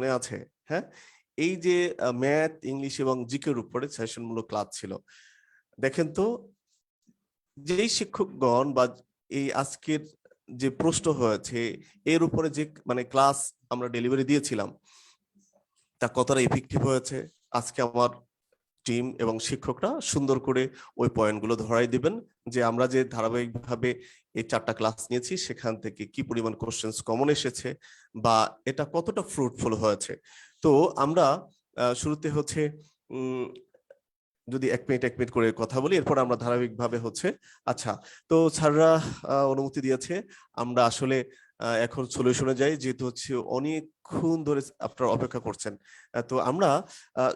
মনে আছে? হ্যাঁ, এই যে ম্যাথ, ইংলিশ এবং জিকের উপরে সেশনমূলক ক্লাস ছিল। দেখেন তো, যেই শিক্ষকগণ বা এই আজকের যে প্রশ্ন হয়েছে এর উপরে যে মানে ক্লাস আমরা ডেলিভারি দিয়েছিলাম, তা কতটা ইফেক্টিভ হয়েছে। আজকে আমার টিম এবং শিক্ষকরা সুন্দর করে ওই পয়েন্টগুলো ধরাই দিবেন যে আমরা যে ধারাবাহিকভাবে এই 4টা ক্লাস নিয়েছি সেখান থেকে কি পরিমাণ কোশ্চেন্স কমন এসেছে বা এটা কতটা ফ্রুটফুল হয়েছে। তো আমরা শুরুতে হচ্ছে যদি 1 মিনিট করে কথা বলি, এরপর আমরা ধারাবাহিকভাবে হচ্ছে। আচ্ছা, তো স্যাররা অনুমতি দিয়েছে, আমরা আসলে এখন সলিউশনে যাই, যেহেতু হচ্ছে অনেকক্ষণ ধরে আপনারা অপেক্ষা করছেন। তো আমরা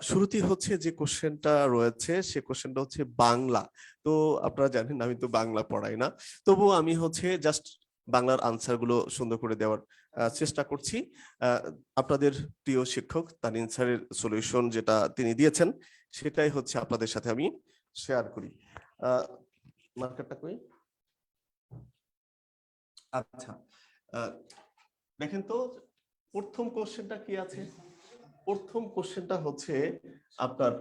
শুরুতেই হচ্ছে যে কোশ্চেনটা রয়েছে সে কোশ্চেনটা হচ্ছে বাংলা। তো আপনারা জানেন আমি তো বাংলা পড়াই না, তবুও আমি হচ্ছে জাস্ট বাংলার আনসার গুলো সুন্দর করে দেওয়ার চেষ্টা করছি। আপনাদের প্রিয় শিক্ষক তানিন স্যারের সলিউশন যেটা তিনি দিয়েছেন সেটাই হচ্ছে আপনাদের সাথে আমি শেয়ার করি। মার্কারটা কই? আচ্ছা, দেখেন তো প্রথম কোশ্চেনটা কি আছে। প্রথম কোশ্চেনটা হচ্ছে আপনার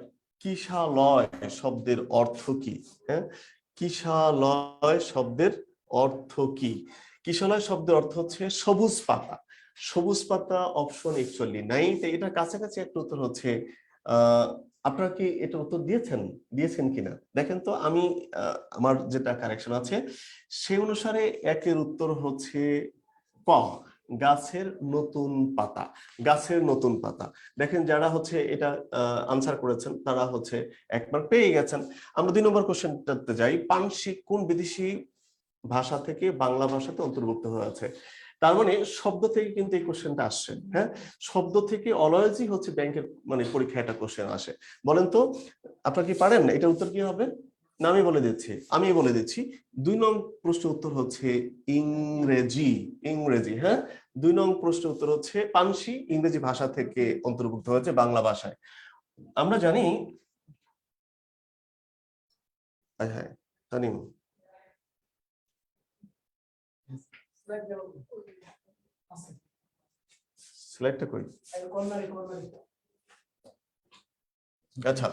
কিশালয় শব্দের অর্থ কি। হ্যাঁ, কিশালয় শব্দের অর্থ কি? কিশালয় শব্দের অর্থ হচ্ছে সবুজ পাতা। সবুজ পাতা অপশন 41 নাই, এটা কাছাকাছি একটা উত্তর হচ্ছে। আপনারা কি এটা উত্তর দিয়েছেন কিনা দেখেন তো। আমি আমার যেটা কারেকশন আছে সেই অনুসারে একের উত্তর হচ্ছে ক, গাছের নতুন পাতা। গাছের নতুন পাতা। দেখেন যারা হচ্ছে এটা আনসার করেছেন তারা হচ্ছে 1 মার্ক পেয়ে গেছেন। আমরা 2 নম্বর কোশ্চেনটাতে যাই। পানসি কোন বিদেশি ভাষা থেকে বাংলা ভাষাতে অন্তর্ভুক্ত হয়েছে? তার মানে শব্দ থেকে কিন্তু এই কোশ্চেনটা আসছে। হ্যাঁ, শব্দ থেকে অলওয়েজই হচ্ছে ব্যাংকের মানে পরীক্ষায় একটা কোশ্চেন আসে। বলেন তো আপনারা কি পারেন? এটার উত্তর কি হবে? না, আমি বলে দিচ্ছি 2 নং প্রশ্ন উত্তর হচ্ছে ইংরেজি। ইংরেজি, হ্যাঁ। 2 নং প্রশ্ন উত্তর হচ্ছে পানসি ইংরেজি ভাষা থেকে অন্তর্ভুক্ত হয়েছে বাংলা ভাষায়। আমরা জানি, হ্যাঁ হ্যাঁ তানিম, স্লাইডটা কই? আচ্ছা,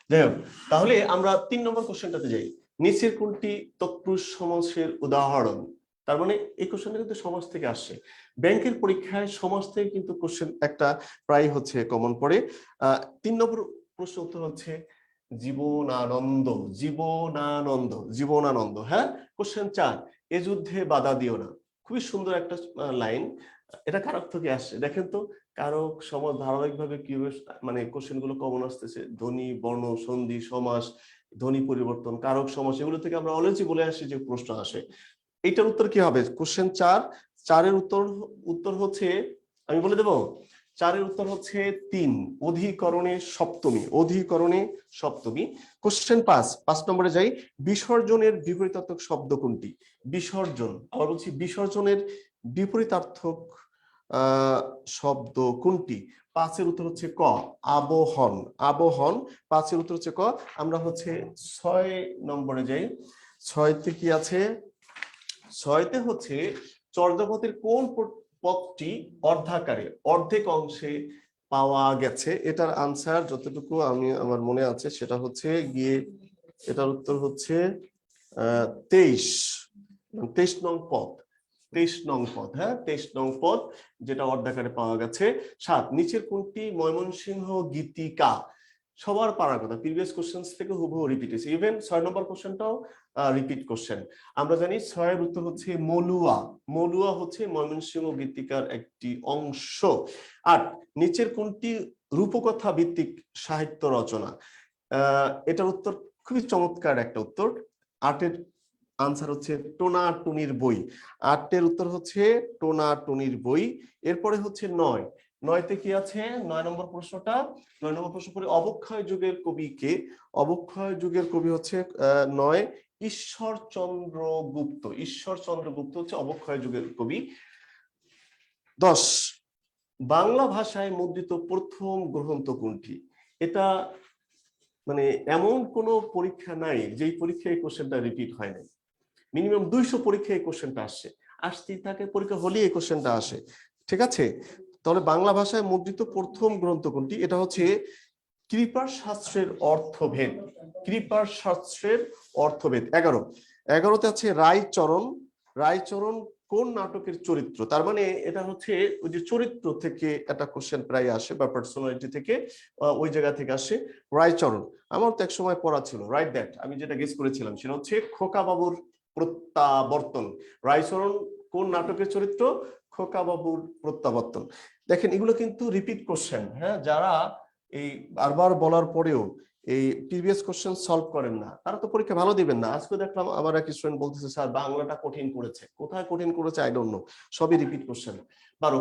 যাই হোক, তাহলে আমরা 3 নম্বর কোশ্চেনটাতে যাই। নিচের কোনটি তৎপুরুষ সমাসের উদাহরণ? তার মানে এই কোশ্চেনটা কিন্তু সমাজ থেকে আসছে। ব্যাংকের পরীক্ষায় সমাজ থেকে কিন্তু কোশ্চেন একটা প্রায় হচ্ছে কমন পড়ে। 3 নম্বর প্রশ্ন উত্তর হচ্ছে জীবনানন্দ। জীবনানন্দ, জীবনানন্দ, হ্যাঁ। কোশ্চেন 4, এ যুদ্ধে বাধা দিও না। খুবই সুন্দর একটা লাইন। এটা কার থেকে আসছে দেখেন তো। কারক সমাস ধারাবাহিকভাবে কিভাবে মানে কোশ্চেন গুলো কমন আসতেছে। ধ্বনি, বর্ণ, সন্ধি, সমাস, ধ্বনি পরিবর্তন, কারক সমাস, এগুলো থেকে আমরা অলরেডি বলে আসছি যে প্রশ্ন আসে। এইটার উত্তর কি হবে? কোশ্চেন 4, 4-এর উত্তর উত্তর হচ্ছে, আমি বলে দেব, 4-এর উত্তর হচ্ছে 3, অধিকরণে সপ্তমী। অধিকরণে সপ্তমী। কোশ্চেন 5, 5 নম্বরে যাই। বিসর্জনের বিপরীতার্থক শব্দ কোনটি? বিসর্জন, আবার বলছি বিসর্জনের বিপরীতার্থক শব্দ কোনটি? 5-এর উত্তর হচ্ছে ক, আবহন। আবহন। 5-এর উত্তর হচ্ছে ক। আমরা হচ্ছে 6 নম্বরে যাই। 6তে কি আছে? 6তে হচ্ছে চর্যাপদের কোন পদটি অর্ধাকারে অর্ধেক অংশে পাওয়া গেছে? এটার আনসার যতটুকু আমি আমার মনে আছে সেটা হচ্ছে গিয়ে, এটার উত্তর হচ্ছে 23, 23 নং পদ। 23 নং পদ, হ্যাঁ, 23 নং পদ যেটা অর্ধাকারে পাওয়া গেছে। 7, নিচের কোনটি ময়মনসিংহ গীতিকা? সবার পারার কথা, প্রিভিয়াস কোশ্চেন থেকে হুবহু রিপিট হয়েছে। ইভেন 6 নম্বর কোশ্চেনটাও রিপিট কোশ্চেন। আমরা জানি 6-এর উত্তর হচ্ছে মলুয়া। মলুয়া হচ্ছে ময়মনসিংহ গীতিকার একটি অংশ। 8, নিচের কোনটি রূপকথা ভিত্তিক সাহিত্য রচনা? এটার উত্তর খুবই চমৎকার একটা উত্তর। 8-এর আনসার হচ্ছে টোনা টুনির বই। 8-এর উত্তর হচ্ছে টোনা টুনির বই। এরপরে হচ্ছে 9, 9তে কি আছে? 9 নম্বর প্রশ্নটা, 9 নম্বর প্রশ্ন পড়ে অবক্ষয় যুগের কবি কে? অবক্ষয় যুগের কবি হচ্ছে 9, ঈশ্বরচন্দ্র গুপ্ত। ঈশ্বরচন্দ্র গুপ্ত হচ্ছে অবক্ষয় যুগের কবি। 10, বাংলা ভাষায় মুদ্রিত প্রথম গ্রন্থ কোনটি? এটা মানে এমন কোন পরীক্ষা নাই যেই পরীক্ষায় এই কোশ্চেনটা রিপিট হয় নাই। মিনিমাম 200 পরীক্ষায় এই কোশ্চেনটা আসছে, আসতেই থাকে, পরীক্ষা হলেই এই কোশ্চেনটা আসে। ঠিক আছে, তাহলে বাংলা ভাষায় মুদ্রিত প্রথম গ্রন্থ কোনটি? এটা হচ্ছে কৃপার শাস্ত্রের অর্থভেদ। কৃপার শাস্ত্রের অর্থভেদ। 11তে আছে রায়চরণ। রায়চরণ কোন নাটকের চরিত্র? তার মানে এটা হচ্ছে ওই যে চরিত্র থেকে একটা কোশ্চেন প্রায় আসে, বা পার্সোনালিটি থেকে, ওই জায়গা থেকে আসে। রায়চরণ আমার তো এক সময় পড়া ছিল, রাইট দ্যাট, আমি যেটা গেস করেছিলাম সেটা হচ্ছে খোকা বাবুর প্রত্যাবর্তন। রায়চরণ কোন নাটকের চরিত্র? খোকা বাবুর প্রত্যাবর্তন। দেখেন এগুলো কিন্তু রিপিট কোশ্চেন, হ্যাঁ, যারা এই বারবার বলার পরেও এই প্রিভিয়াস কোশ্চেন সলভ করেন না তারা তো পরীক্ষা ভালো দিবেন না। আজকে দেখলাম আবার এক স্টুডেন্ট বলতেছে স্যার বাংলাটা কঠিন করেছে। কোথায় কঠিন করেছে আই ডোন্ট নো, সবই রিপিট কোশ্চেন। 12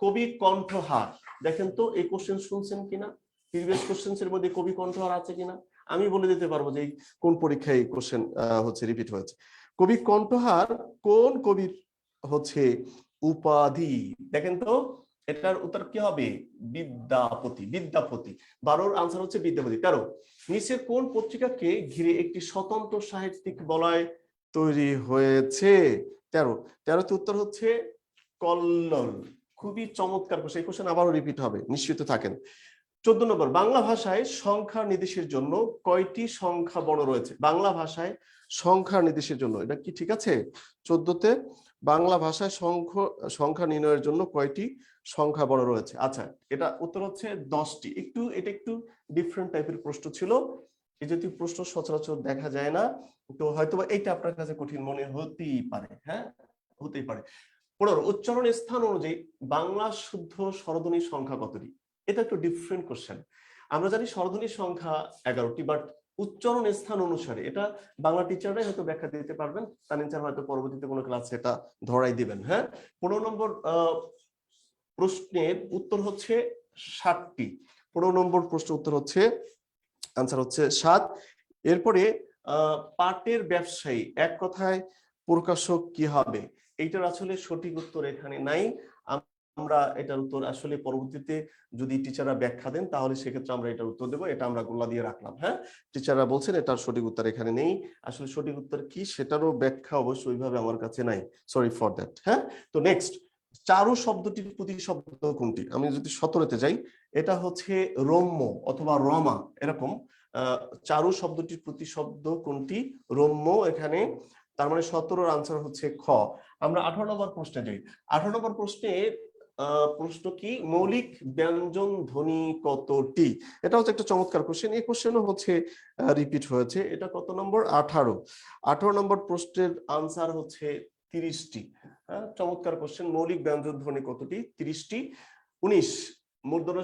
কবি কণ্ঠহার। দেখেন তো এই কোশ্চেন শুনছেন কিনা, প্রিভিয়াস কোশ্চেন এর মধ্যে কবি কণ্ঠহার আছে কিনা? আমি বলে দিতে পারবো যে কোন পরীক্ষায় এই কোশ্চেন হচ্ছে রিপিট হয়েছে। কবি কণ্ঠহার কোন কবির হচ্ছে উপাধি? দেখেন তো এটার উত্তর কি হবে? বিদ্যাপতি। বিদ্যাপতি। 12 আনসার হচ্ছে বিদ্যাপতি। 13 নিচের কোন পত্রিকাকে ঘিরে একটি স্বতন্ত্র সাহিত্যিক বলয় তৈরি হয়েছে? 13তে উত্তর হচ্ছে কল্লোল। খুবই চমৎকার কোশ্চেন, এই কোশ্চেন আবারও রিপিট হবে, নিশ্চিত থাকেন। 14 নম্বর, বাংলা ভাষায় সংখ্যা নির্দেশের জন্য কয়টি সংখ্যা বর্ণ রয়েছে? বাংলা ভাষায় সংখ্যা নির্দেশের জন্য, এটা কি ঠিক আছে? 14তে বাংলা ভাষায় সংখ্যা নির্ণয়ের জন্য কয়টি সংখ্যা বর্ণ রয়েছে? আচ্ছা, এটা উত্তর হচ্ছে 10টি। এটা একটু ডিফারেন্ট টাইপের প্রশ্ন ছিল, এই জাতীয় প্রশ্ন সচরাচর দেখা যায় না, তো হয়তোবা এইটা আপনার কাছে কঠিন মনে হতেই পারে। হ্যাঁ, হতেই পারে। 15 উচ্চারণ স্থান অনুযায়ী বাংলা শুদ্ধ স্বরধ্বনির সংখ্যা কতটি? এটা একটু ডিফারেন্ট কোশ্চেন। আমরা জানি স্বরধ্বনির সংখ্যা 11টি, বাট উচ্চারণ স্থান অনুসারে এটা বাংলা টিচাররাই হয়তো ব্যাখ্যা দিতে পারবেন, তানিন স্যার হয়তো পরবর্তীতে কোনো ক্লাসে এটা ধরাই দিবেন। হ্যাঁ, 15 নম্বর প্রশ্নের উত্তর হচ্ছে 7টি। 15 নম্বর প্রশ্ন উত্তর হচ্ছে আনসার হচ্ছে 7। এরপরে পাটের ব্যবসায়ী, এক কথায় প্রকাশক কি হবে? এইটার আসলে সঠিক উত্তর এখানে নাই। আমরা এটার উত্তর আসলে পরবর্তীতে যদি টিচাররা ব্যাখ্যা দেন তাহলে সেক্ষেত্রে আমরা এটার উত্তর দেবো। এটা আমরা গোল্লা দিয়ে রাখলাম। হ্যাঁ, টিচাররা বলছেন এটার সঠিক উত্তর এখানে নেই। আসলে সঠিক উত্তর কি সেটারও ব্যাখ্যা অবশ্যই ওইভাবে আমার কাছে নাই, সরি ফর দ্যাট। হ্যাঁ, তো নেক্সট, চারু শব্দটির প্রতিশব্দ কোনটি? আমি যদি 17তে যাই, এটা হচ্ছে রম্য অথবা রমা, এরকম। চারু শব্দটির প্রতিশব্দ কোনটি? রম্য এখানে। তার মানে 17-র আনসার হচ্ছে খ। আমরা 18 নম্বর প্রশ্নে যাই। 18 নম্বর প্রশ্নে প্রশ্ন কি? মৌলিক ব্যঞ্জন ধ্বনি কতটি? এটা হচ্ছে একটা চমৎকার কোশ্চেন, এই কোশ্চেনও হচ্ছে রিপিট হয়েছে। এটা কত নম্বর? 18 নম্বর প্রশ্নের আনসার হচ্ছে 30টি। হ্যাঁ, চমৎকার কোশ্চেন। মৌলিক ব্যঞ্জন ধ্বনি কতটি? 30টি। 19 মূর্ধন্য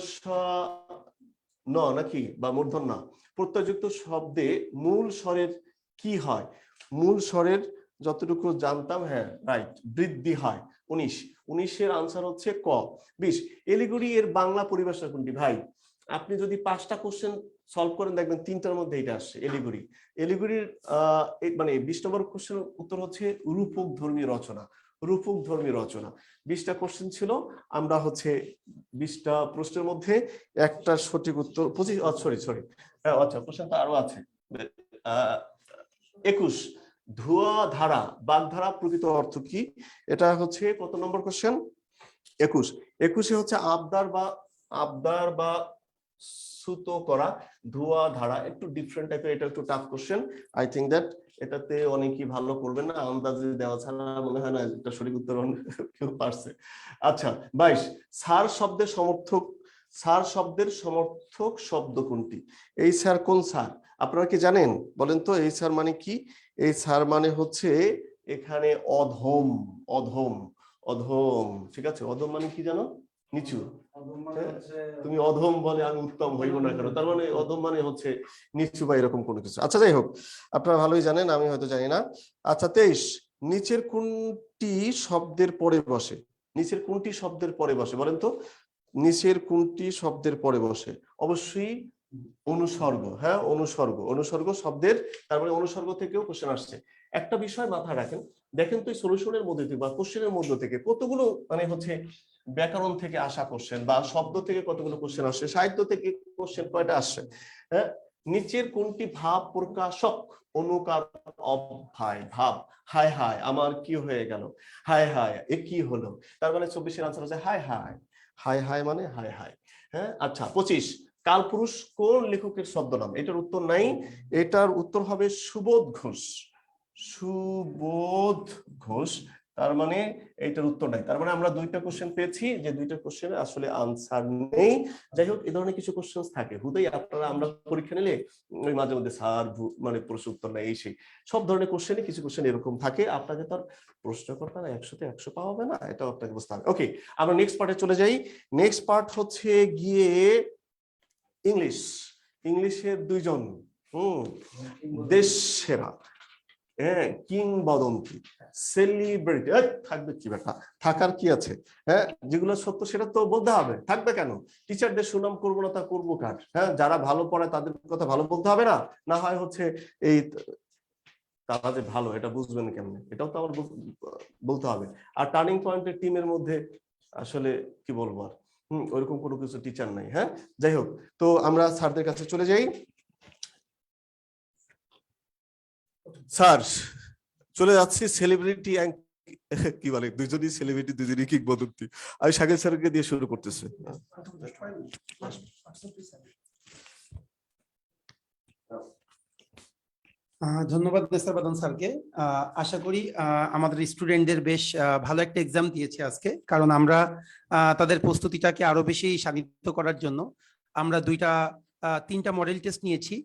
ন নাকি, বা মূর্ধন্য প্রত্যয়যুক্ত শব্দে মূল স্বরের কি হয়? মূল স্বরের যতটুকু জানতাম, হ্যাঁ রাইট, বৃদ্ধি হয়। 19-এর আনসার হচ্ছে ক। 20 এলিগরি এর বাংলা পরিভাষা কোনটি? ভাই আপনি যদি 5টা কোশ্চেন সলভ করেন দেখবেন 3টার মধ্যে এটা আসছে, এলিগরি। এলিগরির মানে 20 নম্বর কোশ্চেন উত্তর হচ্ছে রূপক ধর্মী রচনা। রূপক ধর্মী রচনা। 20টা কোশ্চেন ছিল, আমরা হচ্ছে 20টা প্রশ্নের মধ্যে একটা সঠিক উত্তর 25, সরি আচ্ছা কোশ্চেন তো আরো আছে। 21 ধোঁয়া ধারা বাগধারা প্রকৃত অর্থ কি? এটা হচ্ছে কত নম্বর কোশ্চেন? 21-এ হচ্ছে আবদার বা সুতো করা ধোঁয়া ধারা, একটু ডিফারেন্ট টাইপের, এটা একটু tough question. I think that এটাতে অনেকেই ভালো করবেন না, আন্দাজে দেওয়া ছাড়া মনে হয় না এটা সঠিক উত্তর কেউ পারছে। আচ্ছা 22 সার শব্দের সমর্থক শব্দ কোনটি? এই স্যার কোন স্যার আপনারা কি জানেন? বলেন তো এই স্যার মানে কি? এই স্যার মানে হচ্ছে এখানে অধম। অধম, অধম, ঠিক আছে। অধম মানে কি জানো? নিচু। তুমি অধম বলে আমি উত্তম হইব না কেন, তার মানে অধম মানে হচ্ছে নিচু বা এরকম কোনো কিছু। আচ্ছা যাই হোক, আপনারা ভালোই জানেন, আমি হয়তো জানি না। আচ্ছা 23 নিচের কোনটি শব্দের পরে বসে? নিচের কোনটি শব্দের পরে বসে বলেন তো? নিচের কোনটি শব্দের পরে বসে? অবশ্যই অনুসর্গ। হ্যাঁ, অনুসর্গ শব্দের, তারপরে অনুসর্গ থেকেও কোশ্চেন আসছে। একটা বিষয় মাথায় রাখেন, দেখেন তো এই সলিউশনের মধ্যে থেকে বা কোশ্চেনের মধ্যে থেকে কতগুলো মানে হচ্ছে ব্যাকরণ থেকে আসা কোশ্চেন, বা শব্দ থেকে কতগুলো কোশ্চেন আসছে, সাহিত্য থেকে কোশ্চেন কয়টা আসছে। হ্যাঁ, নিচের কোনটি ভাব প্রকাশক? অনুকার অভ্যায় ভাব। হায় হায় আমার কি হয়ে গেল, হায় হায় এ কি হলো, তার মানে 24-এর আনসার হচ্ছে হায় হায়। হাই হাই মানে হাই হাই। হ্যাঁ, আচ্ছা 25, কালপুরুষ কোন লেখকের ছদ্মনাম? এটার উত্তর নাই, এটার উত্তর হবে সুবোধ ঘোষ। সুবোধ ঘোষ। তার মানে এইটার উত্তর নাই। তার মানে আমরা দুইটা কোশ্চেন পেয়েছি, যে দুইটা কোশ্চেনে আসলে আনসার নেই। যাই হোক, এই ধরনের কিছু কোশ্চেন থাকে হুদাই, আপনারা আমরা পরীক্ষা নিলে ওই মাঝে মধ্যে স্যার মানে প্রশ্ন উত্তর নাই এই সেই সব ধরনের কোশ্চেনে কিছু কোশ্চেন এরকম থাকে। আপনাকে তো আর প্রশ্নকর্তারা 100-তে 100 পাওয়া হবে না, এটাও আপনাকে বুঝতে হবে। ওকে, আমরা নেক্সট পার্টে চলে যাই। নেক্সট পার্ট হচ্ছে গিয়ে ইংলিশ। ইংলিশের দুইজন দেশ সেরা, হ্যাঁ, কিংবদন্তি, সেলিব্রিটি থাকবে কি ব্যাপার, থাকার কি আছে? হ্যাঁ, যেগুলো সত্য সেটা তো বলতে হবে, থাকবে কেন? টিচারদের সুনাম করবো না তা করবো কার? হ্যাঁ, যারা ভালো পড়ায় তাদের কথা ভালো বলতে হবে না? না হয় হচ্ছে এই তারা যে ভালো এটা বুঝবেন কেমনে, এটাও তো আমার বলতে হবে। আর টার্নিং পয়েন্টের টিমের মধ্যে আসলে কি বলবো আর, ওইরকম কোনো কিছু টিচার নাই। হ্যাঁ, যাই হোক, তো আমরা স্যারদের কাছে চলে যাই। স্যার, চলে যাচ্ছি সেলিব্রিটি কি বলে, দুজনই সেলিব্রিটি, দুজনই কিংবদন্তি। আমি শাকিল স্যারকে দিয়ে শুরু করতেছি। ধন্যবাদ নেসার বাদন স্যারকে। আশা করি আমাদের স্টুডেন্টদের বেশ ভালো একটা এক্সাম দিয়েছে আজকে, কারণ আমরা তাদের প্রস্তুতিটাকে আরো বেশি শানিত করার জন্য আমরা তিনটা মডেল টেস্ট নিয়েছি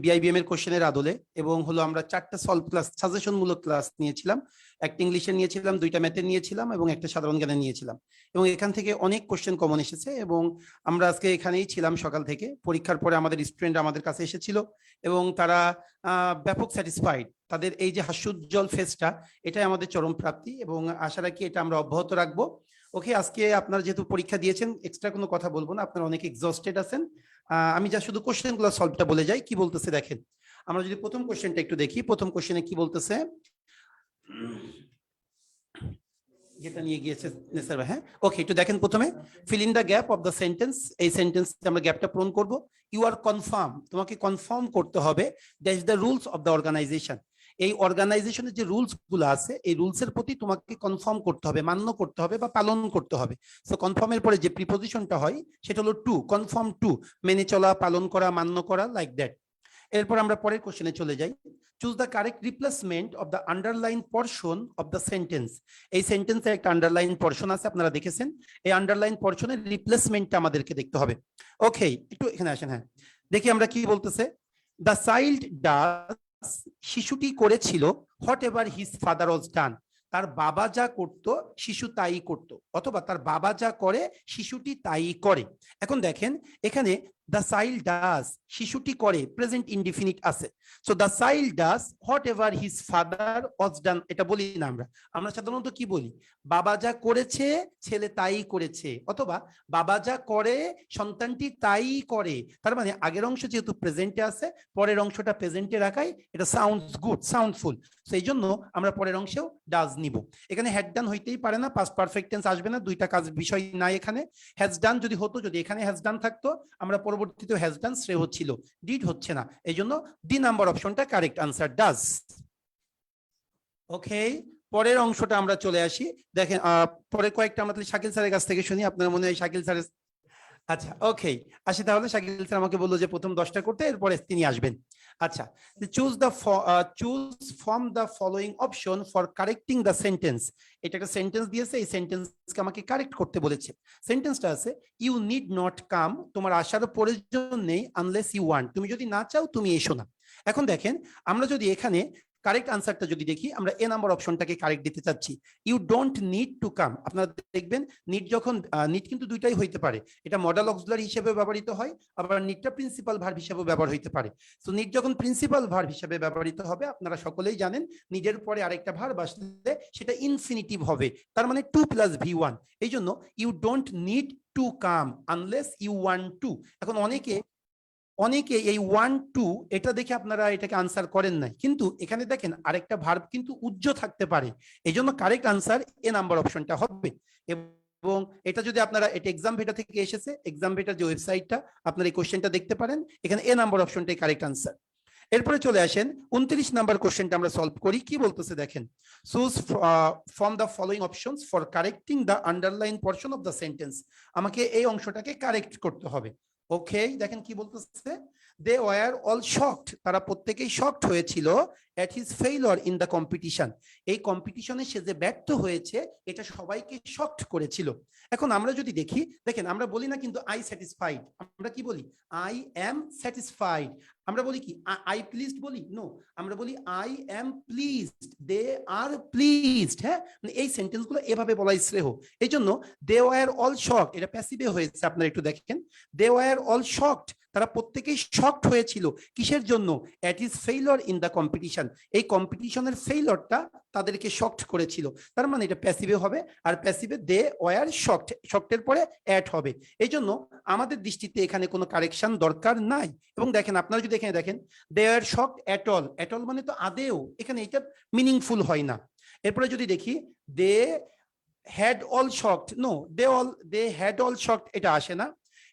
বিআইবিএম এর কোশ্চেনের আদলে, এবং হলো আমরা 4টা সলভ ক্লাস, সাজেশনমূলক ক্লাস নিয়েছিলাম। একটা ইংলিশে নিয়েছিলাম, 2টা ম্যাথে নিয়েছিলাম, এবং একটা সাধারণ জ্ঞানে নিয়েছিলাম। এবং এখান থেকে অনেক কোশ্চেন কমন এসেছে, এবং আমরা আজকে এখানেই ছিলাম সকাল থেকে। পরীক্ষার পরে আমাদের স্টুডেন্ট আমাদের কাছে এসেছিল, এবং তারা ব্যাপক স্যাটিসফাইড। তাদের এই যে হাস্যোজ্জ্বল ফেসটা, এটাই আমাদের চরম প্রাপ্তি, এবং আশা রাখি এটা আমরা অব্যাহত রাখবো। ওকে, আজকে আপনারা যেহেতু পরীক্ষা দিয়েছেন, এক্সট্রা কোনো কথা বলবো না, আপনারা অনেক এক্সস্টেড আছেন। আমি যা শুধু কোশ্চেনগুলো সলভটা বলে যাই কি বলতেছে দেখেন। আমরা যদি প্রথম কোশ্চেনটা একটু দেখি, প্রথম কোশ্চেনে কি বলতেছে, যেটা নিয়ে গিয়েছে নেসার ভাই। হ্যাঁ, ওকে, একটু দেখেন প্রথমে, fill in the gap of the sentence. এই সেন্টেন্স আমরা গ্যাপটা পূরণ করব। ইউ আর কনফার্ম, তোমাকে কনফার্ম করতে হবে that's the rules of the organisation. এই অর্গানাইজেশনের যে রুলস গুলো আছে, এই রুলস এর প্রতি তোমাকে কনফার্ম করতে হবে, মান্য করতে হবে বা পালন করতে হবে। সো কনফার্মের পরে যে প্রিপোজিশনটা হয় সেটা হলো টু, কনফার্ম টু, মেনে চলা, পালন করা, মান্য করা, লাইক দ্যাট। এরপর আমরা পরের কোশ্চেনে চলে যাই। Choose the correct replacement of the underline portion of the sentence. এই সেন্টেন্সে একটা আন্ডারলাইন পোরশন আছে, আপনারা দেখেছেন। এই আন্ডারলাইন পোরশনের রিপ্লেসমেন্টটা আমাদেরকে দেখতে হবে। ওকে, একটু এখানে আসেন। হ্যাঁ, দেখি আমরা কি বলতেছে। দ্য চাইল্ড ডাজ, শিশুটি করেছিল, whatever his father was done, তার বাবা যা করত শিশু তাই করত, অথবা তার বাবা যা করে শিশুটি তাই করে। এখন দেখেন এখানে দ্য চাইল্ড ডাজ, শিশুটি করে, প্রেজেন্ট ইনডিফিনিট আছে। So the child does whatever his father was done, এটা বলি না আমরা। আমরা সাধারণত কি বলি, বাবা যা করেছে ছেলে তাই করেছে, অথবা বাবা যা করে সন্তানটি তাই করে। তার মানে আগের অংশ যেহেতু প্রেজেন্টে আছে, পরের অংশটা প্রেজেন্টে রাখাই এটা সাউন্ডস গুড, সাউন্ডফুল। সেই জন্য আমরা পরের অংশেও ডাজ নিব। এখানে হ্যাড ডান হইতেই পারে না, পাস্ট পারফেক্ট টেন্স আসবে না, দুইটা কাজ বিষয় নাই এখানে। হ্যাজ ডান যদি হতো, যদি এখানে হ্যাজ ডান থাকতো, আমরা পরবর্তীতে হ্যাজ ডান শ্রেয় হচ্ছিল, ডিড হচ্ছে না। এই জন্য ডি নাম্বার অপশনটা কারেক্ট আনসার, ডাজ। ওকে, পরের অংশটা আমরা চলে আসি। দেখেন পরের কয়েকটা আমরা শাকিল স্যারের কাছ থেকে শুনি। আপনার মনে হয় শাকিল স্যারের, আচ্ছা ওকে আসি তাহলে। শাকিল স্যার আমাকে বললো যে প্রথম 10টা করতে, এরপরে তিনি আসবেন। আচ্ছা, choose from the following option for correcting the sentence. এটা একটা সেন্টেন্স দিয়েছে, এই সেন্টেন্সকে আমাকে কারেক্ট করতে বলেছে। সেন্টেন্সটা আছে, ইউ নিড নট কাম, তোমার আসার প্রয়োজন নেই, আনলেস ইউ ওয়ান্ট, তুমি যদি না চাও তুমি এসো না। এখন দেখেন, আমরা যদি এখানে কারেক্ট আনসারটা যদি দেখি, আমরা এ নাম্বার অপশনটাকে কারেক্ট দিতে চাচ্ছি। You don't need to come, আপনারা দেখবেন নিড যখন, নিড কিন্তু দুইটাই হইতে পারে, এটা মডেল অক্সিলারি হিসেবে ব্যবহৃত হয়, আবার নিডটা প্রিন্সিপাল ভার্ব হিসেবে ব্যবহার হইতে পারে। তো নিড যখন প্রিন্সিপাল ভার্ব হিসেবে ব্যবহৃত হবে, আপনারা সকলেই জানেন নিডের পরে আরেকটা ভার্ব আসলে সেটা ইনফিনিটিভ হবে, তার মানে 2 + V1। এই জন্য you don't need to come unless you want to. এখন অনেকে এই 1 2 এটা দেখে আপনারা এটাকে আনসার করেন নাই, কিন্তু এখানে দেখেন আরেকটা ভার্ব কিন্তু উজ্জ থাকতে পারে। এই জন্য কারেক্ট আনসার এ নাম্বার অপশনটা হবে। এবং এটা যদি আপনারা, এটা এক্সাম ভেটা থেকে এসেছে, এক্সাম ভেটার যে ওয়েবসাইটটা, আপনারা এই কোশ্চেনটা দেখতে পারেন, এখানে এ নাম্বার অপশনটাই কারেক্ট আনসার। এরপরে চলে আসেন 29 নাম্বার কোশ্চেনটা আমরা সলভ করি। কি বলতেছে দেখেন, choose from the following options for correcting the underline portion of the sentence. আমাকে এই অংশটাকে কারেক্ট করতে হবে। ওকে, দেখেন কি বলতেছে, দে ওয়ার অল শকড, তারা প্রত্যেকেই শকড হয়েছিল এট his failure in the competition, এই কম্পিটিশনে সে যে ব্যর্থ হয়েছে এটা সবাইকে শকড করেছিল। এখন আমরা যদি দেখি, দেখেন আমরা বলি না কিন্তু আই স্যাটিসফাইড, আমরা কি বলি আই এম স্যাটিসফাইড। আমরা বলি কি আই প্লিজড বলি? নো, আমরা বলি I am pleased, they are pleased. হ্যাঁ, মানে এই সেন্টেন্সগুলো এভাবে বলাই শ্রেয়। এই জন্য দে ওয়ার অল শকড, এটা প্যাসিভে হয়েছে, আপনারা একটু দেখেন, দে ওয়ার অল শকড, তারা প্রত্যেকেই শকড হয়েছিল কিসের জন্য? It is failure in the competition, এই কম্পিটিশনের ফেইলিওরটা তাদেরকে শকড করেছিল। তার মানে এটা প্যাসিভে হবে, আর প্যাসিভে দে ওয়ার শকড, শকডের পরে অ্যাট হবে। এই জন্য আমাদের দৃষ্টিতে এখানে কোনো কারেকশন দরকার নাই। এবং দেখেন আপনারা যদি এখানে দেখেন, they are shocked at all, at all মানে তো আদেও, এখানে এটা মিনিংফুল হয় না। এরপরে যদি দেখি they had all shocked, no, they had all shocked, এটা আসে না।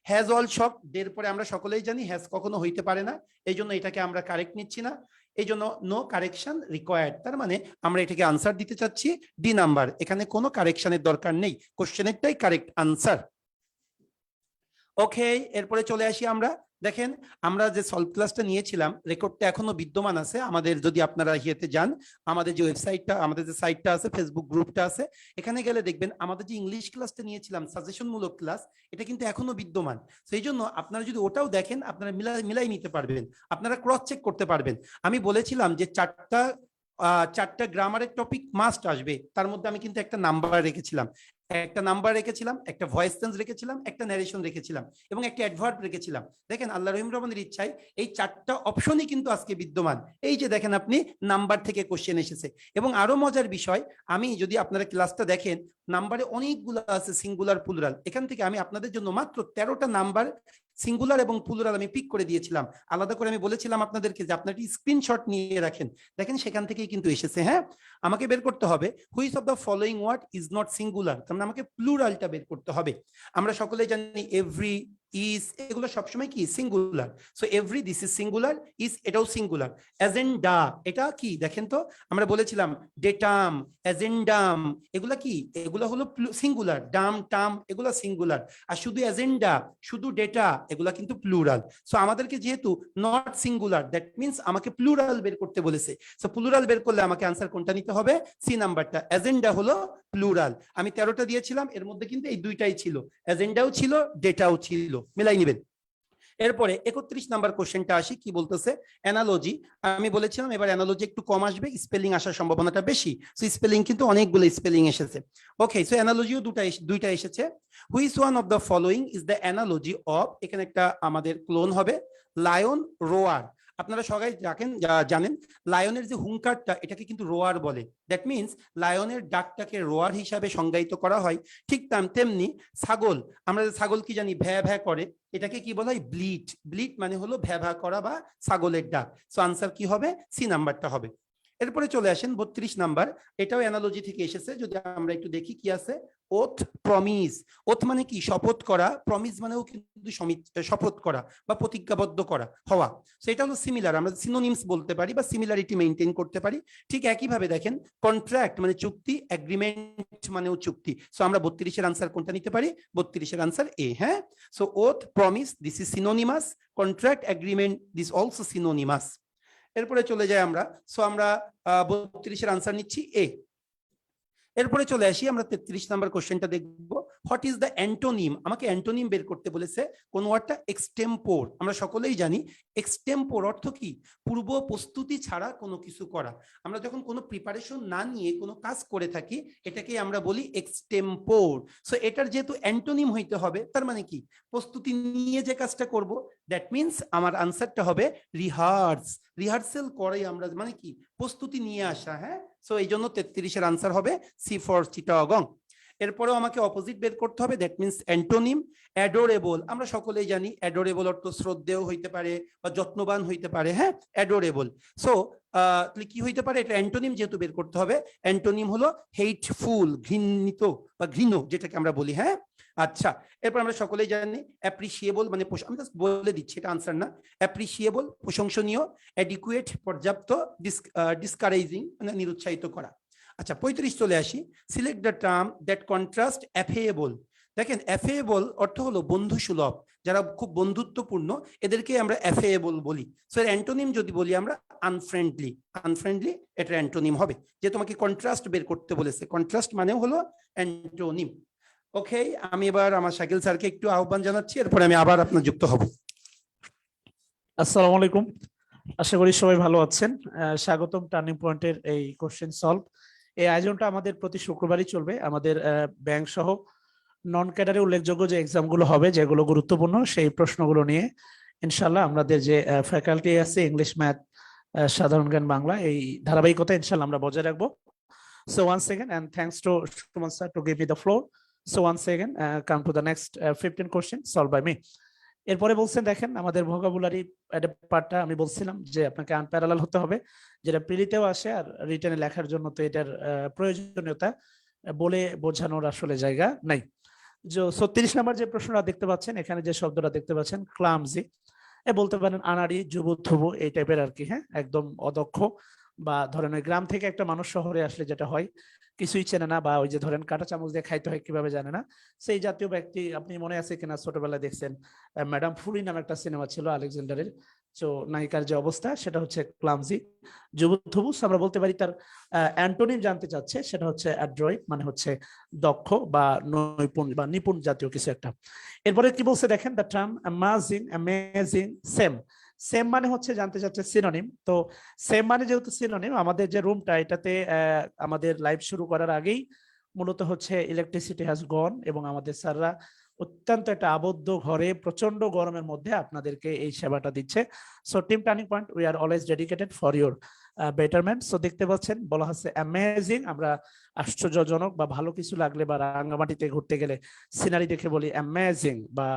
হ্যাজ অল শকড, দের পরে আমরা সকলেই জানি হ্যাজ কখনো হইতে পারে না, এই জন্য এটাকে আমরা কারেক্ট নিচ্ছি না, এই জন্য নো কারেকশন রিকোয়ার্ড। তার মানে আমরা এটাকে আনসার দিতে চাচ্ছি ডি নাম্বার, এখানে কোনো কারেকশনের দরকার নেই, কোশ্চেনেরটাই কারেক্ট আনসার। ওকে, এরপরে চলে আসি আমরা, দেখেন আমরা যে সলভ ক্লাসটা নিয়েছিলাম রেকর্ডটা এখনো বিদ্যমান আছে আমাদের, যদি আপনারা ইয়েতে যান, আমাদের যে ওয়েবসাইটটা, আমাদের যে সাইটটা আছে, ফেসবুক গ্রুপটা আছে, এখানে গেলে দেখবেন আমাদের যে ইংলিশ ক্লাসটা নিয়েছিলাম সাজেশনমূলক ক্লাস, এটা কিন্তু এখনো বিদ্যমান। সেই জন্য আপনারা যদি ওটাও দেখেন, আপনারা মিলাই নিতে পারবেন, আপনারা ক্রস চেক করতে পারবেন। আমি বলেছিলাম যে চারটা গ্রামারের টপিক মাস্ট আসবে, তার মধ্যে আমি কিন্তু একটা নাম্বার রেখেছিলাম, একটা ভয়েস চেঞ্জ রেখেছিলাম, একটা ন্যারেশন রেখেছিলাম, এবং একটা অ্যাডভার্ব রেখেছিলাম। দেখেন আল্লাহ রহিম রহমানের ইচ্ছায় এই চারটা অপশনই কিন্তু আজকে বিদ্যমান। এই যে দেখেন আপনি নাম্বার থেকে কোশ্চেন এসেছে, এবং আরো মজার বিষয়, আমি যদি আপনারা ক্লাসটা দেখেন, নাম্বারে অনেকগুলো আছে সিঙ্গুলার প্লুরাল, এখান থেকে আমি আপনাদের জন্য মাত্র 13টা নাম্বার সিঙ্গুলার এবং প্লুরাল আমি পিক করে দিয়েছিলাম। আলাদা করে আমি বলেছিলাম আপনাদেরকে যে আপনারা স্ক্রিনশট নিয়ে রাখেন, দেখেন সেখান থেকেই কিন্তু এসেছে। হ্যাঁ, আমাকে বের করতে হবে which of the following word is not singular, তার মানে আমাকে প্লুরালটা বের করতে হবে। আমরা সকলে জানি এভরি, ইজ, এগুলো সবসময় কি singular, so every this is singular, is এটাও সিঙ্গুলার। এজেন্ডা এটা কি দেখেন তো, আমরা বলেছিলাম ডেটাম, এজেন্ডাম, এগুলা কি, এগুলো হলো সিঙ্গুলার, ডাম টাম এগুলো সিঙ্গুলার, আর শুধু এজেন্ডা, শুধু ডেটা, এগুলা কিন্তু প্লুরাল। সো আমাদেরকে যেহেতু নট সিঙ্গুলার, দ্যাট মিন্স আমাকে প্লুরাল বের করতে বলেছে। সো প্লুরাল বের করলে আমাকে আনসার কোনটা নিতে হবে? সি নাম্বারটা, এজেন্ডা হলো প্লুরাল। আমি 13টা দিয়েছিলাম, এর মধ্যে কিন্তু এই দুইটাই ছিল, এজেন্ডাও ছিল, ডেটাও ছিল, মিলাই নিবেন। এরপরে 31 নাম্বার কোশ্চেনটা আসি, কি বলতেছে? অ্যানালজি। আমি বলেছিলাম এবার অ্যানালজি একটু কম আসবে, স্পেলিং আসার সম্ভাবনাটা বেশি, সো স্পেলিং কিন্তু অনেকগুলো স্পেলিং এসেছে। ওকে, সো অ্যানালজিও দুইটা এসেছে। Which one of the following is the analogy of, এখানে একটা আমাদের ক্লোন হবে, লায়ন রোয়ার। আপনারা সবাই জানেন লায়নের যে হুঙ্কারটা, এটাকে কিন্তু রোয়ার বলে, দ্যাট মিন্স লায়নের ডাকটাকে রোয়ার হিসাবে সংজ্ঞায়িত করা হয়। ঠিক তেমনি ছাগল, আমরা ছাগল কি জানি ভ্যা ভ্যা করে, এটাকে কি বলা হয়? ব্লিট। ব্লিট মানে হলো ভ্যা ভ্যা করা বা ছাগলের ডাক। সো আনসার কি হবে? সি নাম্বারটা হবে। এরপরে চলে আসেন 32 নাম্বার, এটাও অ্যানালজি থেকে এসেছে, যদি আমরা একটু দেখি কি আছে। Oath, promise. ওথ মানে কি? শপথ করা। প্রমিস মানেও কিন্তু শপথ করা বা প্রতিজ্ঞাবদ্ধ করা হওয়া। সেটা হলো সিমিলার, আমরা সিনোনিমস বলতে পারি বা সিমিলারিটি মেইনটেইন করতে পারি। ঠিক একইভাবে দেখেন কন্ট্রাক্ট মানে চুক্তি, এগ্রিমেন্ট মানেও চুক্তি। সো আমরা 32-এর আনসার কোনটা নিতে পারি? 32-এর আনসার এ। হ্যাঁ, so oath, promise, this is synonymous, contract, agreement, this also synonymous. এরপরে চলে যাই আমরা, সো আমরা 32-এর আনসার নিচ্ছি এ। এরপরে চলে আসি আমরা 33 নাম্বার কোশ্চেনটা দেখব। What is the antonym? আমাকে অ্যান্টোনিম বের করতে বলেছে। কোন ওয়ার্ডটা? এক্সটেম্পোর। আমরা সকলেই জানি এক্সটেম্পোর অর্থ কি? পূর্ব প্রস্তুতি ছাড়া কোনো কিছু করা। আমরা যখন কোনো প্রিপারেশন না নিয়ে কোনো কাজ করে থাকি, এটাকে আমরা বলি এক্সটেম্পোর। সো এটার যেহেতু অ্যান্টোনিম হইতে হবে, তার মানে কি? প্রস্তুতি নিয়ে যে কাজটা করব, দ্যাট মিন্স আমার আনসারটা হবে রিহার্স। রিহার্সেল করে আমরা, মানে কি? প্রস্তুতি নিয়ে আসা। হ্যাঁ, সো এই জন্য 33-এর আনসার হবে সি ফর চিটাগং। এরপরেও আমাকে অপোজিট বের করতে হবে, দ্যাট মিন্স অ্যান্টোনিম। অ্যাডোরেবল, আমরা সকলেই জানি অ্যাডোরেবল অর্থ শ্রদ্ধেয় হইতে পারে বা যত্নবান হইতে পারে। হ্যাঁ, অ্যাডোরেবল। সো কি হইতে পারে? এটা অ্যান্টোনিম যেহেতু বের করতে হবে, অ্যান্টোনিম হলো হেটফুল, ঘৃণিত বা ঘৃণ, যেটাকে আমরা বলি। হ্যাঁ, আচ্ছা, এরপর আমরা সকলেই জানি অ্যাপ্রিসিয়েবল মানে আমি জাস্ট বলে দিচ্ছি, এটা আনসার না। অ্যাপ্রিসিয়েবল প্রশংসনীয়, অ্যাডিকুয়েট পর্যাপ্ত, ডিসকারেজিং মানে নিরুৎসাহিত করা। আচ্ছা 35 চলে আসি। Select the term that contrast affable. দেখেন অ্যাফেয়েবল অর্থ হলো বন্ধু সুলভ, যারা খুব বন্ধুত্বপূর্ণ এদেরকে আমরা অ্যাফেয়েবল বলি। সো এর অ্যান্টোনিম যদি বলি আমরা আনফ্রেন্ডলি, আনফ্রেন্ডলি এটা অ্যান্টোনিম হবে। যে তোমাকে কন্ট্রাস্ট বের করতে বলেছে, কন্ট্রাস্ট মানে হলো অ্যান্টোনিম। ওকে, আমি এবার আমার শাকিল স্যারকে একটু আহ্বান জানাচ্ছি, এরপরে আমি আবার আপনার যুক্ত হব। আসসালামু আলাইকুম, আশা করি সবাই ভালো আছেন। স্বাগতম টার্নিং পয়েন্টের এই কোশ্চেন সলভ। এই আয়োজনটা আমাদের প্রতি শুক্রবারই চলবে। আমাদের ব্যাংক সহ নন ক্যাডারে উল্লেখযোগ্য যে এক্সামগুলো হবে, যেগুলো গুরুত্বপূর্ণ সেই প্রশ্নগুলো নিয়ে ইনশাল্লাহ আমাদের যে ফ্যাকাল্টি আছে ইংলিশ, ম্যাথ, সাধারণ জ্ঞান, বাংলা, এই ধারাবাহিকতা ইনশাল্লাহ আমরা বজায় রাখবো। So once again, and thanks to Shubhaman sir to give me the floor. So once again, come to the next 15 questions solved by me. এরপরে বলছেন দেখেন আমাদের ভোকাবুলারি পার্টটা আমি বলছিলাম যে আপনাকে আনপ্যারালাল হতে হবে, যেটা প্রিলিতেও আসে আর রিটেনে লেখার জন্য তো এটার প্রয়োজনীয়তা বলে বোঝানোর আসলে জায়গা নাই। যে 36 নম্বর যে প্রশ্নটা দেখতে পাচ্ছেন, এখানে যে শব্দটা দেখতে পাচ্ছেন ক্লামজি, বলতে পারেন আনাড়ি, যুবথুবু এই টাইপের আর কি। হ্যাঁ, একদম অদক্ষ, বা ধরেন ওই গ্রাম থেকে একটা মানুষ শহরে আসলে যেটা হয় কিছুই চেনে না, বা ওই যে ধরেন কাঁটা চামচ দিয়ে খাইতে হয় কিভাবে জানে না, সেই জাতীয় ব্যক্তি। আপনি মনে আছে কিনা ছোটবেলায় দেখছেন ম্যাডাম ফুরি নামে একটা সিনেমা ছিল আলেকজান্ডারের, তো নায়িকার যে অবস্থা সেটা হচ্ছে ক্লামজি। যুবথুবুস আমরা বলতে পারি তার অ্যান্টোনিম জানতে চাচ্ছে, সেটা হচ্ছে অ্যাড্রয়েট মানে হচ্ছে দক্ষ বা নৈপুণ বা নিপুণ জাতীয় কিছু একটা। এরপরে কি বলছে দেখেন, the term amazing, amazing, same. Same মানে হচ্ছে জানতে চাচ্ছে সিনোনিম। তো সেম মানে যেহেতু সিনোনিম, আমাদের যে রুমটা এটাতে আমাদের লাইভ শুরু করার আগেই মূলত হচ্ছে ইলেকট্রিসিটি হ্যাজ গন, এবং আমাদের স্যাররা অত্যন্ত একটা আবদ্ধ ঘরে প্রচন্ড গরমের মধ্যে আপনাদেরকে এই সেবাটা দিচ্ছে। So team turning point we are always dedicated for your betterment. So দেখতে পাচ্ছেন বলা হচ্ছে অ্যামেজিং, আমরা আশ্চর্যজনক বা ভালো কিছু লাগলে বা রাঙ্গামাটিতে ঘুরতে গেলে সিনারি দেখে বলি অ্যামেজিং, বা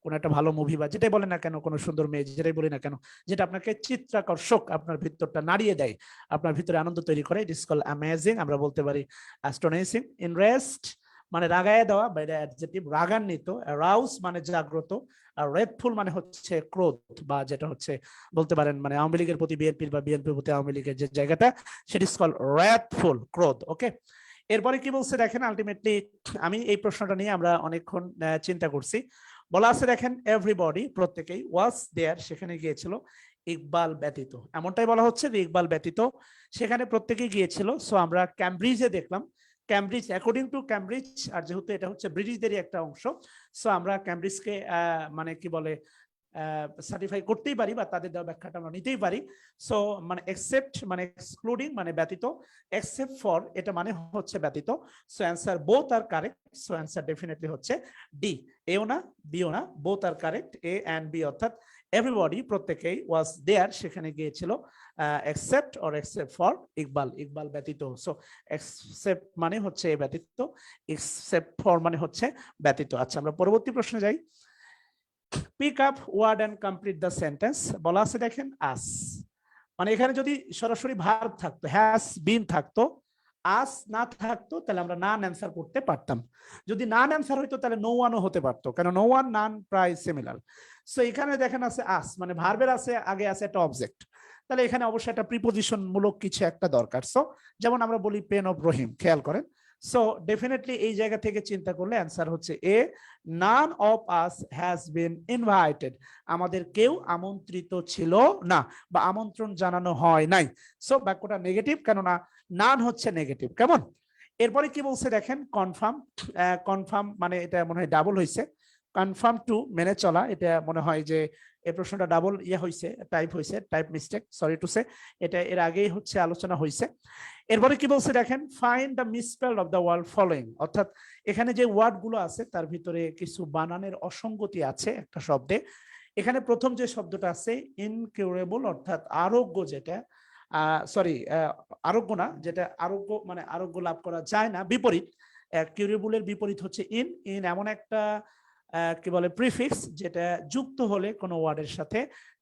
কোন একটা ভালো মুভি বা যেটাই বলে না কেন, কোনো সুন্দর মেয়ে যেটাই বলি না কেন, যেটা আপনাকে চিত্তাকর্ষক, আপনার ভিতরটা নাড়িয়ে দেয়, আপনার ভিতরে আনন্দ তৈরি করে, ইট ইজ কল্ড অ্যামেজিং। আমরা বলতে পারি অ্যাস্টোনিশিং। ইনরেস্ট মানে রাগায় দেওয়া বা এটা অ্যাডজেক্টিভ, রাগান্বিত। অ্যারাউজ মানে জাগ্রত। আর রেডফুল মানে হচ্ছে ক্রোধ, বা যেটা হচ্ছে বলতে পারেন মানে আওয়ামী লীগের প্রতি বিএনপির বা বিএনপির প্রতি আওয়ামী লীগের যে জায়গাটা, সেটা ইজ কল্ড রেডফুল, ক্রোধ। ওকে, এরপরে কি বলছে দেখেন, আলটিমেটলি আমি এই প্রশ্নটা নিয়ে আমরা অনেকক্ষণ চিন্তা করছি। বলা আছে দেখেন এভরিবডি, প্রত্যেকেই, ওয়াজ দেয়ার সেখানে গিয়েছিল, ইকবাল ব্যতীত। এমনটাই বলা হচ্ছে যে ইকবাল ব্যতীত সেখানে প্রত্যেকেই গিয়েছিল। সো আমরা ক্যামব্রিজে দেখলাম, ক্যামব্রিজ অ্যাকর্ডিং টু ক্যামব্রিজ, আর যেহেতু এটা হচ্ছে ব্রিটিশদেরই একটা অংশ, সো আমরা ক্যামব্রিজকে মানে কি বলে সার্টিফাই করতেই পারি, বা তাদের দেওয়া ব্যাখ্যাটা আমরা নিতেই পারি। সো মানে এক্সেপ্ট মানে এক্সক্লুডিং মানে ব্যতীত, এক্সেপ্ট ফর এটা মানে হচ্ছে ব্যতীত। So answer both are correct. So answer definitely হচ্ছে ডি, এও না বিও না, both are correct, A and B. অর্থাৎ এভরিবডি প্রত্যেকেই, ওয়াজ দেয়ার সেখানে গিয়েছিল, except or except for Iqbal, Iqbal ব্যতীত। সো এক্সেপ্ট মানে হচ্ছে ব্যতীত, এক্সেপ্ট ফর মানে হচ্ছে ব্যতীত। আচ্ছা আমরা পরবর্তী প্রশ্নে যাই। Pick up word and complete the sentence. বলা আছে দেখেন আস, মানে এখানে যদি সরাসরি ভার্ব থাকতো, হ্যাজ বিন থাকতো, আস না থাকতো, তাহলে আমরা নান অ্যান্সার করতে পারতাম। যদি নান অ্যান্সার হইতো তাহলে নো ওয়ানও হতে পারতো, কারণ নো ওয়ান নান প্রায় সিমিলার। সো এখানে দেখেন আছে আস, মানে ভার্বের আছে আগে আছে একটা অবজেক্ট, তাহলে এখানে অবশ্যই একটা প্রিপোজিশন মূলক কিছু একটা দরকার। সো যেমন আমরা বলি পেন অফ রহিম, খেয়াল করেন। সো ডেফিনেটলি এই জায়গা থেকে চিন্তা করলে অ্যান্সার হচ্ছে A, none of us has been invited, আমাদের কেউ আমন্ত্রিত ছিল না বা আমন্ত্রণ জানানো হয় নাই। সো বাক্যটা নেগেটিভ, কেননা নান হচ্ছে নেগেটিভ। কেমন? এরপরে কি বলছে দেখেন, কনফার্ম। কনফার্ম মানে এটা মনে হয় ডাবল হয়েছে, কনফার্ম টু মেনে চলা, এটা মনে হয় যে এই প্রশ্নটা ডাবল হয়েছে, type mistake, sorry to say, এটা এর আগেই হচ্ছে আলোচনা হয়েছে। এরপরে কি বলছে দেখেন, find the misspell of the word following, অর্থাৎ এখানে যে ওয়ার্ড গুলো আছে তার ভিতরে কিছু বানানের অসঙ্গতি আছে একটা শব্দে। এখানে প্রথম যে শব্দটা আছে ইনকিউরেবল, অর্থাৎ আরোগ্য, যেটা সরি আরোগ্য না, যেটা আরোগ্য মানে আরোগ্য লাভ করা যায় না, বিপরীত। কিউরেবলের বিপরীত হচ্ছে ইন। ইন এমন একটা কি বলে প্রিফিক্স, যেটা যুক্ত হলে কোনো ওয়ার্ডের সাথে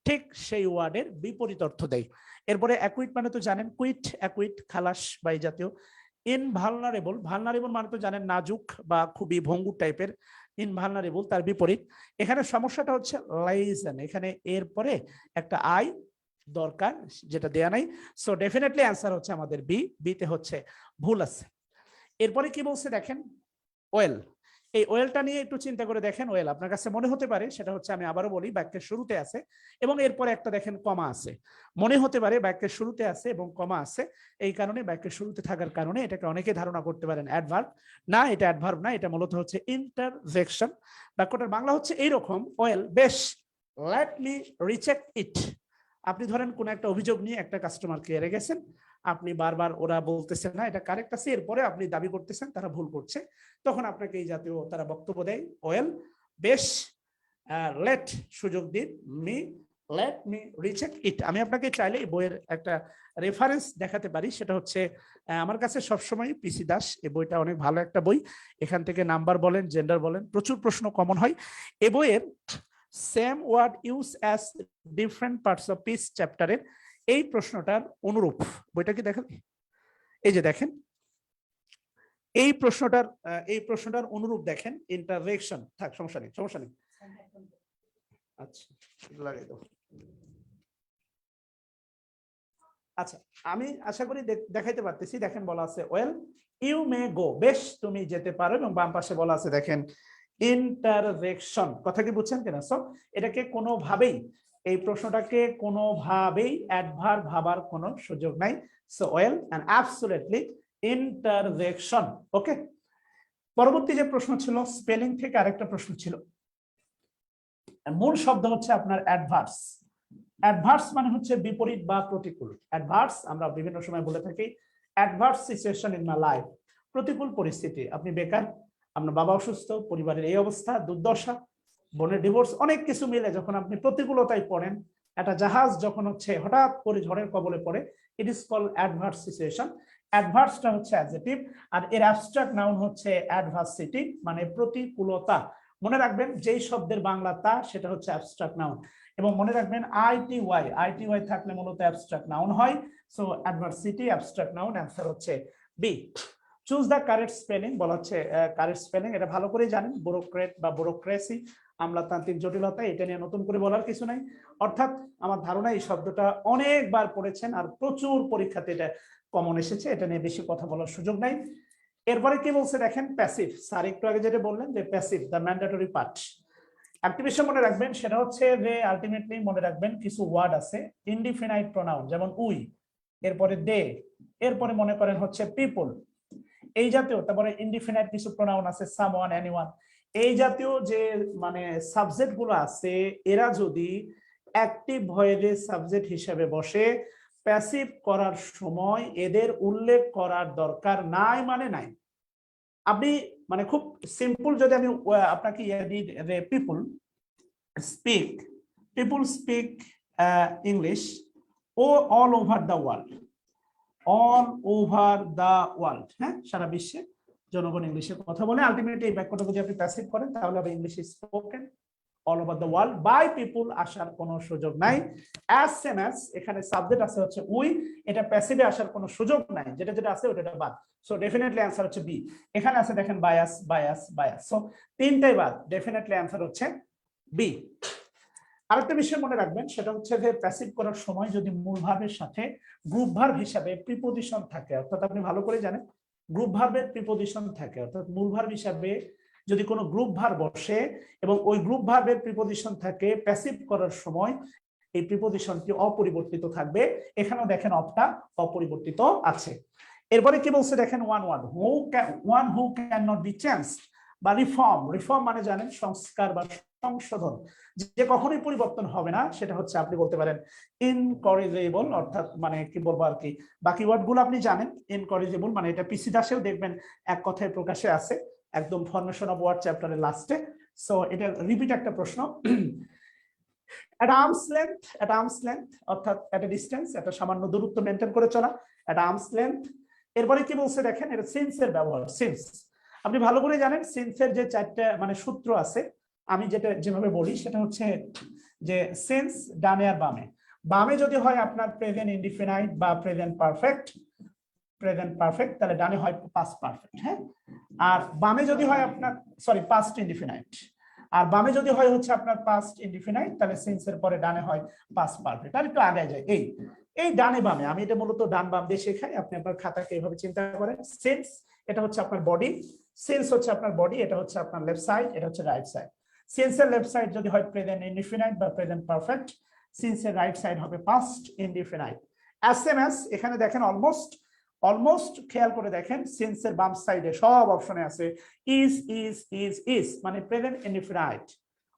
ঠিক সেই ওয়ার্ডের বিপরীত অর্থ দেয়। এরপরে অ্যাকুইট মানে তো জানেন, কুইট, অ্যাকুইট, খালাস বা এই জাতীয়। ইনভালনারেবল, ভালনারেবল মানে তো জানেন নাজুক বা খুবই ভঙ্গুর টাইপের, ইনভালনারেবল তার বিপরীত। এখানে সমস্যাটা হচ্ছে লাইজেন, এখানে এর পরে একটা আই দরকার যেটা দেয়া নাই। সো ডেফিনেটলি অ্যান্সার হচ্ছে আমাদের বি, বিতে হচ্ছে ভুল আছে। এরপরে কি বলছে দেখেন, ওয়েল। এই ওয়েলটা নিয়ে একটু চিন্তা করে দেখেন। ওয়েল আপনার কাছে মনে হতে পারে সেটা হচ্ছে, আমি আবারও বলি, বাক্যের শুরুতে আছে এবং এরপরে একটা দেখেন কমা আছে। মনে হতে পারে বাক্যের শুরুতে আছে এবং কমা আছে, এই কারণে বাক্যের শুরুতে থাকার কারণে এটাকে অনেকে ধারণা করতে পারেন অ্যাডভার্ব। না, এটা অ্যাডভার্ব না, এটা মূলত হচ্ছে ইন্টারজেকশন। বাক্যটার বাংলা হচ্ছে এইরকম, ওয়েল বেশ, লেট মি রিচেক ইট। আপনি ধরেন কোন একটা অভিযোগ নিয়ে একটা কাস্টমার কেয়ারে গেছেন, আপনি বারবার ওরা বলতেছেন না এটা কারেক্ট আছে, এরপরে আপনি দাবি করতেছেন তারা ভুল করছে, তখন আপনাকে এই জাতীয় তারা বক্তব্য দেয়, ওয়েল বেশ, লেট সুযোগ দিন, লেট মি রিচেক ইট। আমি আপনাকে চাইলে এই বইয়ের একটা রেফারেন্স দেখাতে পারি, সেটা হচ্ছে আমার কাছে সবসময় পিসি দাস, এই বইটা অনেক ভালো একটা বই। এখান থেকে নাম্বার বলেন, জেন্ডার বলেন, প্রচুর প্রশ্ন কমন হয়। এই বইয়ের same word use as different parts of piece চ্যাপ্টারের এই প্রশ্নটার অনুরূপ। বইটা কি দেখেন, এই যে দেখেন এই প্রশ্নটার অনুরূপ দেখেন, ইন্টারজেকশন। থাক, সমস্যা নেই, সমস্যা নেই। আচ্ছা, লাগাই দাও। আচ্ছা, আমি আশা করি দেখাইতে পারতেছি। দেখেন বলা আছে ওয়েল ইউ মে গো, বেশ তুমি যেতে পারো, এবং বাম পাশে বলা আছে দেখেন ইন্টারজেকশন। কথা কি বুঝছেন কিনা? সো এটাকে কোনোভাবেই, এই প্রশ্নটাকে কোনোভাবেই অ্যাডভার্ব ভাবার কোনো সুযোগ নাই। So well and absolutely interjection. Okay, পরবর্তী যে প্রশ্ন ছিল স্পেলিং থেকে আরেকটা প্রশ্ন ছিল। মূল শব্দ হচ্ছে আপনার অ্যাডভার্স। অ্যাডভার্স মানে হচ্ছে বিপরীত বা প্রতিকূল। অ্যাডভার্স আমরা বিভিন্ন সময় বলে থাকি adverse situation in my life, প্রতিকূল পরিস্থিতি। আপনি বেকার, আপনার বাবা অসুস্থ, পরিবারের এই অবস্থা, দুর্দশা, বোনের ডিভোর্স, অনেক কিছু মিলে যখন আপনি প্রতিকূলতায় পড়েন, একটা জাহাজ যখন হচ্ছে হঠাৎ করে ঝড়ের কবলে পড়ে, it is called adverse situation. অ্যাডভার্সটা হচ্ছে অ্যাডজেক্টিভ, আর এর অ্যাবস্ট্রাক্ট নাউন হচ্ছে অ্যাডভার্সিটি, মানে প্রতিকূলতা। মনে রাখবেন যেই শব্দের বাংলা তা, সেটা হচ্ছে অ্যাবস্ট্রাক্ট নাউন। এবং মনে রাখবেন আইটিওয়াই থাকলে মূলত অ্যাবস্ট্রাক্ট নাউন হয়। So adversity abstract noun, answer হচ্ছে B. Choose the correct spelling বলা হচ্ছে, কারেক্ট স্পেলিং এটা ভালো করে জানেন, ব্যুরোক্রেট বা ব্যুরোক্রেসি, আমলাতান্ত্রিক জটিলতা, এটা নিয়ে নতুন করে বলার কিছু নাই। অর্থাৎ আমার ধারণা এই শব্দটা অনেকবার পড়েছেন আর প্রচুর পরীক্ষাতে এটা কমন এসেছে, এটা নিয়ে বেশি কথা বলার সুযোগ নাই। এরপরে কি বলছে দেখেন, প্যাসিভ। স্যার একটু আগে যেটা বললেন যে passive the mandatory part. Activation মনে রাখবেন, সেটা হচ্ছে যে আলটিমেটলি মনে রাখবেন কিছু ওয়ার্ড আছে ইনডিফিনাইট প্রোনাউন, যেমন উই, এরপরে দে, এরপরে মনে করেন হচ্ছে পিপল, এই জাতীয়। তারপরে ইনডিফিনাইট কিছু প্রোনাউন আছে, সামওয়ান, এনিওয়ান, এই জাতীয় যে মানে সাবজেক্ট গুলো আছে, এরা যদি অ্যাক্টিভ ভয়েসে সাবজেক্ট হিসেবে বসে, প্যাসিভ করার সময় এদের উল্লেখ করার দরকার নাই, মানে নাই। আপনি মানে খুব সিম্পল যদি আমি আপনাকে people speak English all over the world, হ্যাঁ, সারা বিশ্বে জনগণ ইংলিশে কথা বলে। আলটিমেটলি এই বাক্যটা যদি আপনি প্যাসিভ করেন তাহলে হবে English is spoken all over the world by people, আসার কোনো সুযোগ নাই। অ্যাজ সেম অ্যাজ, এখানে সাবজেক্ট আছে হচ্ছে উই, এটা প্যাসিভে আসার কোনো সুযোগ নাই, যেটা যেটা আছে ওটা বাদ। সো ডেফিনেটলি অ্যান্সার হচ্ছে বি। এখানে আছে দেখেন বায়াস, সো তিনটাই বাদ, ডেফিনেটলি অ্যান্সার হচ্ছে বি। আরেকটা বিষয় মনে রাখবেন, সেটা হচ্ছে যে প্যাসিভ করার সময় যদি মূল ভার্বের সাথে গ্রুপ ভার্ব হিসাবে প্রিপোজিশন থাকে, অর্থাৎ আপনি ভালো করে জানেন গ্রুপ ভার্বের প্রিপোজিশন থাকে, অর্থাৎ মূল ভার্ব হিসাবে যদি কোনো গ্রুপ ভার্ব বসে এবং ওই গ্রুপ ভার্বের প্রিপোজিশন থাকে, প্যাসিভ করার সময় এই প্রিপোজিশনটি অপরিবর্তিত থাকবে। এখানেও দেখেন অফটা অপরিবর্তিত আছে। এরপরে কি বলছে দেখেন, one who can not be changed বা রিফর্ম মানে জানেন সংস্কার বা সংশোধন, যে কখনোই পরিবর্তন হবে না, সেটা হচ্ছে আপনি বলতে পারেন ইনকরেজেবল। অর্থাৎ মানে কি বলবো আর কি, বাকি ওয়ার্ড গুলো আপনি জানেন। ইনকরেজেবল মানে এটা পিসি দাসেও দেখবেন এক কথায় প্রকাশে আছে, একদম ফরমেশন অফ ওয়ার্ড চ্যাপ্টারের লাস্টে। সো এটা রিপিট একটা প্রশ্ন। at arm's length অর্থাৎ at a distance, একটা সামান্য দূরত্ব মেনটেন করে চলা, at arm's length। এরপরে কি বলছে দেখেন, এটা সিন্সের ব্যবহার। সিন্স আপনি ভালো করে জানেন, সিন্সের যে চারটা মানে সূত্র আছে, আমি যেভাবে বলি সেটা হচ্ছে যে সিন্স ডানে আর বামে যদি হয় আপনার প্রেজেন্ট ইনডিফিনাইট বা প্রেজেন্ট পারফেক্ট, প্রেজেন্ট পারফেক্ট, তাহলে ডানে হয় পাস্ট পারফেক্ট। হ্যাঁ, আর বামে যদি হয় আপনার পাস্ট ইনডিফিনাইট, আর বামে যদি হয় হচ্ছে আপনার পাস্ট ইনডিফিনাইট, তাহলে সিন্স এর পরে ডানে হয় পাস্ট পারফেক্ট। আর একটু আগে যায় এই ডানে বামে, আমি এটা মূলত ডান বাম দিয়ে শেখাই, আপনি আপনার খাতাকে এইভাবে চিন্তা করেন। সিন্স এটা হচ্ছে আপনার বডি, সিন্স হচ্ছে আপনার বডি, এটা হচ্ছে আপনার লেফট সাইড, এটা হচ্ছে রাইট সাইড। সিন্স এর লেফট সাইড যদি হয় প্রেজেন্ট ইনডিফিনাইট বা প্রেজেন্ট পারফেক্ট, সিন্স এর রাইট সাইড হবে পাস্ট ইনডিফিনাইট। এসএমএস এখানে দেখেন অলমোস্ট খেয়াল করে দেখেন, সিন্স এর বাম সাইডে সব অপশনে আছে ইজ মানে প্রেজেন্ট ইনডিফিনাইট,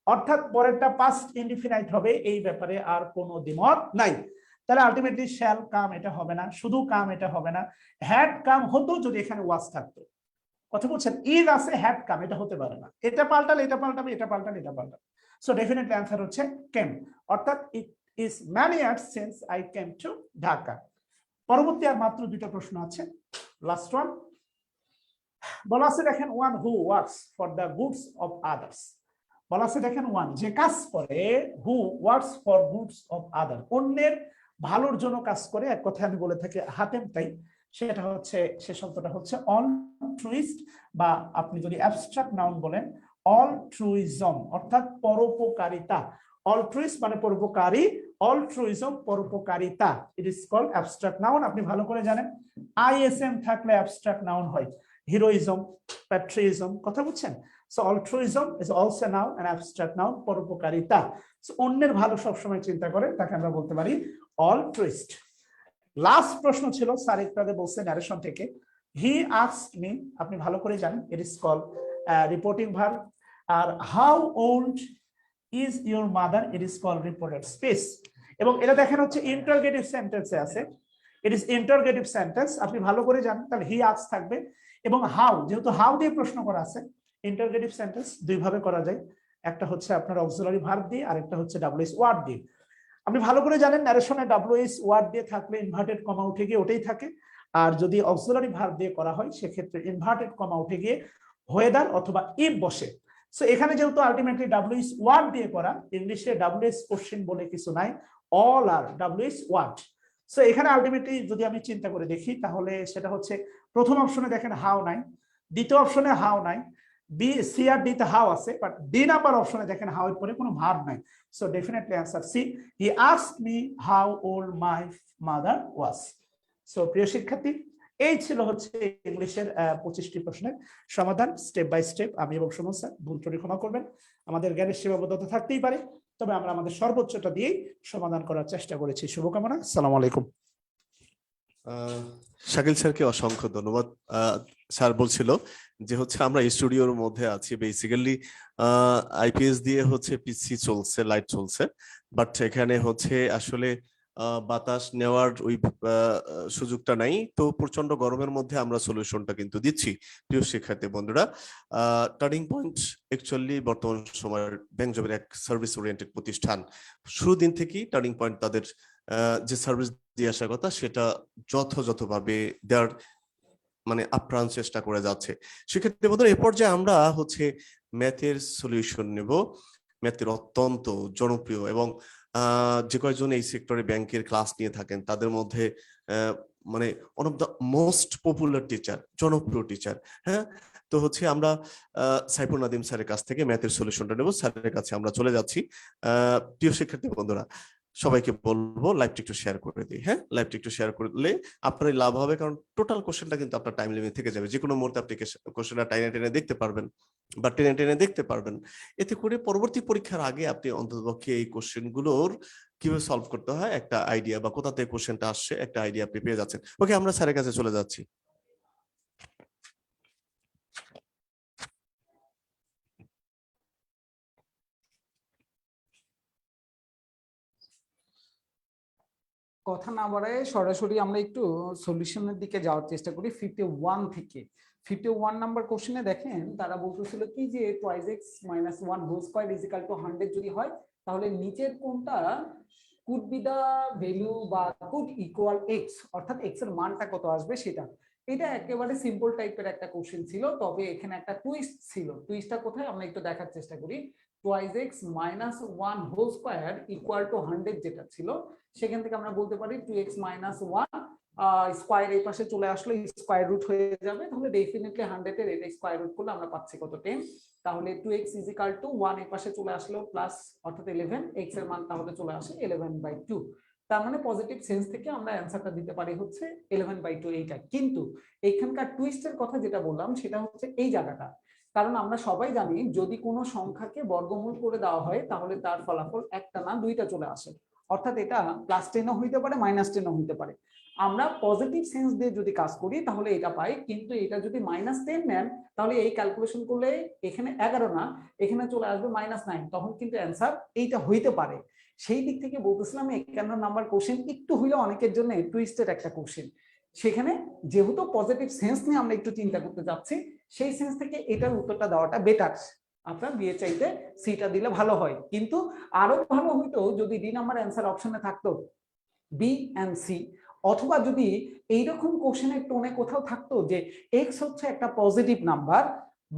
অর্থাৎ পরেরটা পাস্ট ইনডিফিনাইট হবে, এই ব্যাপারে আর কোনো দ্বিমত নাই। তাহলে আলটিমেটলি শ্যাল কাম এটা হবে না, শুধু কাম এটা হবে না, হ্যাড কাম হতো যদি এখানে ওয়াজ থাকতো। কথা বলছেন, ইজ আছে হ্যাড কাম এটা হতে পারে না, এটা পাল্টালে এটা পাল্টাবে, এটা পাল্টালে এটা পাল্টাবে। সো ডেফিনেটলি অ্যান্সার হচ্ছে কেম, অর্থাৎ it is many years since I came to Dhaka. পরবর্তী আর মাত্র দুটো প্রশ্ন আছে, লাস্ট ওয়ান। বলা আছে দেখেন one who works for the goods of others, বলা আছে দেখেন ওয়ান যে কাজ করে, who works for goods of other, অন্যের ভালোর জন্য কাজ করে, এক কথায় আমি বলে থাকি হাতেম তাই, সেটা হচ্ছে সে শব্দটা হচ্ছে অলট্রুইস্ট, বা আপনি যদি অ্যাবস্ট্রাক্ট নাউন বলেন অলট্রুইজম, অর্থাৎ পরোপকারিতা। অলট্রুইস্ট মানে পরোপকারী, অলট্রুইজম পরোপকারিতা, it is called abstract noun. আপনি ভালো করে জানেন আইএসএম থাকলে অ্যাবস্ট্রাক্ট নাউন হয়, হিরোইজম, প্যাট্রিয়টিজম, কথা বুঝছেন? So altruism is also noun and abstract noun, পরোপকারিতা। সো অন্যের ভালো সবসময় চিন্তা করে, তাকে আমরা বলতে পারি অলট্রুইস্ট। লাস্ট প্রশ্ন ছিল স্যার একটু আগে বলছে ন্যারেশন থেকে, হি আস্কড মি, আপনি ভালো করে জানেন it is called reporting verb. আর how old is your mother, it is called reported speech. এবং এটা দেখেন হচ্ছে ইন্টারগেটিভ সেন্টেন্সে আছে, ইট ইজ ইন্টারগেটিভ সেন্টেন্স, আপনি ভালো করে জানেন। তাহলে হি আস্ক থাকবে, এবং হাউ, যেহেতু হাউ দিয়ে প্রশ্ন করা আছে, ইন্টারগেটিভ সেন্টেন্স দুই ভাবে করা যায়, একটা হচ্ছে আপনার অক্সিলারি ভার্ব দিয়ে, আর একটা হচ্ছে ডাব্লিউএস ওয়ার্ড দিয়ে। আপনি ভালো করে জানেন ন্যারেশনে ডাব্লিউএস ওয়ার্ড দিয়ে থাকলে ইনভার্টেড কমা উঠে গিয়ে ওটাই থাকে, আর যদি অক্সিলারি ভার্ব দিয়ে করা হয় সেক্ষেত্রে ইনভার্টেড কমা উঠে গিয়ে হোয়েদার অথবা ইফ বসে। সো এখানে যেহেতু আলটিমেটলি ডাব্লিউএস ওয়ার্ড দিয়ে করা, ইংলিশে ডাব্লিউএস কোশ্চেন বলে কিছু নাই, অল আর ডাব্লিউএস ওয়ার্ড। সো এখানে আলটিমেটলি যদি আমি চিন্তা করে দেখি, তাহলে সেটা হচ্ছে প্রথম অপশনে দেখেন হাউ নাই, দ্বিতীয় অপশনে হাউ নাই, বি সি আর ডি তে হাউ আছে, বাট ডি নাম্বার অপশনে দেখেন হাউ এর পরে কোনো ভার্ব নাই। So definitely answer C, he asked me how old my mother was. So প্রিয় শিক্ষার্থী, এই ছিল হচ্ছে ইংলিশের 25টি প্রশ্নের সমাধান স্টেপ বাই স্টেপ। আমি এবং সুমন স্যার, ভুল ত্রুটি ক্ষমা করবেন, আমাদের জ্ঞানের সীমাবদ্ধতা থাকতেই পারে, তবে আমরা আমাদের সর্বোচ্চটা দিয়েই সমাধান করার চেষ্টা করেছি। শুভকামনা, আসসালামু আলাইকুম। শাকিল স্যারকে অসংখ্য ধন্যবাদ। স্যার বলছিল যে হচ্ছে আমরা স্টুডিওর মধ্যে আছি, বেসিক্যালি আইপিএস দিয়ে হচ্ছে পিসি চলছে, লাইট চলছে, বাট এখানে হচ্ছে আসলে বাতাস নেওয়ার ওই সুযোগটা নাই, তো প্রচন্ড গরমের মধ্যে আমরা সলিউশনটা কিন্তু দিচ্ছি। প্রিয় শিক্ষার্থী বন্ধুরা, টার্নিং পয়েন্ট অ্যাকচুয়ালি বর্তমান সময়ের ব্যাংক জবের এক সার্ভিস ওরিয়েন্টেড প্রতিষ্ঠান। শুরু দিন থেকেই টার্নিং পয়েন্ট তাদের যে সার্ভিস দিয়ে আসার কথা সেটা যথাযথভাবে দেওয়ার মানে আপ্রাণ চেষ্টা করে যাচ্ছে। সেক্ষেত্রে বন্ধুরা, এ পর্যায়ে আমরা হচ্ছে ম্যাথের সলিউশন নেব। ম্যাথের অত্যন্ত জনপ্রিয় এবং যে কয়েকজন এই সেক্টরে ব্যাংকের ক্লাস নিয়ে থাকেন তাদের মধ্যে মানে one of the most popular teacher, জনপ্রিয় টিচার। হ্যাঁ, তো হচ্ছে আমরা সাইফুল নাদিম স্যারের কাছ থেকে ম্যাথের সলিউশনটা নেব। স্যারের কাছে আমরা চলে যাচ্ছি। প্রিয় শিক্ষার্থী বন্ধুরা, সবাইকে বলবো লাইভটা একটু শেয়ার করে দিই। হ্যাঁ, লাইভটা একটু শেয়ার করলে আপনারই লাভ হবে, কারণ টোটাল কোশ্চেনটা কিন্তু আপনার টাইম লিমিট থেকে যাবে। যে কোনো মুহূর্তে আপনি কোশ্চেনটা টেনে টেনে দেখতে পারবেন বা টেনে টেনে দেখতে পারবেন। এতে করে পরবর্তী পরীক্ষার আগে আপনি অন্ততপক্ষে এই কোশ্চেনগুলোর কিভাবে সলভ করতে হয় একটা আইডিয়া, বা কোথা থেকে কোশ্চেনটা আসছে একটা আইডিয়া আপনি পেয়ে যাচ্ছেন। ওকে, আমরা স্যারের কাছে চলে যাচ্ছি। কথা না বাড়ায় সরাসরি আমরা একটু সলিউশনের দিকে যাওয়ার চেষ্টা করি 51 থেকে। 51 নাম্বার কোশ্চেনে দেখেন তারা বলতেছিল কি যে twice X minus 1 whole square is equal to 100 যদি হয় তাহলে নিচের কোনটা কুড বি দা ভ্যালু বা কুড ইকুয়াল এক্স, অর্থাৎ এক্স এর মানটা কত আসবে সেটা। এটা একেবারে সিম্পল টাইপের একটা কোশ্চেন ছিল, তবে এখানে একটা টুইস্ট ছিল। টুইস্টটা কোথায় আমরা একটু দেখার চেষ্টা করি। Twice X minus 1 whole square equal to 100 যেটা ছিল, সেখান থেকে আমরা বলতে পারি 2x মাইনাস 1 স্কোয়ার এই পাশে চলে আসলো, স্কোয়ার রুট হয়ে যাবে, তাহলে ডেফিনেটলি 100 এর এটা স্কোয়ার রুট করলে আমরা পাচ্ছি কত 10। তাহলে 2x ইজ ইকাল টু 1 এই পাশে চলে আসলো প্লাস অর্থাৎ 11, x এর মান তাহলে চলে আসে 11/2। তার মানে পজিটিভ সেন্স থেকে আমরা অ্যান্সারটা দিতে পারি হচ্ছে 11/2 এইটা। কিন্তু এখানকার টুইস্টের কথা যেটা বললাম সেটা হচ্ছে এই জায়গাটা, কারণ আমরা সবাই জানি যদি কোনো সংখ্যাকে বর্গমূল করে দেওয়া হয় তাহলে তার ফলাফল একটা না দুইটা চলে আসে, অর্থাৎ এটা +10ও হইতে পারে -10ও হইতে পারে। আমরা পজিটিভ সেন্স দিয়ে যদি কাজ করি তাহলে এটা পাই, কিন্তু এটা যদি -10 নেন তাহলে এই ক্যালকুলেশন করলে এখানে 11 না, এখানে চলে আসবে -9, তখন কিন্তু অ্যান্সার এইটা হইতে পারে। সেই দিক থেকে বলতেছিলাম 51 নাম্বার কোশ্চেন একটু হইলে অনেকের জন্য টুইস্টেড একটা কোশ্চেন। সেখানে যেহেতু পজিটিভ সেন্স নিয়ে আমরা একটু চিন্তা করতে যাচ্ছি, সেই সেন্স থেকে এটার উত্তরটা দেওয়াটা বেটার। আপনার বিয়ে চাইতে সিটা দিলে ভালো হয়, কিন্তু আরো ভালো হইতো যদি ডি নাম্বার অ্যান্সার অপশনে থাকতো বি এন্ড সি, অথবা যদি এইরকম কোশ্চেনের টোনে কোথাও থাকতো যে এক্স হচ্ছে একটা পজিটিভ নাম্বার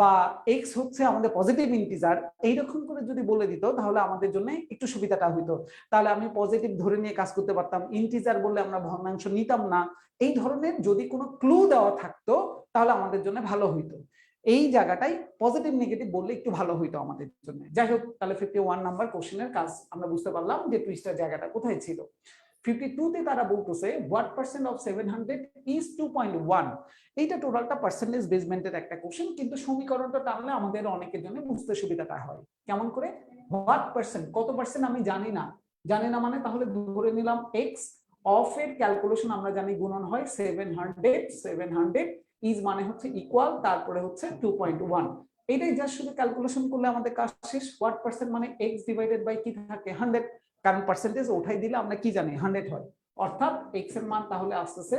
বা এক্স হচ্ছে আমাদের পজিটিভ ইন্টিজার, এইরকম করে যদি বলে দিত তাহলে আমাদের জন্য একটু সুবিধাটা হইতো। তাহলে আমি পজিটিভ ধরে নিয়ে কাজ করতে পারতাম, ইন্টিজার বললে আমরা ভগ্নাংশ নিতাম না। এই ধরনের যদি কোনো ক্লু দেওয়া থাকতো তাহলে আমাদের জন্য ভালো হইতো। এই জায়গাটাই পজিটিভ নেগেটিভ বললে একটু ভালো হইতো আমাদের জন্য। যাই হোক, তাহলে 51 নাম্বার কোশ্চেনের কাজ আমরা বুঝতে পারলাম যে টুইস্টার জায়গাটা কোথায় ছিল। 52 তে তারা বলতেছে what percent of 700 is 2.1। এইটা টোটালটা পার্সেন্টেজ বেসমেন্টের একটা কোশ্চেন, কিন্তু সমীকরণটা টানলে আমাদের অনেকের জন্য বুঝতে সুবিধাটা হয়। কেমন করে? what percent, কত পার্সেন্ট আমি জানি না, জানি না মানে তাহলে ধরে নিলাম x অফ এর ক্যালকুলেশন আমরা জানি গুণন হয় 700 ইজ মানে হচ্ছে ইকুয়াল, তারপরে হচ্ছে 2.1। এটাই জাস্ট শুধু ক্যালকুলেশন করলে আমাদের কাজ শেষ। what percent মানে x ডিভাইডেড বাই কি থাকে 100, কারণ পার্সেন্টেজ উঠাই দিলে আমরা কি জানি 100 হয়, অর্থাৎ x এর মান তাহলে আসতেছে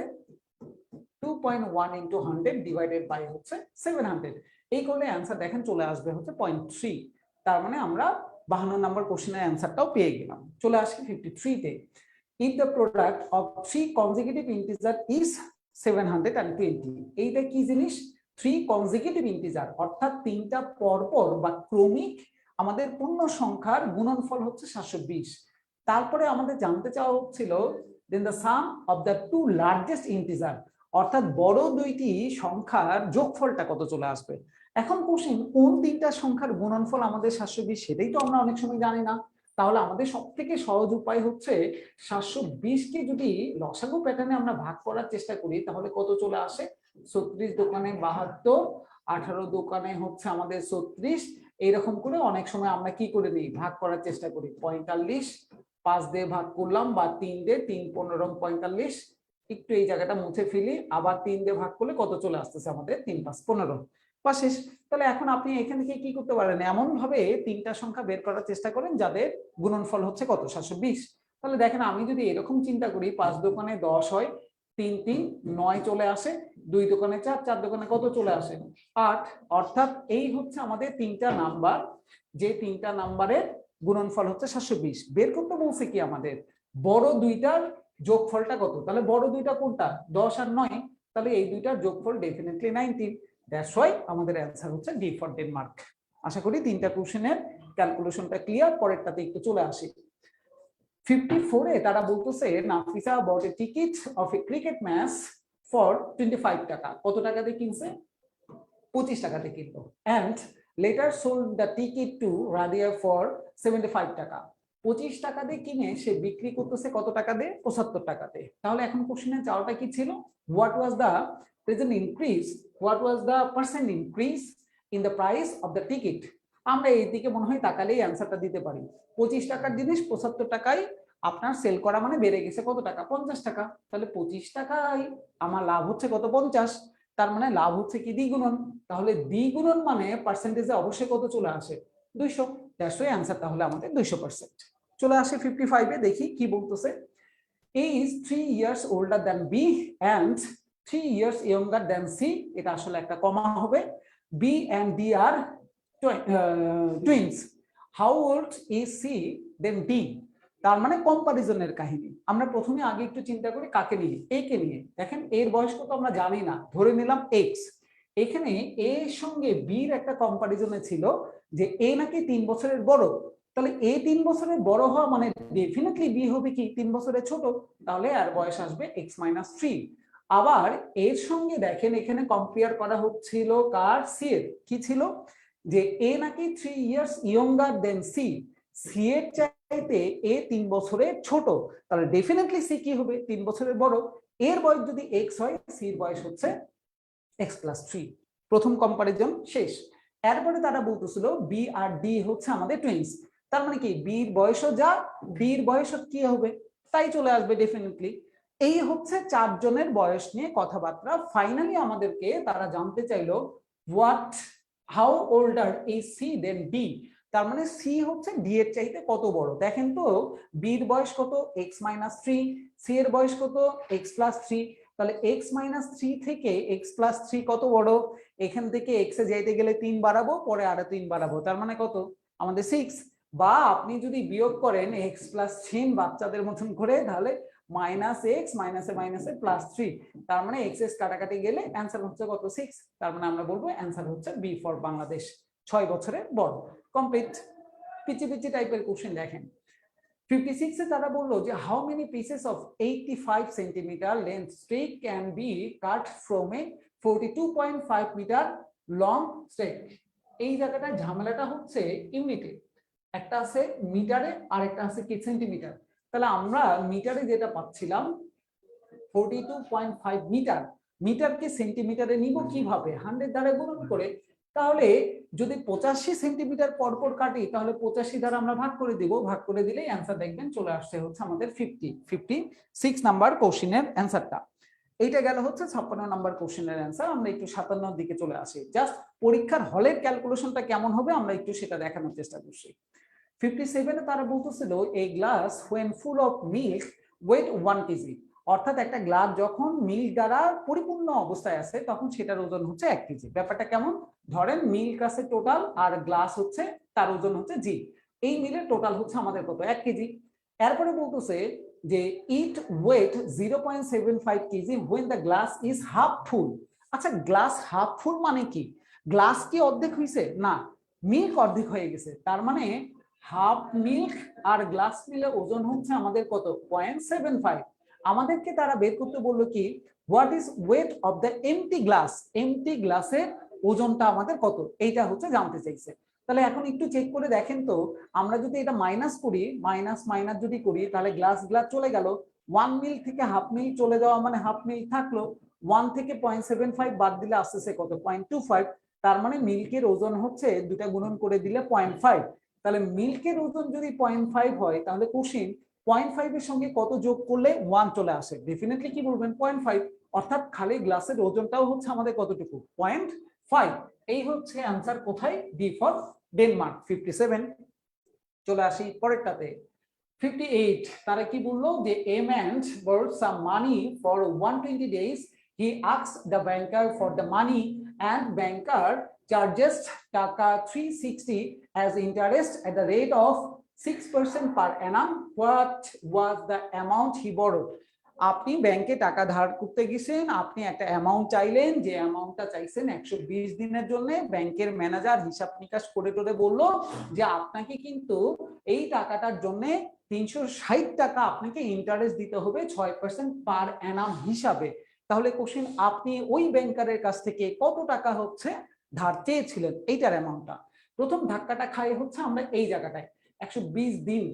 2.1 ইনটু 100 ডিভাইডেড বাই হচ্ছে 700। এই করলে অ্যান্সার দেখেন চলে আসবে হচ্ছে 0.3। তার মানে আমরা 52 নাম্বার কোশ্চেনের অ্যান্সারটাও পেয়ে গেলাম। চলে আসি 53 তে। if the product of 3 consecutive integer is 720। এইটা কি জিনিস? 3 consecutive integer, অর্থাৎ তিনটা পরপর বা ক্রমিক আমাদের পূর্ণ সংখ্যার গুণনফল হচ্ছে 720। তারপরে আমাদের জানতে চাওয়া হচ্ছিল then the sum of the two largest integer, অর্থাৎ বড় দুইটি সংখ্যার যোগফলটা কত চলে আসবে। এখন কোশ্চেন কোন তিনটা সংখ্যার গুণনফল আমাদের 720 সেটাই তো আমরা অনেক সময় জানি না। তাহলে আমাদের সবথেকে সহজ উপায় হচ্ছে 720 কে যদি লসাগু প্যাটার্নে আমরা ভাগ করার চেষ্টা করি তাহলে কত চলে আসে, 36 দোকানে 72, 18 দোকানে হচ্ছে আমাদের 36, এইরকম করে অনেক সময় আমরা কি করে নিই ভাগ করার চেষ্টা করি। 45 5 দিয়ে ভাগ করলাম বা 3 দিয়ে, 3 15 45, একটু এই জায়গাটা মুছে ফেলি, আবার 3 দিয়ে ভাগ করলে কত চলে আসতেছে আমাদের 3 5 15 বা শেষ। তাহলে এখন আপনি এখান থেকে কি করতে পারেন, এমন ভাবে তিনটা সংখ্যা বের করার চেষ্টা করেন যাদের গুণনফল হচ্ছে কত 720। তাহলে দেখেন আমি যদি এরকম চিন্তা করি 5 দোকানে 10 হয়, 3 3 9 চলে আসে, 2 দোকানে 4, 4 দোকানে কত চলে আসে 8, অর্থাৎ এই হচ্ছে আমাদের তিনটা নাম্বার, যে তিনটা নাম্বারের গুণনফল হচ্ছে 720। বের করতে বলছে কি আমাদের বড় দুইটার যোগফলটা কত, তাহলে বড় দুইটা কোনটা 10 আর 9, তাহলে এই দুইটার যোগফল ডেফিনেটলি 19। দ্যাটস ওয়াই আমাদের অ্যান্সার হচ্ছে ডি ফর ডেনমার্ক। আশা করি তিনটা কোশ্চেনের ক্যালকুলেশনটা ক্লিয়ার। পরেরটাতে একটু চলে আসি। 54 এ তারা বলতেছে Nafisa bought a ticket of a cricket match for 25 টাকা। কত টাকা দিয়ে কিনছে? 25 টাকা দিয়ে কিনলো। and later sold the ticket to Radia for 75 টাকা। 25 টাকা দিয়ে কিনে সে বিক্রি করতেছে কত টাকা দিয়ে? 75 টাকাতে। তাহলে এখন কোশ্চেনের চাওয়াটা কি ছিল? what was the present increase, what was the percent increase in the price of the ticket। আমরা এই দিকে মনে হয় তাকালেই অ্যান্সারটা দিতে পারি। 25 টাকার জিনিস 75 টাকায় আপনার সেল করা মানে বেড়ে গেছে কত টাকা? 50 টাকা। তাহলে 25 টাকায় আমার লাভ হচ্ছে কত? 50। তার মানে লাভ হচ্ছে কি দ্বিগুণন। তাহলে দ্বিগুণন মানে পার্সেন্টেজে অবশ্যই কত চলে আসে? 200। দ্যাটস ওয়াই অ্যান্সার তাহলে আমাদের 200%। চলে আসে 55 এ, দেখি কি বলতেছে। A is 3 years older than B and 3 years younger than C। এটা আসলে একটা কমা হবে। B and D are twins. How old is C then D? তার মানে কম্পারিজনের কাহিনী। আমরা প্রথমে আগে একটু চিন্তা করি কাকে নিয়ে? A কে নিয়ে। দেখেন এর বয়স কত আমরা জানি না, ধরে নিলাম X। এখানে A এর সঙ্গে B এর একটা কম্পারিজনে ছিল যে A নাকি 3 বছরের বড়, তাহলে এ 3 বছরের বড় হওয়া মানে ডেফিনেটলি বি হবে কি 3 বছরের ছোট, তাহলে আর বয়স আসবে x-3। আবার এর সঙ্গে দেখেন এখানে কম্পেয়ার করা হচ্ছিল কার, সি এর। কি ছিল যে এ নাকি 3 ইয়ার্স ইয়ঙ্গার দেন সি, সি এর চাইতে এ 3 বছরের ছোট, তাহলে ডেফিনেটলি সি কি হবে 3 বছরের বড়। এর বয়স যদি এক্স হয়, সি এর বয়স হচ্ছে x+3। প্রথম কম্পারিজন শেষ। এরপরে তারা বলতেছিল বি আর ডি হচ্ছে আমাদের টুইনস, তার মানে কি বির বয়সও যা, ডির বয়সও কি হবে তাই চলে আসবে ডেফিনেটলি। এই হচ্ছে 4 জনের বয়স নিয়ে কথাবার্তা। ফাইনালি আমাদেরকে তারা জানতে চাইলো what, how older is C than D, তার মানে সি হচ্ছে ডি এর চাইতে কত বড়। দেখেন তো বির বয়স কত x-3, সি এর বয়স কত x+3, তাহলে x-3 থেকে x+3 কত বড়, এখান থেকে x এ যাইতে গেলে 3 বাড়াবো, পরে আরো 3 বাড়াবো, তার মানে কত আমাদের 6। বা আপনি যদি বিয়োগ করেন x+10 বাচ্চাদের মতন করে, তাহলে -x মাইনাসে মাইনাসে +3, তার মানে x এস কাটাকাটি গেলে অ্যান্সার হচ্ছে কত 6, তার মানে আমরা বলবো অ্যান্সার হচ্ছে বি ফর বাংলাদেশ, 6 বছরের বড়। কমপ্লিট। পিচি পিচি টাইপের কোশ্চেন দেখেন 56 এ তারা বললো যে how many pieces of 85 centimetre length stick can be cut from a 42.5 metre long stick. এই জায়গাটা ঝামেলাটা হচ্ছে ইউনিটে, একটা আছে মিটারে আর একটা আছে কি সেন্টিমিটার। তাহলে আমরা মিটারে যেটা পাচ্ছিলাম 42.5 মিটার, মিটারকে সেন্টিমিটারে নিব কিভাবে 100 দ্বারা গুণন করে। তাহলে যদি 85 সেন্টিমিটার পর পর কাটি তাহলে 85 দ্বারা আমরা ভাগ করে দিব, ভাগ করে দিলেই অ্যান্সার দেখবেন চলে আসছে হচ্ছে আমাদের 56 নাম্বার কোশ্চেনের অ্যান্সারটা। এইটা গেল হচ্ছে 56 নাম্বার কোশ্চেনের অ্যান্সার। আমরা একটু 57 দিকে চলে আসি, জাস্ট পরীক্ষার হলের ক্যালকুলেশনটা কেমন হবে আমরা একটু সেটা দেখানোর চেষ্টা করছি। 57 এ তারা বলতেছিল a glass when full of milk weight 1 KG, অর্থাৎ একটা গ্লাস যখন মিল্ক দ্বারা পরিপূর্ণ অবস্থায় আছে তখন সেটার ওজন হচ্ছে 1 কেজি। ব্যাপারটা কেমন, ধরেন মিল্ক আছে টোটাল আর গ্লাস হচ্ছে তার ওজন হচ্ছে জি, এই মিলের টোটাল হচ্ছে আমাদের কত 1 কেজি। এরপরে বলতেছে যে it weight 0.75 KG when the glass is half full। আচ্ছা গ্লাস হাফ ফুল মানে কি, গ্লাস কি অর্ধেক হয়েছে না, মিল্ক অর্ধেক হয়ে গেছে, তার মানে হাফ মিল্ক আর গ্লাস মিলে ওজন হচ্ছে আমাদের কত 0.75। আমাদেরকে তারা বের করতে বললো কি what is weight of the empty glass, empty গ্লাসের ওজনটা আমাদের কত, এইটা হচ্ছে জানতে চাইছে। তাহলে এখন একটু চেক করে দেখেন তো, আমরা যদি এটা মাইনাস করি, মাইনাস মাইনাস যদি করি তাহলে গ্লাস গ্লাস চলে গেল, 1 মিল থেকে হাফ মিল চলে যাওয়া মানে হাফ মিল থাকলো, 1 থেকে 0.75 বাদ দিলে আসতেছে কত 0.25, তার মানে মিল্কের ওজন হচ্ছে দুটা গুণন করে দিলে 0.5। তাহলে মিল্কের ওজন যদি 0.5 হয় তাহলে কোশ্চেন 0.5 এর সঙ্গে কত যোগ করলে 1 চলে আসে, ডেফিনেটলি কি বলবেন 0.5, অর্থাৎ খালি গ্লাসের ওজনটাও হচ্ছে আমাদের কতটুকু 0.5। এই হচ্ছে आंसर কোথায়, ডি ফর ডেনমার্ক 57। চলে আসি পরেরটাতে 58। তারা কি বললো যে a man borrowed some money for 120 days, he asked the banker for the money and banker charges টাকা 360 as interest at the rate of 6% per annum. What was the amount he borrowed? আপনি ব্যাংকে টাকা ধার করতে গেছেন, আপনি একটা amount চাইলেন, যে অ্যামাউন্টটা চাইছেন 120 দিনের জন্য, ব্যাংকের ম্যানেজার হিসাব নিকাশ করে টোরে বললো যে আপনাকে কিন্তু এই টাকাটার জন্য 360 টাকা আপনাকে ইন্টারেস্ট দিতে হবে 6% পার অ্যানাম হিসাবে। তাহলে কোশ্চেন আপনি ওই ব্যাংকারের কাছ থেকে কত টাকা হচ্ছে ধার চেয়েছিলেন, এইটার অ্যামাউন্টটা। প্রথম ধাক্কাটা খাই হচ্ছে আমরা এই জায়গাটায় 120 দিন।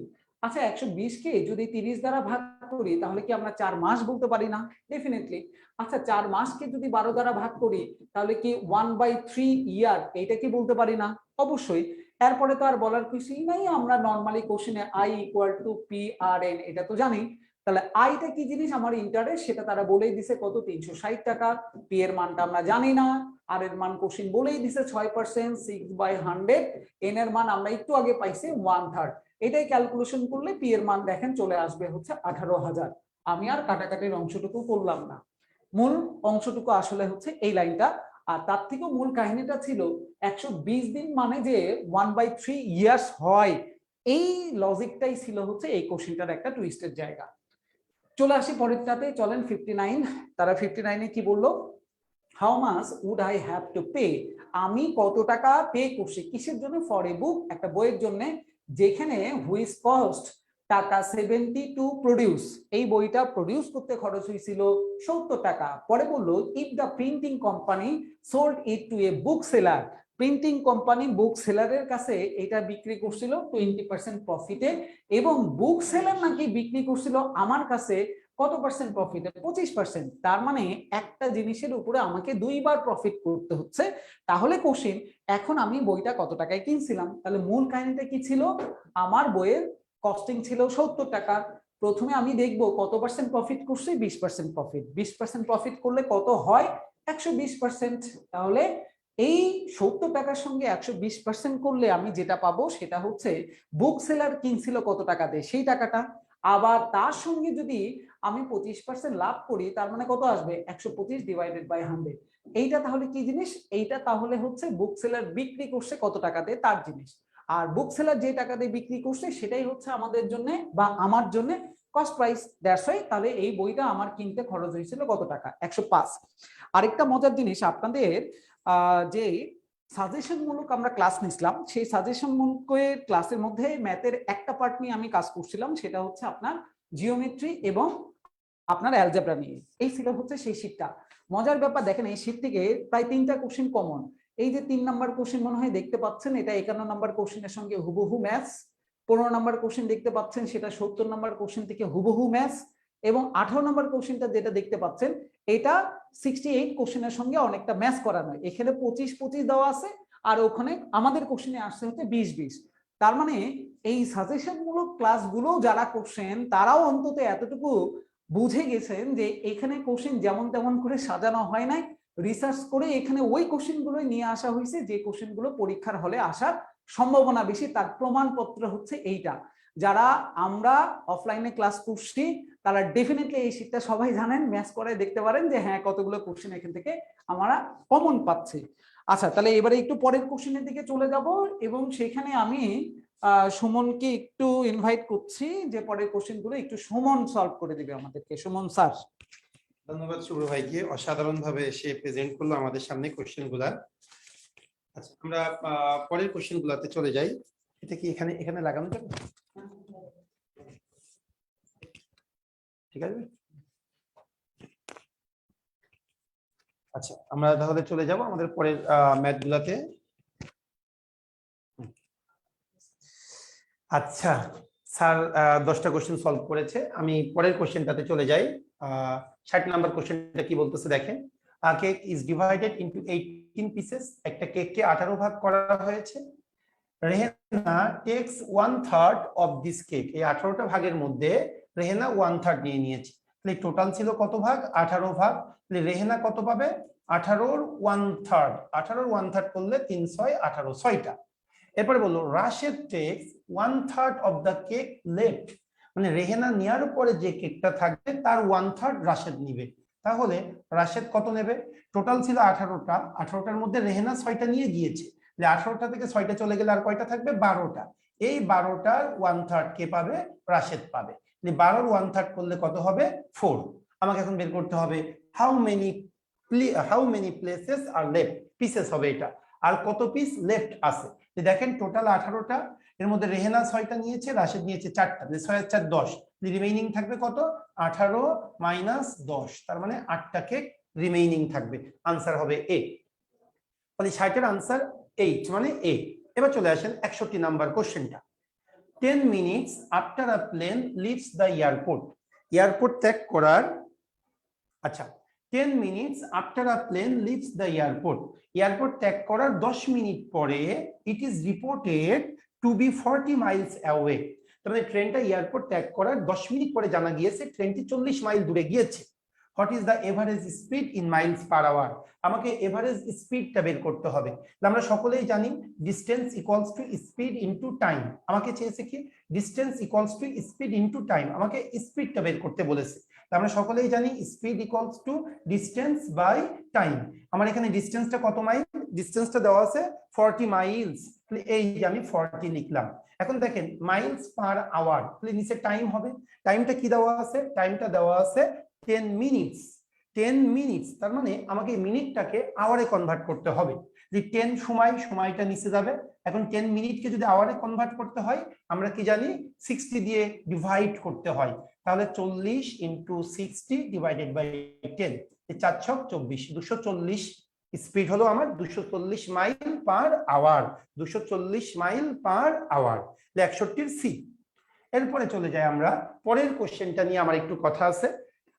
আচ্ছা 120 কে যদি 30 দ্বারা ভাগ করি তাহলে কি আমরা 4 মাস বলতে পারি না, ডেফিনেটলি। আচ্ছা 4 মাসকে যদি 12 দ্বারা ভাগ করি তাহলে কি 1/3 ইয়ার, এইটা কি বলতে পারি না, অবশ্যই। এরপরে তো আর বলার কিছুই নাই, আমরা নরমালি কোশ্চেনে i = PRN এটা তো জানি। তাহলে আইটা কি জিনিস, আমার ইন্টারেস্ট, সেটা তারা বলেই দিছে কত 360 টাকা, পি এর মানটা আমরা জানি না, আর এর মান কোশ্চেন বলেই দিছে 6%, 6/100, এন এর মান আমরা একটু আগে পাইছি 1/3। এটাই ক্যালকুলেশন করলে পি এর মান দেখেন চলে আসবে হচ্ছে 18,000। আমি আর কাটাকাটির অংশটুকু করলাম না, মূল অংশটুকু আসলে হচ্ছে এই লাইনটা। আর তার থেকেও মূল কাহিনীটা ছিল 120 দিন মানে যে 1/3 ইয়ার্স হয়, এই লজিকটাই ছিল হচ্ছে এই কোশ্চেনটার একটা টুইস্টের জায়গা। চলে আসি পরেরটাতে, চলেন 59। তারা 59 এ কি বললো, how much would I have to pay, আমি কত টাকা পে করছি কিসের জন্য, ফর এ বুক একটা বইয়ের জন্য, যেখানে হুইচ কস্ট টাকা 70 টু প্রডিউস, এই বইটা প্রডিউস করতে খরচ হয়েছিল 70 টাকা। পরে বললো if the printing company sold it to a book seller, printing company book সেলারের কাছে এটা বিক্রি করছিল 20% প্রফিটে, এবং বুক সেলার নাকি বিক্রি করছিল আমার কাছে কত পার্সেন্ট প্রফিটে, 25%। তার মানে একটা জিনিসের উপরে আমাকে দুইবার প্রফিট করতে হচ্ছে। তাহলে কোশ্চেন, এখন আমি বইটা কত টাকায় কিনছিলাম? তাহলে মূল কাহিনীটা কি ছিল? আমার বইয়ের কস্টিং ছিল 70 টাকা। প্রথমে আমি দেখবো কত পার্সেন্ট প্রফিট করছে, 20% প্রফিট। 20% প্রফিট করলে কত হয়? 120%। তাহলে এই 70 টাকার সঙ্গে 120% করলে আমি যেটা পাবো সেটা হচ্ছে বুক সেলার কিনছিল কত টাকা দিয়ে সেই টাকাটা। আবার তার সঙ্গে যদি আমি 25% লাভ করি, তার মানে কত আসবে? 125 ডিভাইডেড বাই 100। এইটা তাহলে কি জিনিস? এইটা তাহলে হচ্ছে বুক সেলার বিক্রি করছে কত টাকা দিয়ে তার জিনিস। আর বুক সেলার যে টাকা দিয়ে বিক্রি করছে সেটাই হচ্ছে আমাদের জন্য বা আমার জন্য কস্ট প্রাইস। দ্যাটস ওয়াই তাহলে এই বইটা আমার কিনতে খরচ হয়েছিল কত টাকা? 105। আরেকটা মজার জিনিস, আপনাদের যে সাজেশন মূলক আমরা ক্লাস নিছিলাম, সেই সাজেশন মূলকের ক্লাসের মধ্যে ম্যাথের একটা পার্ট নিয়ে আমি কাজ করছিলাম, সেটা হচ্ছে আপনার জিওমেট্রি এবং আপনার অ্যালজেব্রা নিয়ে। এই ছিল হচ্ছে সেই শীটটা। মজার ব্যাপার দেখেন, এই শীট থেকে প্রায় 3টা কোশ্চেন কমন। এই যে 3 নাম্বার কোশ্চেন মনে হয় দেখতে পাচ্ছেন, এটা 51 নাম্বার কোশ্চেনের সঙ্গে হুবহু ম্যাচ। 15 নাম্বার কোশ্চেন দেখতে পাচ্ছেন, সেটা 70 নাম্বার কোশ্চেন থেকে হুবহু ম্যাচ। এবং 18 নাম্বার কোশ্চেনটা যেটা দেখতে পাচ্ছেন, এটা 68 কোশ্চেনের সঙ্গে অনেকটা ম্যাচ করানো। এখানে 25-25 দেওয়া আছে, আর ওখানে আমাদের কোশ্চেনে আসছে হচ্ছে 20-20। তার মানে এই সাজেশনমূলক ক্লাসগুলো যারা করছেন তারাও অন্তত এতটুকু বুঝে গেছেন যে এখানে কোশ্চেন যেমন তেমন করে সাজানো হয় নাই, রিসার্চ করে এখানে ওই কোশ্চেন গুলো নিয়ে আসা হয়েছে যে কোশ্চেন গুলো পরীক্ষার হলে আসার সম্ভাবনা বেশি। তার প্রমাণপত্র হচ্ছে এইটা। যারা আমরা অফলাইনে ক্লাস করছি তারা ডেফিনেটলি এই শীটটা সবাই জানেন, ম্যাচ করে দেখতে পারেন যে হ্যাঁ কতগুলো কোশ্চেন এখান থেকে আমরা কমন পাচ্ছি। আচ্ছা, তাহলে এবারে একটু পরের কোশ্চেনের দিকে চলে যাব, এবং সেখানে আমি সুমনকে একটু ইনভাইট করছি যে পরের কোশ্চেন গুলো একটু সুমন সলভ করে দিবে আমাদেরকে। সুমন স্যার। ধন্যবাদ শুভ্র ভাইকে, অসাধারণ ভাবে সে প্রেজেন্ট করলো আমাদের সামনে কোশ্চেন গুলা। আচ্ছা, আমরা পরের কোশ্চেন গুলাতে চলে যাই। এটা কি এখানে এখানে লাগানো যাবে? ঠিক আছে। আচ্ছা, আমরা তাহলে চলে যাব আমাদের পরের ম্যাথ গুলাতে। আচ্ছা স্যার 10টা কোশ্চেন সলভ করেছে, আমি পরের কোশ্চেনটাতে চলে যাই। 60 নাম্বার কোশ্চেনটা কি বলতেছে দেখেন। Cake is divided into 18 pieces. একটা কেককে 18 ভাগ করা হয়েছে। Rehena takes 1/3 of this cake. এই 18টা ভাগের মধ্যে রেহেনা 1/3 নিয়ে নিয়েছে। তাহলে টোটাল ছিল কত ভাগ? 18 ভাগ। তাহলে রেহেনা কত পাবে? 18-র 1/3। 18-র 1/3 করলে 3 6 18, 6টা। এরপরে বললো Rashed takes 1/3 of the cake left. মানে রেহেনা নেওয়ার পরে যে কেকটা থাকবে তার 1/3 রাশেদ নিবে। তাহলে রাশেদ কত নেবে? টোটাল ছিল 18টা, 18টার মধ্যে রেহেনা 6টা নিয়ে গিয়েছে। 18টা থেকে 6টা চলে গেলে আর কয়টা থাকবে? 12টা। এই 12টার 1/3 কে পাবে? রাশেদ পাবে। 12-র 1/3 করলে কত হবে? 4। আমাকে এখন বের করতে হবে how many places are left. Pieces হবে এটা, আর কত পিস লেফট আছে। দেখেন টোটাল 18টা, এর মধ্যে রেহেনা 6টা নিয়েছে, রাশেদ নিয়েছে 4টা। 6 আর 4 10। রিমেইনিং থাকবে কত? 18 - 10, তার মানে 8টা কেক রিমেইনিং থাকবে। আনসার হবে এ। তাহলে 60-এর আনসার 8, মানে এ। এবার চলে আসেন 61 নাম্বার কোশ্চেনটা। 10 minutes after a plane leaves the airport. Airport ত্যাগ করার, আচ্ছা 10 minutes after a plane leaves the airport. Airport ত্যাগ করার 10 মিনিট পরে it is reported to be 40 miles away. তাহলে ট্রেনটা এয়ারপোর্ট ত্যাগ করার 10 মিনিট পরে জানা গিয়েছে ট্রেনটি 40 মাইল দূরে গিয়েছে। What is the average speed in miles per hour. আমাকে এভারেজ স্পিডটা বের করতে হবে। আমরা সকলেই জানি distance equals to speed into time. আমাকে চেয়েছে কি? Distance equals to speed into time. আমাকে স্পিডটা বের করতে বলেছে। আমরা সকলেই জানি speed equals to distance by time. আমার এখানে ডিস্টেন্সটা কত মাইল? ডিস্টেন্সটা দেওয়া আছে 40 মাইলস। এই যে আমি 40 লিখলাম। এখন দেখেন মাইলস পার আওয়ার, তাহলে নিচে টাইম হবে। টাইমটা কি দেওয়া আছে? টাইমটা দেওয়া আছে 10 মিনিটস। 10 মিনিটস, তার মানে আমাকে মিনিটটাকে আওয়ারে কনভার্ট করতে হবে। যে 10 সময়, সময়টা নিচে যাবে, এখন 10 মিনিটকে যদি আওয়ারে কনভার্ট করতে হয় আমরা কি জানি 60 দিয়ে ডিভাইড করতে হয়, তাহলে 40 ইন্টু 60 ডিভাইডেড বাই 10, 4 ছক 24, 240 স্পিড হলো আমার 240 mile per hour, 240 mile per hour, 61 C. এরপরে চলে যাই আমরা পরের কোশ্চেনটা নিয়ে আমার একটু কথা আছে।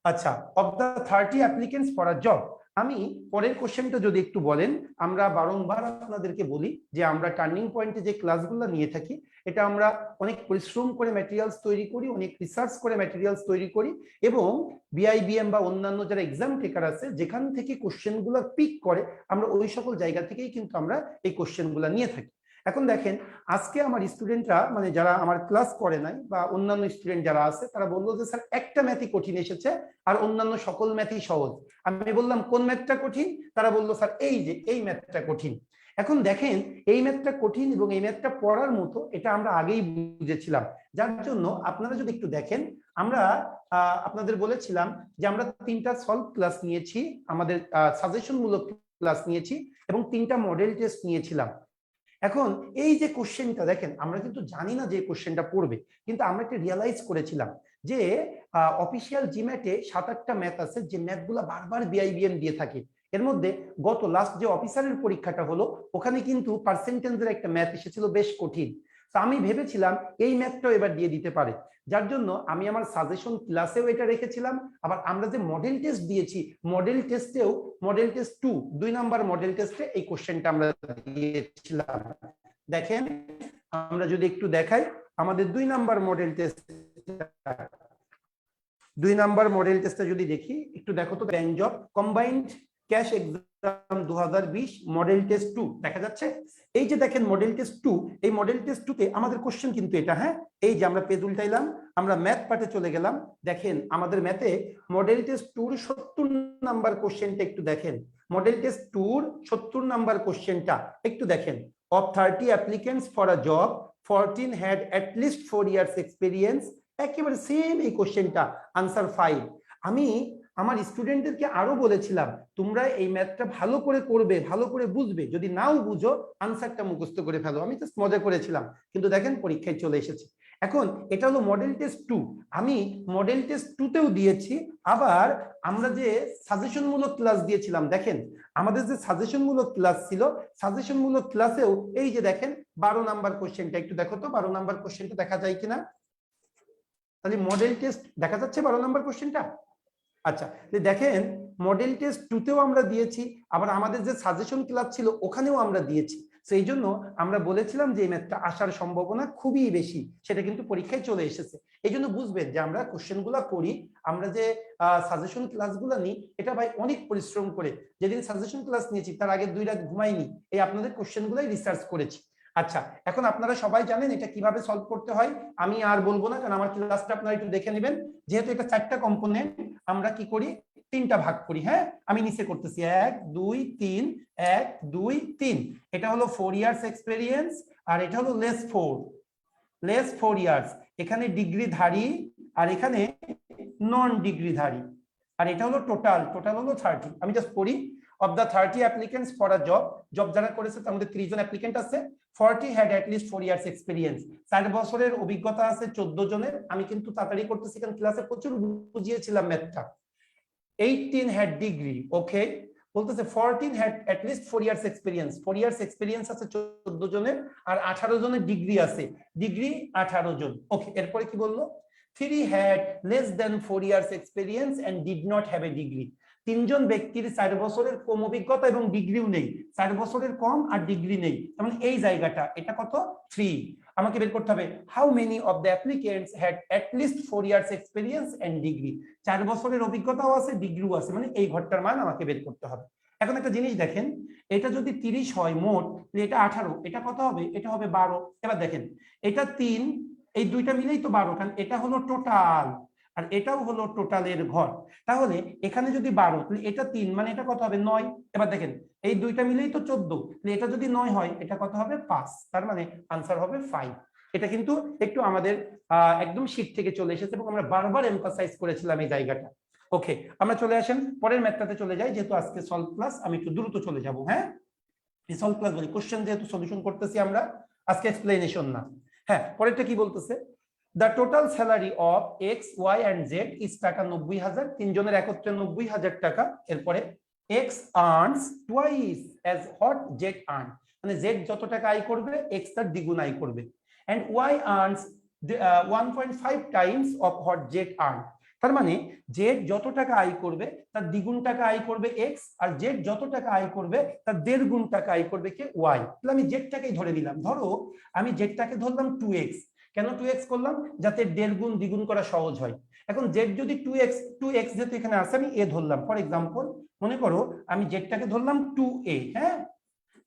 আচ্ছা, of the 30 applicants for a job, আমি পরের কোশ্চেনটা যদি একটু বলেন, আমরা বারংবার আপনাদেরকে বলি যে আমরা টার্নিং পয়েন্টে যে ক্লাসগুলো নিয়ে থাকি এটা আমরা অনেক পরিশ্রম করে ম্যাটেরিয়ালস তৈরি করি, অনেক রিসার্চ করে ম্যাটেরিয়ালস তৈরি করি, এবং বিআইবিএম বা অন্যান্য যারা এক্সাম টেকার আছে যেখান থেকে কোশ্চেনগুলো পিক করে আমরা ওই সকল জায়গা থেকেই কিন্তু আমরা এই কোশ্চেনগুলো নিয়ে থাকি। এখন দেখেন আজকে আমার স্টুডেন্টরা মানে যারা আমার ক্লাস করে নাই বা অন্যান্য স্টুডেন্ট যারা আছে তারা বললো যে স্যার একটা ম্যাথই কঠিন এসেছে আর অন্যান্য সকল ম্যাথই সহজ। আমি বললাম কোন ম্যাথটা কঠিন? তারা বললো স্যার এই যে এই ম্যাথটা কঠিন। এখন দেখেন এই ম্যাথটা কঠিন এবং এই ম্যাথটা পড়ার মতো এটা আমরা আগেই বুঝেছিলাম, যার জন্য আপনারা যদি একটু দেখেন আমরা আপনাদের বলেছিলাম যে আমরা 3টা সলভ ক্লাস নিয়েছি, আমাদের সাজেশনমূলক ক্লাস নিয়েছি এবং 3টা মডেল টেস্ট নিয়েছিলাম। এখন এই যে কোশ্চেনটা দেখেন আমরা কিন্তু জানি না যে কোশ্চেনটা পড়বে, কিন্তু আমরা একটা রিয়ালাইজ করেছিলাম যে অফিসিয়াল জিম্যাটে 7-8টা ম্যাথ আছে যে ম্যাথগুলো বারবার বিআইবিএম দিয়ে থাকে। এর মধ্যে গত লাস্ট যে অফিসারের পরীক্ষাটা হলো ওখানে কিন্তু পার্সেন্টেজের একটা ম্যাথ এসেছিল বেশ কঠিন, তো আমি ভেবেছিলাম এই ম্যাথটাও এবার দিয়ে দিতে পারে, যার জন্য আমি আমার সাজেশন ক্লাসেও এটা রেখেছিলাম। আবার আমরা যে মডেল টেস্ট দিয়েছি মডেল টেস্টেও মডেল টেস্ট 2 নাম্বার মডেল টেস্টে এই কোশ্চেনটা আমরা দিয়েছিলাম। দেখেন আমরা যদি একটু দেখাই আমাদের 2 number model test, 2 number model টেস্টটা যদি দেখি একটু দেখো তো, bank job combined cash exam 2020 model test 2 দেখা যাচ্ছে। এই যে দেখেন মডেল টেস্ট 2, এই মডেল টেস্ট 2 তে আমাদের কোশ্চেন কিন্তু এটা, হ্যাঁ এই যে আমরা পেজ উল্টাইলাম, আমরা ম্যাথ পার্টে চলে গেলাম, দেখেন আমাদের ম্যাথে মডেল টেস্ট 2 এর 70 নাম্বার কোশ্চেনটা একটু দেখেন, মডেল টেস্ট 2 এর 70 নাম্বার কোশ্চেনটা একটু দেখেন। Of 30 applicants for a job 14 had at least 4 years experience, একেবারে সেম এই কোশ্চেনটা, আনসার 5। আমি আমার স্টুডেন্টদেরকে আরো বলেছিলাম তোমরা এই ম্যাথটা ভালো করে করবে, ভালো করে বুঝবে, যদি নাও বুঝো আনসারটা মুখস্থ করে ফেলো, আমি জাস্ট মজা করেছিলাম, কিন্তু দেখেন পরীক্ষায় চলে এসেছে। এখন এটা হলো মডেল টেস্ট 2, আমি মডেল টেস্ট 2 তেও দিয়েছি, আবার আমরা যে সাজেশনমূলক ক্লাস দিয়েছিলাম দেখেন আমাদের যে সাজেশনমূলক ক্লাস ছিল সাজেশনমূলক ক্লাসেও এই যে দেখেন 12 নাম্বার কোশ্চেনটা একটু দেখো তো, 12 নাম্বার কোশ্চেনটা দেখা যায় কিনা, তাহলে মডেল টেস্ট দেখা যাচ্ছে 12 নাম্বার কোশ্চেনটা। আচ্ছা দেখেন মডেল টেস্ট 2 তেও আমরা দিয়েছি, আবার আমাদের যে সাজেশন ক্লাস ছিল ওখানেও আমরা দিয়েছি, সেই জন্য আমরা বলেছিলাম যে এই ম্যাথটা আসার সম্ভাবনা খুবই বেশি, সেটা কিন্তু পরীক্ষায় চলে এসেছে। এই জন্য বুঝবেন যে আমরা কোশ্চেনগুলো করি, আমরা যে সাজেশন ক্লাসগুলো নিই এটা ভাই অনেক পরিশ্রম করে, যেদিন সাজেশন ক্লাস নিয়েছি তার আগে 2 রাত ঘুমাইনি, এই আপনাদের কোশ্চেনগুলোই রিসার্চ করেছি। আচ্ছা এখন আপনারা সবাই জানেন এটা কিভাবে সলভ করতে হয়, আমি আর বলবো না, কারণ আমার ক্লাসটা আপনারা একটু দেখে নেবেন। যেহেতু এটা 4টা কম্পোনেন্ট আমরা কি করি 3টা ভাগ করি, হ্যাঁ আমি নিচে করতেছি 1 2 3 1 2 3, এটা হলো 4 ইয়ার্স এক্সপেরিয়েন্স আর এটা হলো লেস 4 ইয়ার্স, এখানে ডিগ্রিধারী আর এখানে নন ডিগ্রিধারী, আর এটা হলো টোটাল হলো 30। আমি জাস্ট পড়ি, of the 30 applicants for a job যারা করেছে তার মধ্যে 30 জন অ্যাপ্লিকেন্ট আছে, 40 had at least 4 years experience, 4 বছরের অভিজ্ঞতা আছে 14 জনের। আমি কিন্তু তাড়াতাড়ি করতেছি কারণ ক্লাসে প্রচুর বুঝিয়েছিলাম ম্যাথটা। 18 had degree, ওকে বলতেছে 14 had at least 4 years experience, 4 years experience আছে 14 জনের, আর 18 জনের ডিগ্রি আছে, ডিগ্রি 18 জন, ওকে। এরপরে কি বললো, 3 had less than 4 years experience and did not have a degree, 3 জন ব্যক্তির 4 বছরের কম অভিজ্ঞতা এবং ডিগ্রিও নেই, 4 বছরের কম আর ডিগ্রি নেই, মানে এই জায়গাটা এটা কত 3। আমাকে বের করতে হবে how many of the applicants had at least 4 years experience and degree, 4 বছরের অভিজ্ঞতাও আছে ডিগ্রিও আছে, মানে এই ঘরটার মান আমাকে বের করতে হবে। এখন একটা জিনিস দেখেন, এটা যদি 30 হয় মোট, এটা 18, এটা কত হবে, এটা হবে 12। এবার দেখেন এটা 3, এই দুইটা মিলেই তো 12, কারণ এটা হলো টোটাল আর এটাও হলো টোটালের ঘর, তাহলে এখানে যদি 12 তাহলে এটা 3, মানে এটা কত হবে 9। এবার দেখেন এই দুইটা মিলেই তো 14, তাহলে এটা যদি 9 হয় এটা কত হবে 5, তার মানে আনসার হবে 5। এটা কিন্তু একটু আমাদের একদম শীট থেকে চলে এসেছে এবং আমরা বারবার এমফাসাইজ করেছিলাম এই জায়গাটা। ওকে আমরা চলে আসেন পরের ম্যাথটাতে চলে যাই, যেহেতু আজকে সলভ ক্লাস আমি একটু দ্রুত চলে যাব, হ্যাঁ সলভ ক্লাস বলি, কোশ্চেন যেহেতু সলিউশন করতেছি আমরা, আজকে এক্সপ্লেনেশন না। হ্যাঁ, পরেরটা কি বলতেছে, the total salary of X Y and Z is taka 90,000, তিনজনের একত্রে 90,000 টাকা। এরপরে X earns twice as what Z earn, মানে জেড যত টাকা আয় করবে এক্স তার দ্বিগুণ আয় করবে, and Y earns 1.5 times of what Z earn. তার মানে জেড যত টাকা আয় করবে তার দ্বিগুণ টাকা আয় করবে এক্স, আর জেড যত টাকা আয় করবে তার 1.5 গুণ টাকা আয় করবে কে, ওয়াই। তাহলে আমি জেডটাকেই ধরে নিলাম। ধরো আমি জেডটাকে ধরলাম 2x, কেন 2x করলাম, যাতে 1.5 গুণ দ্বিগুণ করা সহজ হয়। এখন জেড যদি 2x যেহেতু এখানে আছে আমি এ ধরলাম। ফর এক্সাম্পল মনে করো আমি জেডটাকে ধরলাম 2a, হ্যাঁ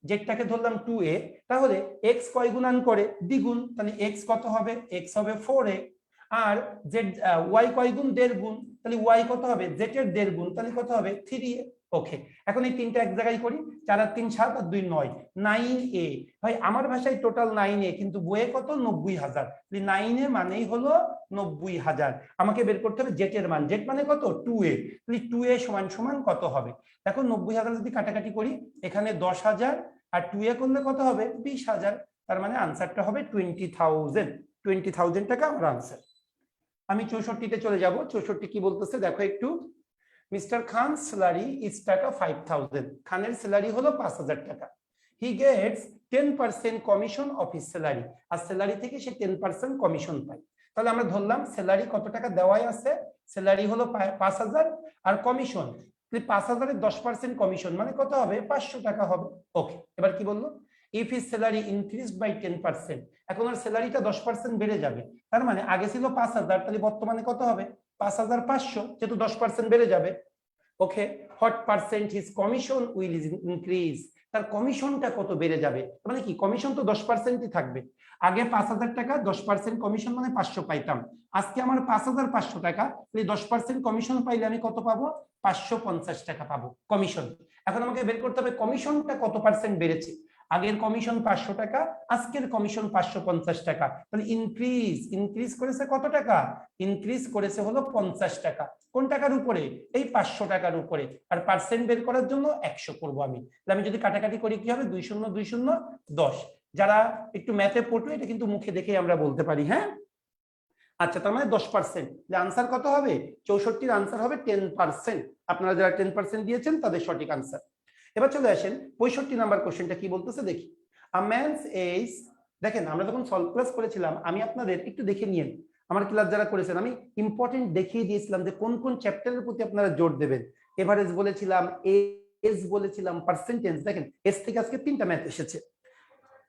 জেডটাকে ধরলাম 2a, তাহলে এক্স কয় গুণান করে, দ্বিগুণ, তাহলে এক্স কত হবে, এক্স হবে 4a, আর জেড ওয়াই কয় গুণ, 1.5 গুণ, তাহলে ওয়াই কত হবে, জেড এর 1.5 গুণ, তাহলে কত হবে 3a। ওকে, এখন এই তিনটা এক জায়গায় করি, 4 আর 3 7 আর 2 9, 9a। ভাই আমার ভাষায় টোটাল 9a, কিন্তু বইয়ে কত, 90,000, 9a মানেই হলো 90,000। আমাকে বের করতে হবে জেড এর মান, জেড মানে কত, 2a, তাহলে 2a সমান সমান কত হবে। দেখো 90,000 যদি কাটাকাটি করি, এখানে 10,000 আর 2a করলে কত হবে, 20,000, তার মানে আনসারটা হবে 20,000 টাকা আমার আনসার। আমি 64তে চলে যাব। 64 কি বলতেছে দেখো একটু, মিস্টার খান স্যালারি ইজ টাকা 5,000, খানের স্যালারি হলো 5,000 টাকা। He gets 10% commission of his salary, আর স্যালারি থেকে সে 10% কমিশন পায়। তাহলে আমরা ধরলাম স্যালারি কত টাকা দেওয়াই আছে, স্যালারি হলো 5,000 আর কমিশন 5,000 এর 10% কমিশন মানে কত হবে, 500 টাকা হবে। ওকে, এবার কি বললো, if his salary increased by 10%, এখন আর স্যালারিটা 10% বেড়ে যাবে। তার মানে আগে ছিল 5,000, তাহলে বর্তমানে কত হবে, 5,500, যেহেতু 10% বেড়ে যাবে। Okay, what percent his commission will increase, তার কমিশনটা কত বেড়ে যাবে, মানে কি কমিশন তো 10%ই থাকবে। আগে 5,000 টাকা 10% কমিশন মানে 500 পাইতাম, আজকে আমার 5,500 টাকা, তাহলে 10% কমিশন পাইলে আমি কত পাবো, 550 টাকা পাবো কমিশন। এখন আমাকে বের করতে হবে কমিশনটা কত পার্সেন্ট বেড়েছে। আগের কমিশন 500 টাকা, আজকের কমিশন 550 টাকা, তাহলে ইনক্রিজ করেছে কত টাকা, ইনক্রিজ করেছে হলো 50 টাকা। কোন টাকার উপরে, এই 500 টাকার উপরে। আর পার্সেন্ট বের করার জন্য 100 করব আমি। আমি যদি কাটাকাটি করি কি হবে, 2 0 2 0 10। যারা একটু ম্যাথে পড়ো এটা কিন্তু মুখে দেখেই আমরা বলতে পারি, হ্যাঁ। আচ্ছা, তার মানে 10%, আনসার কত হবে, 64-র আনসার হবে 10%। আপনারা যারা 10% দিয়েছেন তাদের সঠিক আনসার। এবার চলে আসেন 65 নাম্বার কোশ্চেনটা কি বলতেছে দেখি। আ ম্যানস এজ, দেখেন আমরা যখন সলভ ক্লাস করেছিলাম আমি আপনাদের একটু দেখে নিয়েন, আমার ক্লাস যারা করেছেন আমি ইম্পর্টেন্ট দেখিয়ে দিয়েছিলাম যে কোন কোন চ্যাপ্টারের প্রতি আপনারা জোর দেবেন। এভারেজ বলেছিলাম, এজ বলেছিলাম, পার্সেন্টেজ। দেখেন এজ থেকে আজকে 3টা ম্যাথ এসেছে।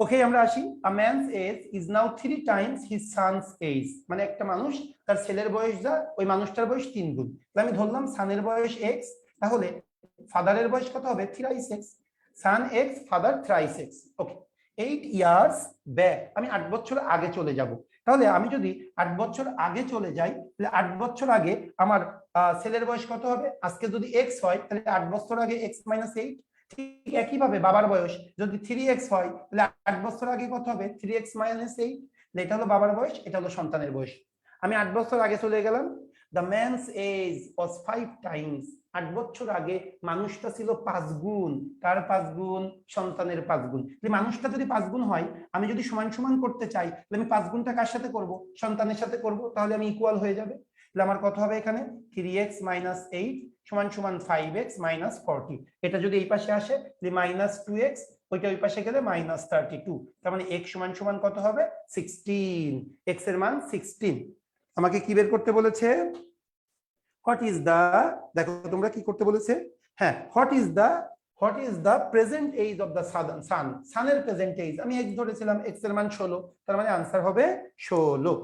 ওকে, আমরা আসি। A man's age is now 3 times his son's age, মানে একটা মানুষ তার ছেলের বয়স যা ওই মানুষটার বয়স 3 গুণ। আমি ধরলাম সানের বয়স এক্স, তাহলে ফাদারের বয়স কত হবে, 3x, সান এক্স ফাদার 3x। ওকে, 8 ইয়ার্স ব্যাক, আমি 8 বছর আগে চলে যাব। তাহলে আমি যদি 8 বছর আগে চলে যাই, তাহলে 8 বছর আগে আমার ছেলের বয়স কত হবে, আজকে যদি এক্স হয় তাহলে 8 বছর আগে x - 8। ঠিক একইভাবে বাবার বয়স যদি 3x হয় তাহলে 8 বছর আগে কত হবে, 3x - 8। এটা হলো বাবার বয়স, এটা হলো সন্তানের বয়স। আমি 8 বছর আগে চলে গেলাম। The man's age was 5 times, 8 বছর আগে মানুষটা ছিল 5 গুণ। কার 5 গুণ, সন্তানের 5 গুণ। মানুষটা যদি 5 গুণ হয়, আমি যদি সমান সমান করতে চাই তাহলে আমি 5 গুণটা কার সাথে করব, সন্তানের সাথে করব, তাহলে আমি ইকুয়াল হয়ে যাবে। তাহলে আমার কত হবে এখানে, 3x - 8 সমান সমান 5x - 40। এটা যদি এই পাশে আসে -2x, ওইটা ওই পাশে গেলে -32। তার মানে x সমান সমান কত হবে, 16। x এর মান 16। আমাকে কি বের করতে বলেছে, হোয়াট ইজ দা, দেখো তোমরা কি করতে বলেছে, হ্যাঁ what is the present age of the son, সানের প্রেজেন্ট এজ। আমি x ধরেছিলাম, x এর মান 16, তার মানে আনসার হবে 16।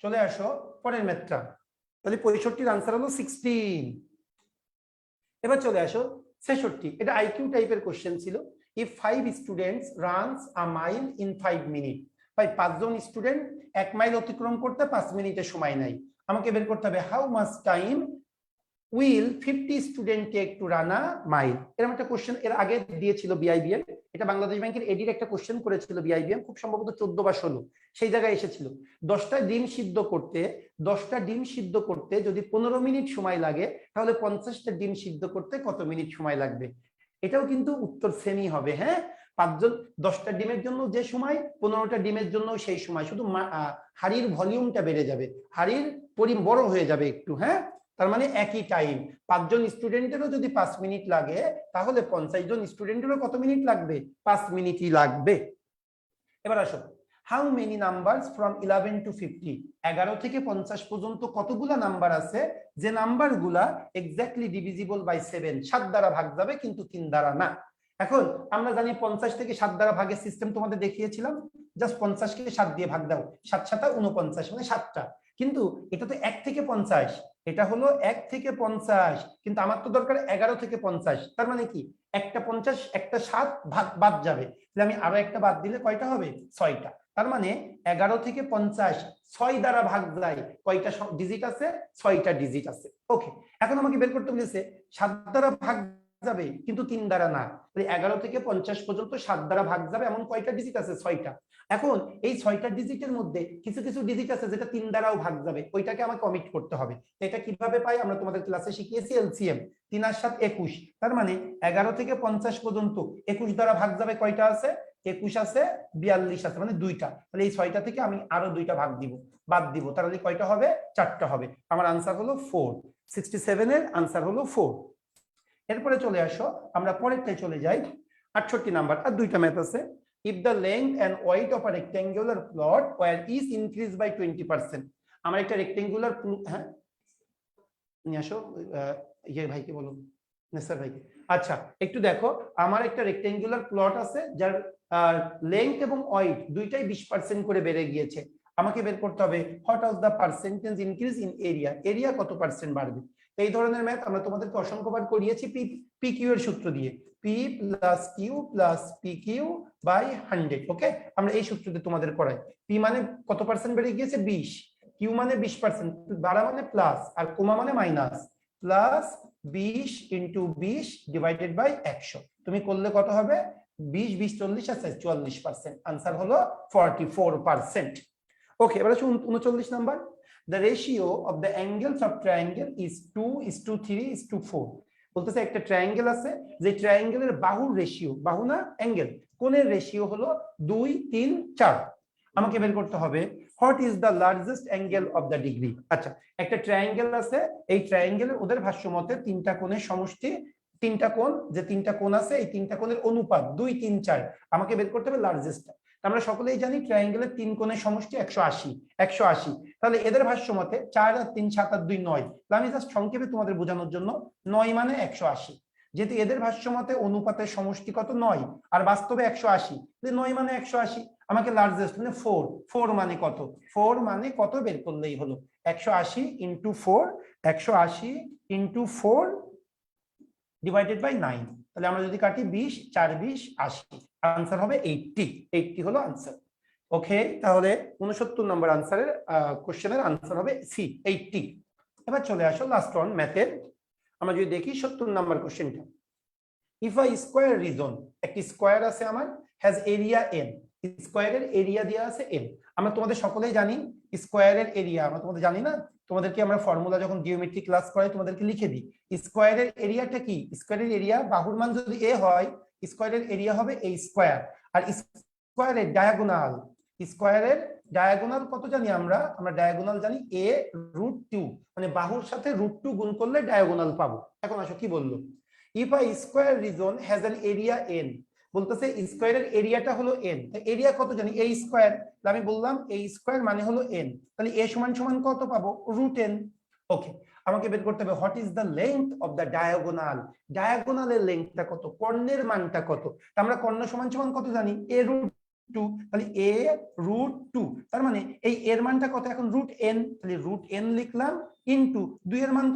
চলে আসো পরের ম্যাথটা, তাহলে 65-র আনসার হলো 16। এবার চলে আসো 66, এটা আইকিউ টাইপের কোশ্চেন ছিল। If 5 students runs a mile in 5 minute, ভাই 5 জন স্টুডেন্ট 1 মাইল অতিক্রম করতে 5 মিনিটের সময় নাই। আমাকে বের করতে হবে how much time will 50 student take to run a mile. এরকম একটা কোশ্চেন এর আগে দিয়েছিল বিআইবিএম, এটা বাংলাদেশ ব্যাংকের এডির একটা কোশ্চেন করেছিল বিআইবিএম, খুব সম্ভবত 14 বা 16 সেই জায়গায় এসেছিল। 10টা ডিম সিদ্ধ করতে যদি 15 মিনিট সময় লাগে, তাহলে 50টা ডিম সিদ্ধ করতে কত মিনিট সময় লাগবে। এটাও কিন্তু উত্তর সেমই হবে, হ্যাঁ 5জন 10টা ডিমের জন্য যে সময় 15টা ডিমের জন্য সেই সময়, শুধু হাড়ির ভলিউমটা বেড়ে যাবে, হাড়ির বড় হয়ে যাবে একটু, হ্যাঁ। তার মানে একই টাইম 5জন স্টুডেন্টেরও যদি 5 মিনিট লাগে তাহলে 50 জন স্টুডেন্টেরও কত মিনিট লাগবে? 5 মিনিটই লাগবে। এবার আসো, how many numbers from 11 to 50, 11 থেকে 50 পর্যন্ত কতগুলা নাম্বার আছে যে নাম্বারগুলা এক্স্যাক্টলি ডিভিজিবল বাই 7, 7 দ্বারা ভাগ যাবে কিন্তু 3 দ্বারা না। এখন আমরা জানি 50 থেকে 7 দ্বারা ভাগের সিস্টেম তোমাদের দেখিয়েছিলাম, জাস্ট 50 কে 7 দিয়ে ভাগ দাও, 7 7 49 মানে 7টা। কিন্তু এটা তো 1 থেকে 50, এটা হলো 1 থেকে 50, কিন্তু আমার তো দরকার 11 থেকে 50। তার মানে কি একটা 50 একটা 7 ভাগ বাদ যাবে, তাহলে আমি আরো একটা বাদ দিলে কয়টা হবে? 6টা। তার মানে 11 থেকে 50 6 দ্বারা ভাগ যায়, কয়টা ডিজিট আছে? 6টা ডিজিট আছে। ওকে, এখন আমাকে বের করতে বলেছে 7 দ্বারা ভাগ যাবে কিন্তু 3 দ্বারা না, তাহলে 11 থেকে 50 পর্যন্ত 7 দ্বারা ভাগ যাবে এমন কয়টা ডিজিট আছে? 6টা। এখন এই 6টা ডিজিটের মধ্যে কিছু কিছু ডিজিট আছে যেটা 3 দ্বারাও ভাগ যাবে, ওইটাকে আমাকে অমিট করতে হবে। এটা কিভাবে পাই? আমরা তোমাদের ক্লাসে শিখিয়েছি এলসিএম, 3 আর 7 21। তার মানে 11 থেকে 50 পর্যন্ত 21 দ্বারা ভাগ যাবে কয়টা আছে? 21 আছে, 42 আছে, মানে 2টা। তাহলে এই 6টা থেকে আমি আরো 2টা ভাগ দিব, বাদ দিব, তাহলে কয়টা হবে? 4টা হবে। আমার আনসার হলো 4। 67 এর আনসার হলো 4। এরপরে চলে আসো, আমরা পরেরটায় চলে যাই। 68 নাম্বার, আর 2টা ম্যাথ আছে। If the length and weight of a rectangular plot were is increase by 20%, আমার একটা রেক্টেঙ্গুলার, হ্যাঁ নিয়ে আসো, ইয়ে ভাইকে বলুন, নেসার ভাইকে। আচ্ছা, একটু দেখো, আমার একটা রেক্টেঙ্গুলার প্লট আছে যার লেংথ এবং ওয়েট দুইটাই 20% করে বেড়ে গিয়েছে। আমাকে বের করতে হবে what was the percentage increase in area, area কত পার্সেন্ট বাড়বে। এই ধরনের ম্যাথ আমরা তোমাদেরকে অসংখ্যবার করিয়েছি পি কিউ এর সূত্র দিয়ে, P plus Q plus P Q by 100। Okay, আমরা এই সূত্রতে তোমাদের করাই। পি মানে কত পার্সেন্ট বেড়ে গিয়েছে? 20। কিউ মানে 20%, বাড়া মানে প্লাস, আর কমা মানে minus, plus 20 into 20 divided by 100। তুমি করলে কত হবে? 20 20 40 আছে, 44%। আনসার হলো 44%। ওকে, এবার আসুন 39 number. The ratio of the angles of triangle is 2:3:4. বলতেছে একটা ট্রায়াঙ্গেল আছে, যে ট্রায়াঙ্গেলের বাহুর রেশিও, বাহু না অ্যাঙ্গেল, কোণের রেশিও হলো 2 3 4। আমাকে বের করতে হবে what is the largest angle of the degree. আচ্ছা, একটা ট্রায়াঙ্গেল আছে, এই ট্রায়াঙ্গেলের ওদের ভাষ্য মতে 3টা কোণের সমষ্টি, 3টা কোণ, যে 3টা কোণ আছে এই 3টা কোণের অনুপাত 2 3 4। আমাকে বের করতে হবে লার্জেস্টটা। আমরা সকলেই জানি ট্রায়াঙ্গেলের 3 কোণের সমষ্টি 180 180। তাহলে এদের ভাষ্য মতে 4 আর 3 7 আর 2 9। আমি জাস্ট সংক্ষেপে তোমাদের বোঝানোর জন্য 9 মানে 180, যেহেতু এদের ভাষ্য মতে অনুপাতের সমষ্টি কত? 9, আর বাস্তবে 180, 9 মানে 180। আমাকে লার্জেস্ট মানে 4, 4 মানে কত? 4 মানে কত বের করলেই হলো 180 ইন্টু 4, 180 ইন্টু 4 ডিভাইডেড বাই 9। তাহলে আমরা যদি কাটি 20 4 20 80, আনসার হবে 80। 80 হলো আনসার। ওকে, তাহলে 69 নম্বর আনসারের কোশ্চেনের আনসার হবে সি, 80। এবার চলে আসো লাস্ট ওয়ান ম্যাথের। আমরা যদি দেখি 70 নম্বর কোশ্চেনটা। ইফ আ স্কোয়ার রিজন, একটি স্কোয়ার আছে আমার, হ্যাজ এরিয়া এন, স্কোয়ারের এরিয়া দেওয়া আছে এন। আমরা তোমাদের সকলেই জানি স্কোয়ারের এরিয়া, আমরা তোমাদের জানি না, তোমাদেরকে আমরা ফর্মুলা যখন জিওমেট্রি ক্লাস করাই তোমাদেরকে লিখে দিই। স্কোয়ারের এরিয়াটা কি? স্কোয়ারের এরিয়া, বাহুর মান যদি এ হয়, স্কোয়ারের এরিয়া হবে এ স্কোয়ার। আর স্কোয়ারের ডায়াগোনাল, স্কোয়ারের ডায়াগোনাল কত জানি আমরা? আমরা ডায়াগোনাল জানি a √2, মানে বাহুর সাথে √2 গুণ করলে ডায়াগোনাল পাবো। এখন আসো কি বললো, if a square reason has an area n, বলতেছে স্কোয়ারের এরিয়াটা হলো n, এরিয়া কত জানি? a square. আমি বললাম a স্কোয়ার মানে হলো n, তাহলে a সমান সমান কত পাবো? √n। ওকে, আমাকে বের করতে হবে what is the length of the diagonal, ডায়াগোনালের লেংথটা কত, কর্ণের মানটা কত। আমরা কর্ণ সমান সমান কত জানি? a √2, তাহলে a √2, তার মানে এই এর মানটা কত এখন? √n, তাহলে √n লিখলাম ইনটু 2 এর মান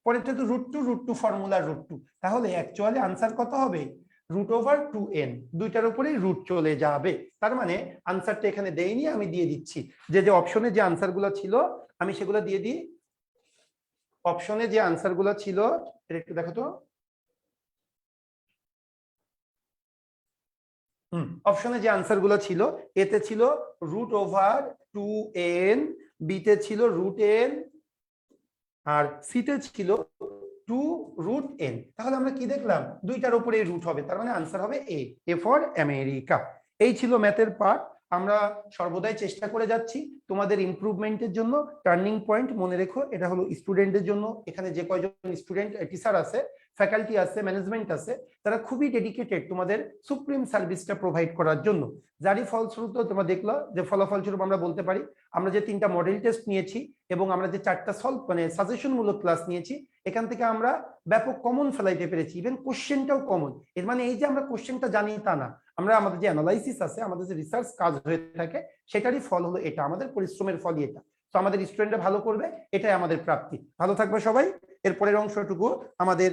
পরেরটা তো √2 ফর্মুলা √2, তাহলে অ্যাকচুয়ালি আনসার কত হবে? √2n, দুইটার উপরেই রুট চলে যাবে। তার মানে আনসারটা এখানে দেইনি, আমি দিয়ে দিচ্ছি। যে যে অপশনে যে আনসারগুলো ছিল আমি সেগুলো দিয়ে দিই। অপশনে যে আনসারগুলো ছিল এটা একটু দেখো তো। অপশনে যে আনসারগুলো ছিল, এতে ছিল √2n, বিতে ছিল √n, আর সিতে ছিল 2√n। তাহলে আমরা কি দেখলাম, দুইটার উপরে রুট হবে, তার মানে আনসার হবে এ ফর আমেরিকা। এই ছিল ম্যাথের পার্ট। আমরা সর্বদাই চেষ্টা করে যাচ্ছি তোমাদের ইমপ্রুভমেন্টের জন্য। টার্নিং পয়েন্ট মনে রেখো, এটা হলো স্টুডেন্টদের জন্য। এখানে যে কয়জন স্টুডেন্ট টিচার আছে, ফ্যাকাল্টি আছে, ম্যানেজমেন্ট আছে, তারা খুবই ডেডিকেটেড তোমাদের সুপ্রিম সার্ভিসটা প্রোভাইড করার জন্য। যারই ফলস্বরূপ তোমরা দেখলো যে ফলাফলস্বরূপ আমরা বলতে পারি আমরা যে 3টা মডেল টেস্ট নিয়েছি এবং আমরা যে 4টা সলভ মানে সাজেশনমূলক ক্লাস নিয়েছি, এখান থেকে আমরা ব্যাপক কমন ফেলাইতে পেরেছি। ইভেন কোশ্চেনটাও কমন। এর মানে এই যে আমরা কোশ্চেনটা জানি তা না, আমরা আমাদের যে অ্যানালাইসিস আছে, আমাদের যে রিসার্চ কাজ হয়ে থাকে, সেটারই ফল হলো এটা, আমাদের পরিশ্রমের ফলই এটা। তো আমাদের স্টুডেন্টরা ভালো করবে, এটাই আমাদের প্রাপ্তি। ভালো থাকবে সবাই। এরপরের অংশটুকু আমাদের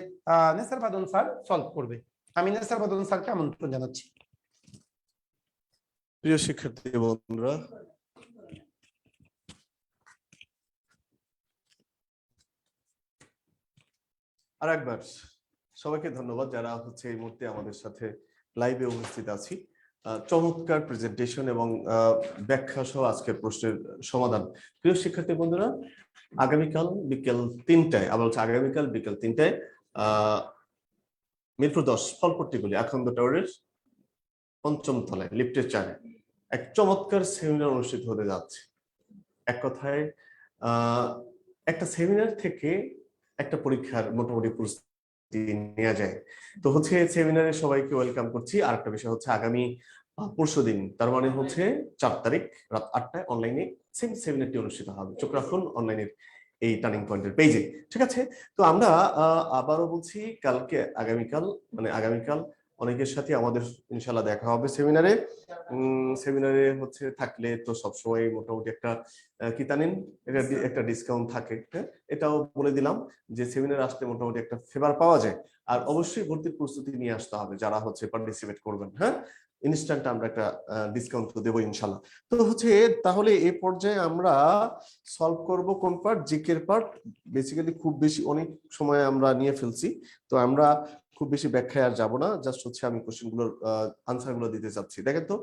নেসার বাদন স্যার সলভ করবে। আমি নেসার বাদন স্যারকে আমন্ত্রণ জানাচ্ছি। প্রিয় শিক্ষার্থী বন্ধুরা, আরেকবার সবাইকে ধন্যবাদ যারা হচ্ছে এই মুহূর্তে আমাদের সাথে লাইভে উপস্থিত আছি। চমৎকার প্রেজেন্টেশন এবং ব্যাখ্যা সহ আজকের প্রশ্নের সমাধান। প্রিয় শিক্ষার্থী বন্ধুরা, আগামীকাল বিকেল 3টায়, আবার হচ্ছে আগামীকাল বিকেল 3টায় মিরপুর 10 ফলপট্টিগুলি আখন্দ টাওয়ারের 5ম তলায় লিফটের 4 এক চমৎকার সেমিনার অনুষ্ঠিত হতে যাচ্ছে। এক কথায় একটা সেমিনার থেকে একটা পরীক্ষার মোটামুটি প্রস্তুতি নেওয়া যায়। তো হচ্ছে সেমিনারে সবাইকে ওয়েলকাম করছি। আর একটা বিষয় হচ্ছে আগামী পরশুদিন, তার মানে হচ্ছে 4 তারিখ রাত 8টায় অনলাইনে সেম সেমিনারটি অনুষ্ঠিত হবে। চোখ রাখুন অনলাইনের এই টার্নিং পয়েন্টের পেজে, ঠিক আছে? তো আমরা আবারও বলছি, কালকে আগামীকাল অনেকের সাথে আমাদের ইনশাল্লাহ দেখা হবে সেমিনারে। সেমিনারে হচ্ছে থাকলে তো সবসময় মোটামুটি একটা কি জানেন, একটা ডিসকাউন্ট থাকে। হ্যাঁ, এটাও বলে দিলাম যে সেমিনারে আসলে মোটামুটি একটা ফেভার পাওয়া যায়। আর অবশ্যই ভর্তির প্রস্তুতি নিয়ে আসতে হবে যারা হচ্ছে পার্টিসিপেট করবেন। হ্যাঁ, ইনস্ট্যান্ট আমরা একটা ডিসকাউন্ট তো দেবো ইনশাল্লাহ। তো হচ্ছে তাহলে এই পর্যায়ে আমরা সলভ করব কোন পার্ট? জিকের পার্ট। বেসিক্যালি খুব বেশি অনেক সময় আমরা নিয়ে ফেলছি, তো আমরা খুব বেশি ব্যাখ্যায় আর যাবো না। জাস্ট হচ্ছে আমি কোশ্চেনগুলোর আনসারগুলো দিতে চাচ্ছি। দেখেন তো,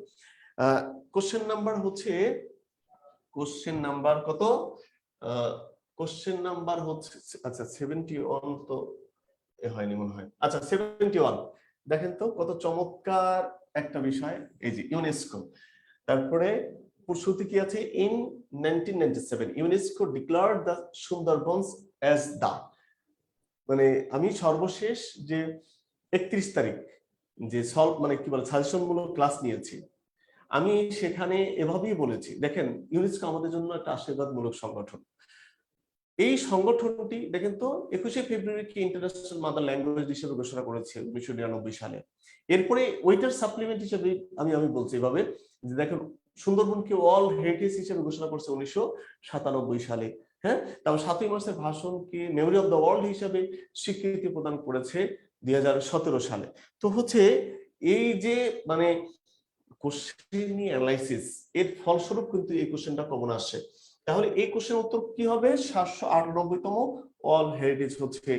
কোশ্চেন নাম্বার হচ্ছে কত? কোশ্চেন নাম্বার হচ্ছে আচ্ছা 71 তো হয়নি মনে হয়। আচ্ছা 71 দেখেন তো কত চমৎকার একটা বিষয়। এই যে ইউনেস্কো, তারপরে প্রশ্নটি কি আছে? In 1997 UNESCO declared the Sundarbans as the, মানে আমি সর্বশেষ যে 31 তারিখ যে সলভ মানে কি বলে সাজেশনমূলক ক্লাস নিয়েছি, আমি সেখানে এভাবেই বলেছি। দেখেন, ইউনেস্কো আমাদের জন্য একটা আশীর্বাদমূলক সংগঠন। এই সংগঠনটি দেখেন তো 21শে ফেব্রুয়ারিকে ইন্টারন্যাশনাল মাদার ল্যাঙ্গুয়েজ হিসেবে ঘোষণা করেছে 1999 সালে। এরপরে ওইটার সাপ্লিমেন্ট হিসেবে আমি বলছি এভাবে যে দেখেন, সুন্দরবনকে ওয়ার্ল্ড হেরিটেজ হিসেবে ঘোষণা করছে 1997 সালে। হ্যাঁ, তারপর 7ই মার্চের ভাষণকে মেমোরি অফ দ্য ওয়ার্ল্ড হিসেবে স্বীকৃতি প্রদান করেছে 2017 সালে। তো হচ্ছে এই যে মানে কোশ্চেন অ্যানালাইসিস, এর ফলস্বরূপ কিন্তু এই কোশ্চেনটা কমন আসে। তাহলে এই কোশ্চেনের উত্তর কি হবে? 798তম ওয়ার্ল্ড হেরিটেজ হচ্ছে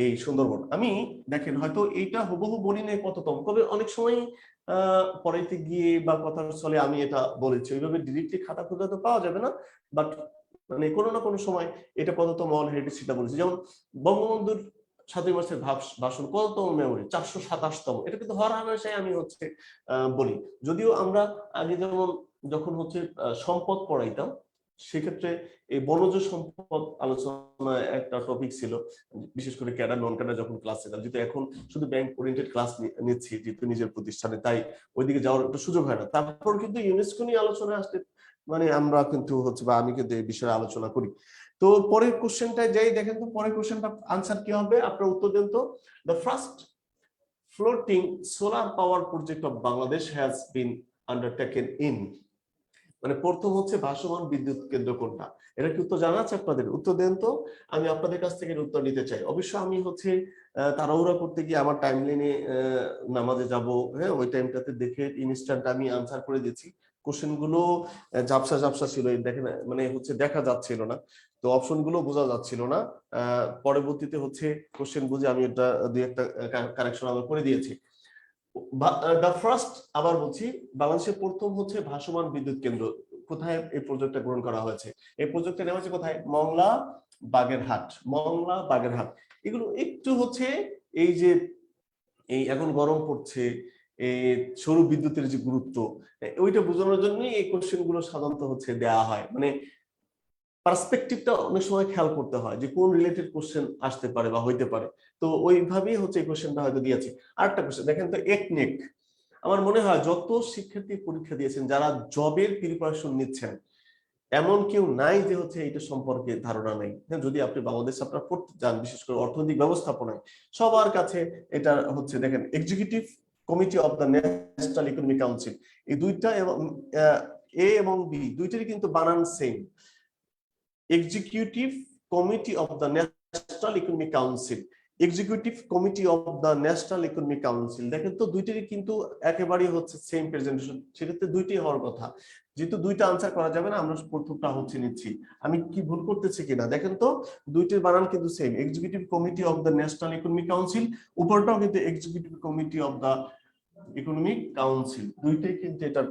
এই সুন্দরবন। আমি দেখেন হয়তো এইটা হুবহু বলি নাই কততম, তবে অনেক সময় পড়াইতে গিয়ে বা কথার ছলে আমি এটা বলেছি। ওইভাবে ডিরেক্টলি খাতা খুঁজে তো পাওয়া যাবে না, বাট মানে কোনো না কোনো সময় এটা কততম ওয়ার্ল্ড হেরিটেজ সেটা বলেছি। যেমন বঙ্গবন্ধুর 7ই মার্চের ভাষণ কততম মেমোরি? 427তম। এটা কিন্তু হর হামেশাই আমি হচ্ছে বলি। যদিও আমরা আগে যখন হচ্ছে সম্পদ পড়াইতাম, সেক্ষেত্রে এই বনজ সম্পদ আলোচনা একটা টপিক ছিল, বিশেষ করে ক্যাডার নন ক্যাডার যখন ক্লাস নিতাম। যেহেতু এখন শুধু ব্যাংক ওরিয়েন্টেড ক্লাস নিচ্ছি যেহেতু নিজের প্রতিষ্ঠানে, তাই ওইদিকে যাওয়ার একটা সুযোগ হয় না। তারপর কিন্তু ইউনেস্কো নিয়ে আলোচনা আসলে মানে আমরা কিন্তু হচ্ছে বা আমি কিন্তু এই বিষয়ে আলোচনা করি। তো পরের কোশ্চেনটা যাই, দেখেন তো পরের কোশ্চেনটা আনসার কি হবে? আপনারা উত্তর দেন তো। The first floating solar power project of Bangladesh has been undertaken in, মানে প্রথম হচ্ছে ভাসমান বিদ্যুৎ কেন্দ্র কোনটা? এটা কি উত্তর জানা আছে আপনাদের? উত্তর দেন তো, আমি আপনাদের কাছ থেকে উত্তর নিতে চাই। অবশ্য আমি হচ্ছে তাড়াহুড়া করতে গিয়ে আমার টাইম লাইনে নামাজে যাব, হ্যাঁ, ওই টাইমটাতে দেখে ইনস্ট্যান্ট আমি আনসার করে দিয়েছি। কোশ্চেন গুলো ঝাপসা ছিল, দেখেন মানে হচ্ছে দেখা যাচ্ছিল না, তো অপশন গুলো বোঝা যাচ্ছিল না। পরবর্তীতে হচ্ছে কোশ্চেন বুঝে আমি এটা দুই একটা কারেকশন আবার করে দিয়েছি। দ্য ফার্স্ট, আবার বলছি, বাংলাদেশের প্রথম হচ্ছে ভাসমান বিদ্যুৎ কেন্দ্র কোথায় এই প্রজেক্টটা গ্রহণ করা হয়েছে? এই প্রজেক্টটা নেওয়া হয়েছে কোথায়? মংলা, বাগেরহাট। মংলা, বাগেরহাট। এগুলো একটু হচ্ছে এই যে এই এখন গরম পড়ছে, এই সৌর বিদ্যুতের যে গুরুত্ব, ওইটা বোঝানোর জন্যই এই কোশ্চেন গুলো সাধারণত হচ্ছে দেওয়া হয়। মানে পার্সপেক্টিভটা অনেক সময় খেয়াল করতে হয় যে কোন রিলেটেড কোশ্চেন আসতে পারে বা হইতে পারে। তো ওইভাবেই হচ্ছে এই কোশ্চেনটা হয়তো দিয়েছে। আরেকটা কোশ্চেন দেখেন তো, একনেক। আমার মনে হয় যত শিক্ষার্থী পরীক্ষা দিয়েছেন, যারা জবের প্রিপারেশন নিচ্ছেন, এমন কেউ নাই যে হচ্ছে এটা সম্পর্কে ধারণা নেই। যদি আপনি বাংলাদেশ আপনারা পড়তে যান, বিশেষ করে অর্থনৈতিক ব্যবস্থাপনায়, সবার কাছে এটা হচ্ছে দেখেন executive committee of the national economic council, এই দুইটা এবং এ এবং বি দুইটারই কিন্তু বানান same. Executive committee of the national economic council, executive committee of the national economic council, দেখেন তো দুইটারই কিন্তু একেবারেই হচ্ছে সেম প্রেজেন্টেশন। সেক্ষেত্রে দুইটাই হওয়ার কথা। যেহেতু দুইটা আনসার করা যাবে না, আমরা প্রথমটা হচ্ছে নিচ্ছি। আমি কি ভুল করতেছি কিনা দেখেন তো, দুইটির বানান কিন্তু same, executive committee of the national economic council, উপরটাও কিন্তু executive committee of the economic council, দুইটাই কিন্তু এটার